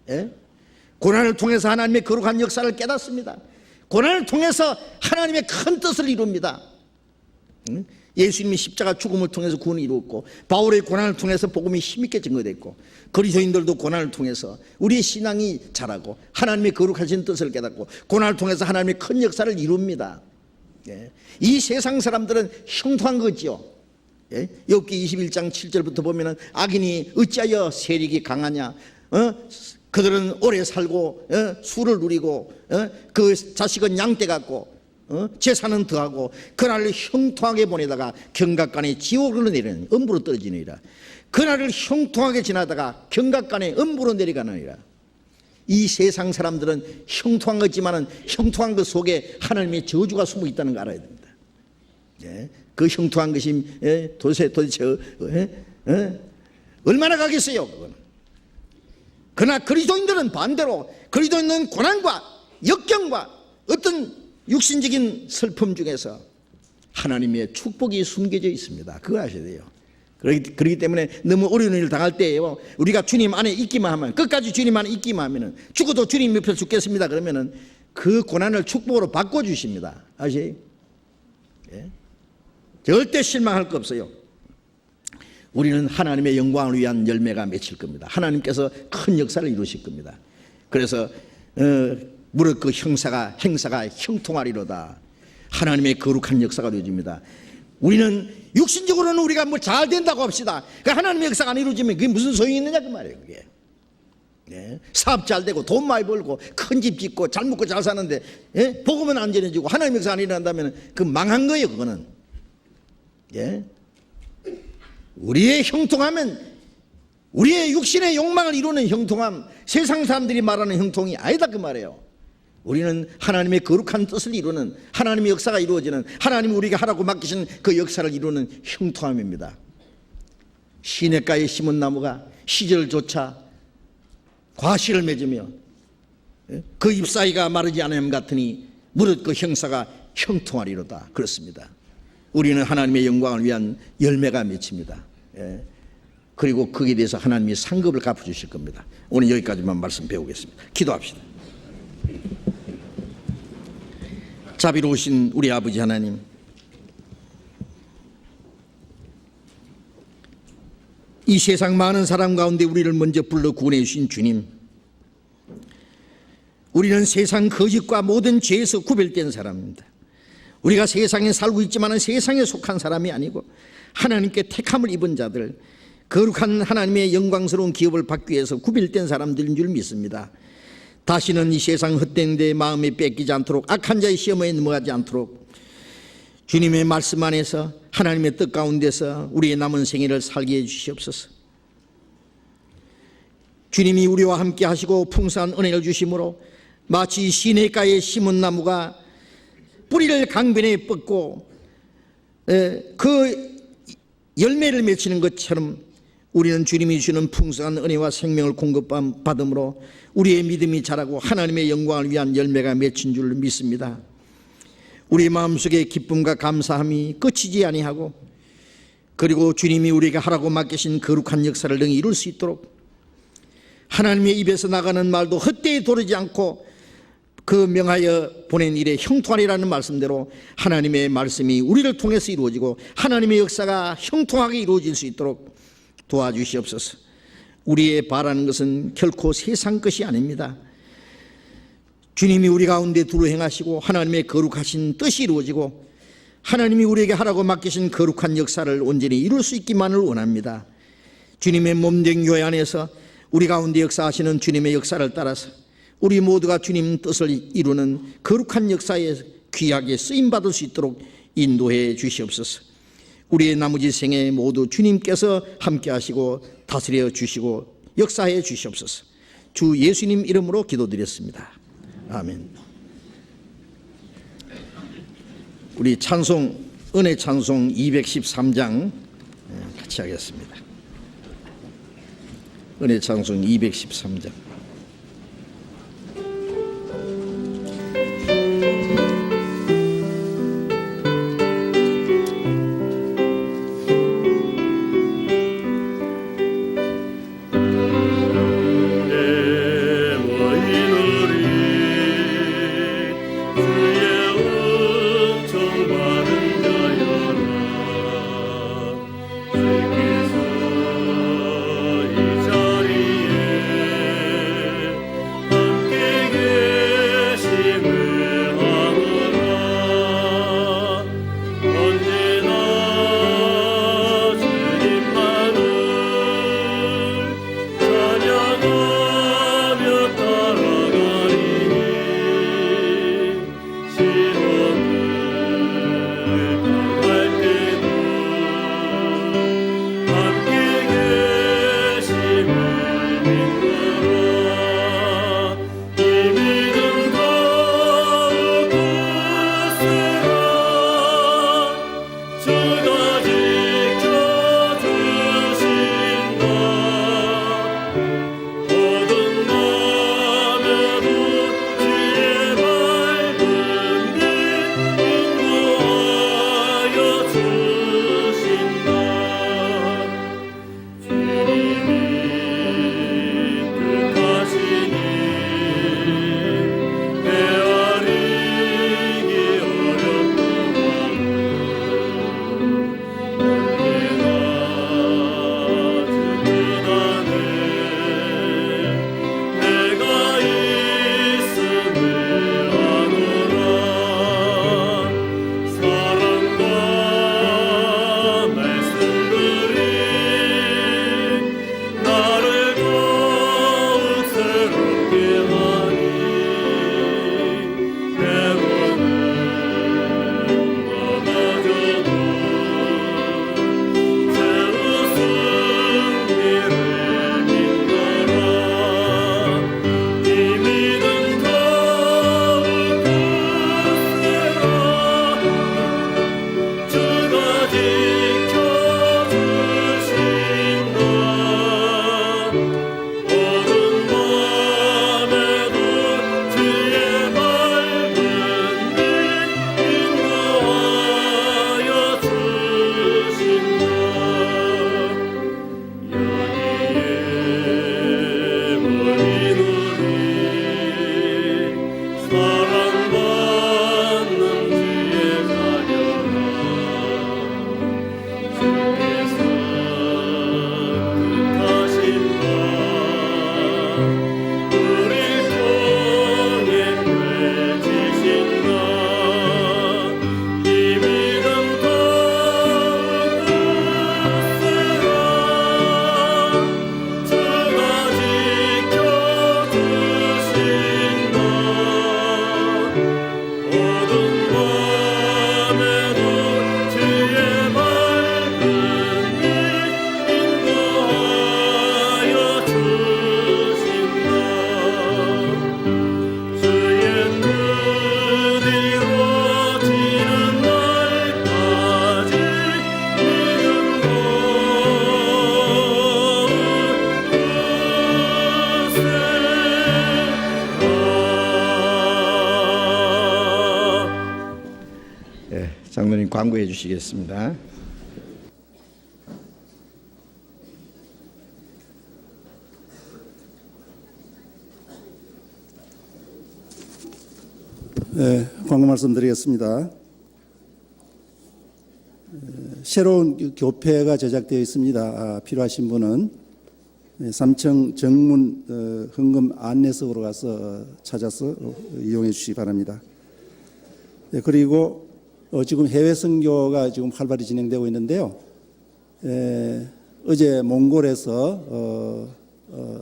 Speaker 1: 예? 고난을 통해서 하나님의 거룩한 역사를 깨닫습니다. 고난을 통해서 하나님의 큰 뜻을 이룹니다. 예수님이 십자가 죽음을 통해서 구원을 이루었고, 바울의 고난을 통해서 복음이 힘있게 증거됐고, 그리스도인들도 고난을 통해서 우리의 신앙이 자라고 하나님의 거룩하신 뜻을 깨닫고 고난을 통해서 하나님의 큰 역사를 이룹니다. 예. 이 세상 사람들은 형통한 거죠. 예? 욥기 21장 7절부터 보면은 악인이 어찌하여 세력이 강하냐, 그들은 오래 살고 수를 누리고 그 자식은 양떼 같고 재산은 더하고 그날을 형통하게 보내다가 경각간에 지옥으로 내리는 음부로 떨어지느니라. 그날을 형통하게 지나다가 경각간에 음부로 내려가느니라. 이 세상 사람들은 형통한 거지만은 형통한 것 속에 하나님의 저주가 숨어 있다는 걸 알아야 됩니다. 예? 그 형통한 것이 도대체 얼마나 가겠어요? 그건. 그러나 그리스도인들은 반대로 그리스도인은 고난과 역경과 어떤 육신적인 슬픔 중에서 하나님의 축복이 숨겨져 있습니다. 그거 아셔야 돼요. 그렇기 때문에 너무 어려운 일을 당할 때에요, 우리가 주님 안에 있기만 하면, 끝까지 주님 안에 있기만 하면은, 죽어도 주님 옆에 죽겠습니다 그러면은 그 고난을 축복으로 바꿔주십니다. 아시죠? 예? 절대 실망할 거 없어요. 우리는 하나님의 영광을 위한 열매가 맺힐 겁니다. 하나님께서 큰 역사를 이루실 겁니다. 그래서 무릇 그 행사가 형통하리로다. 하나님의 거룩한 역사가 이루어집니다. 우리는 육신적으로는 우리가 뭐 잘 된다고 합시다. 그 하나님의 역사가 안 이루어지면 그게 무슨 소용이 있느냐 그 말이에요. 그게. 예? 사업 잘 되고 돈 많이 벌고 큰 집 짓고 잘 먹고 잘 사는데 복음은 안 전해지고 하나님의 역사가 안 일어난다면 그 망한 거예요. 그거는. 예? 우리의 형통함은 우리의 육신의 욕망을 이루는 형통함, 세상 사람들이 말하는 형통이 아니다 그 말이에요. 우리는 하나님의 거룩한 뜻을 이루는, 하나님의 역사가 이루어지는, 하나님이 우리에게 하라고 맡기신 그 역사를 이루는 형통함입니다. 시냇가에 심은 나무가 시절조차 과실을 맺으며 그 잎사이가 마르지 않음 같으니 무릇 그 형사가 형통하리로다. 그렇습니다. 우리는 하나님의 영광을 위한 열매가 맺힙니다. 예. 그리고 거기에 대해서 하나님이 상급을 갚아주실 겁니다. 오늘 여기까지만 말씀 배우겠습니다. 기도합시다. 자비로우신 우리 아버지 하나님, 이 세상 많은 사람 가운데 우리를 먼저 불러 구원해 주신 주님, 우리는 세상 거짓과 모든 죄에서 구별된 사람입니다. 우리가 세상에 살고 있지만 세상에 속한 사람이 아니고 하나님께 택함을 입은 자들, 거룩한 하나님의 영광스러운 기업을 받기 위해서 구별된 사람들인 줄 믿습니다. 다시는 이 세상 헛된 데 마음에 뺏기지 않도록, 악한 자의 시험에 넘어가지 않도록 주님의 말씀 안에서 하나님의 뜻 가운데서 우리의 남은 생애를 살게 해주시옵소서. 주님이 우리와 함께 하시고 풍성한 은혜를 주심으로 마치 시냇가에 심은 나무가 뿌리를 강변에 뻗고 그 열매를 맺히는 것처럼 우리는 주님이 주시는 풍성한 은혜와 생명을 공급받음으로 우리의 믿음이 자라고 하나님의 영광을 위한 열매가 맺힌 줄 믿습니다. 우리 마음속에 기쁨과 감사함이 끝이지 아니하고, 그리고 주님이 우리에게 하라고 맡기신 거룩한 역사를 능히 이룰 수 있도록 하나님의 입에서 나가는 말도 헛되이 도르지 않고 그 명하여 보낸 일에 형통하리라는 말씀대로 하나님의 말씀이 우리를 통해서 이루어지고 하나님의 역사가 형통하게 이루어질 수 있도록 도와주시옵소서. 우리의 바라는 것은 결코 세상 것이 아닙니다. 주님이 우리 가운데 두루 행하시고 하나님의 거룩하신 뜻이 이루어지고 하나님이 우리에게 하라고 맡기신 거룩한 역사를 온전히 이룰 수 있기만을 원합니다. 주님의 몸된 교회 안에서 우리 가운데 역사하시는 주님의 역사를 따라서 우리 모두가 주님 뜻을 이루는 거룩한 역사에 귀하게 쓰임받을 수 있도록 인도해 주시옵소서. 우리의 나머지 생에 모두 주님께서 함께 하시고 다스려 주시고 역사해 주시옵소서. 주 예수님 이름으로 기도드렸습니다. 아멘. 우리 찬송, 은혜 찬송 213장 같이 하겠습니다. 은혜 찬송 213장. 장로님 광고해 주시겠습니다.
Speaker 3: 광고 말씀드리겠습니다. 새로운 교패가 제작되어 있습니다. 필요하신 분은 3층 정문 헌금 안내석으로 가서 찾아서 이용해 주시기 바랍니다. 그리고 지금 해외 선교가 지금 활발히 진행되고 있는데요. 어제 몽골에서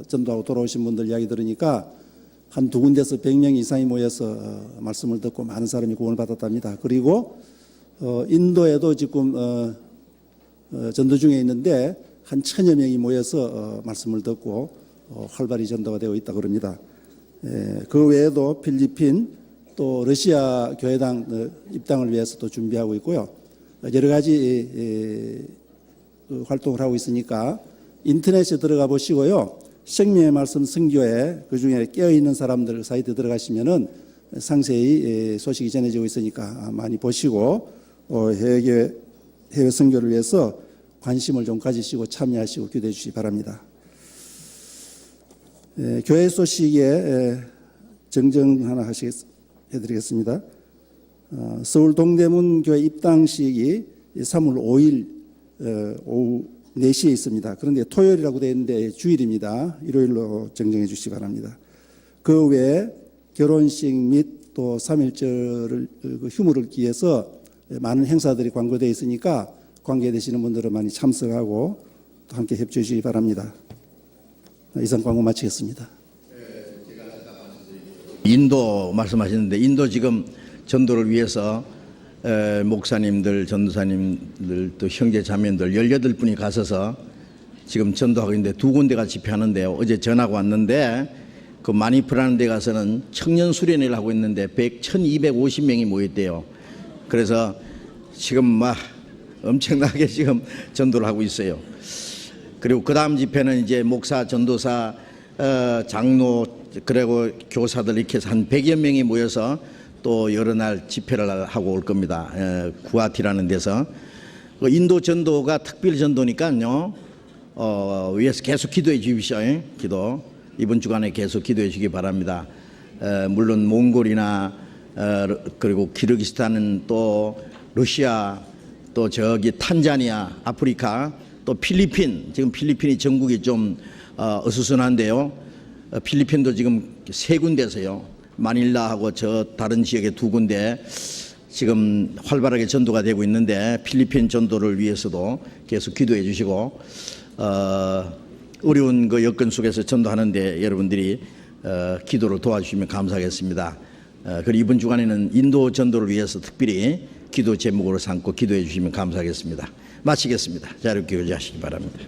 Speaker 3: 전도하고 돌아오신 분들 이야기 들으니까 한 두 군데서 100명 이상이 모여서 말씀을 듣고 많은 사람이 구원을 받았답니다. 그리고 인도에도 지금 전도 중에 있는데 한 1000여 명이 모여서 말씀을 듣고 활발히 전도가 되고 있다고 합니다. 그 외에도 필리핀 또 러시아 교회당 입당을 위해서 또 준비하고 있고요. 여러 가지 활동을 하고 있으니까 인터넷에 들어가 보시고요. 생명의 말씀 선교회 그중에 깨어있는 사람들 사이트 들어가시면은 상세히 소식이 전해지고 있으니까 많이 보시고 해외 선교를 위해서 관심을 좀 가지시고 참여하시고 기도해 주시기 바랍니다. 교회 소식에 정정 하나 해드리겠습니다. 서울 동대문 교회 입당식이 3월 5일 오후 4시에 있습니다. 그런데 토요일이라고 되어 있는데 주일입니다. 일요일로 정정해 주시기 바랍니다. 그 외에 결혼식 및 또 3.1절을 휴무를 기해서 많은 행사들이 관고되어 있으니까 관계되시는 분들은 많이 참석하고 또 함께 협조해 주시기 바랍니다. 이상 광고 마치겠습니다.
Speaker 1: 인도 말씀하셨는데 인도 지금 전도를 위해서 목사님들, 전도사님들, 또 형제 자매들 18분이 가셔서 지금 전도하고 있는데 두 군데가 집회하는데요. 어제 전화가 왔는데 그 마니프라는 데 가서는 청년 수련회를 하고 있는데 1250명이 모였대요. 그래서 지금 막 엄청나게 지금 전도를 하고 있어요. 그리고 그 다음 집회는 이제 목사, 전도사, 장로, 그리고 교사들 이렇게 해서 한 100여 명이 모여서 또 여러 날 집회를 하고 올 겁니다. 구아티라는 데서. 인도 전도가 특별 전도니까요. 위에서 계속 기도해 주십시오. 기도. 이번 주간에 계속 기도해 주시기 바랍니다. 물론 몽골이나 그리고 키르기스탄은 또 러시아 또 저기 탄자니아, 아프리카 또 필리핀, 지금 필리핀이 전국이 좀 어수선한데요. 필리핀도 지금 3군데서요. 마닐라하고 저 다른 지역의 2군데 지금 활발하게 전도가 되고 있는데 필리핀 전도를 위해서도 계속 기도해 주시고 어려운 그 여건 속에서 전도하는데 여러분들이 기도를 도와주시면 감사하겠습니다. 그리고 이번 주간에는 인도 전도를 위해서 특별히 기도 제목으로 삼고 기도해 주시면 감사하겠습니다. 마치겠습니다. 자, 이렇게 의지하시기 바랍니다.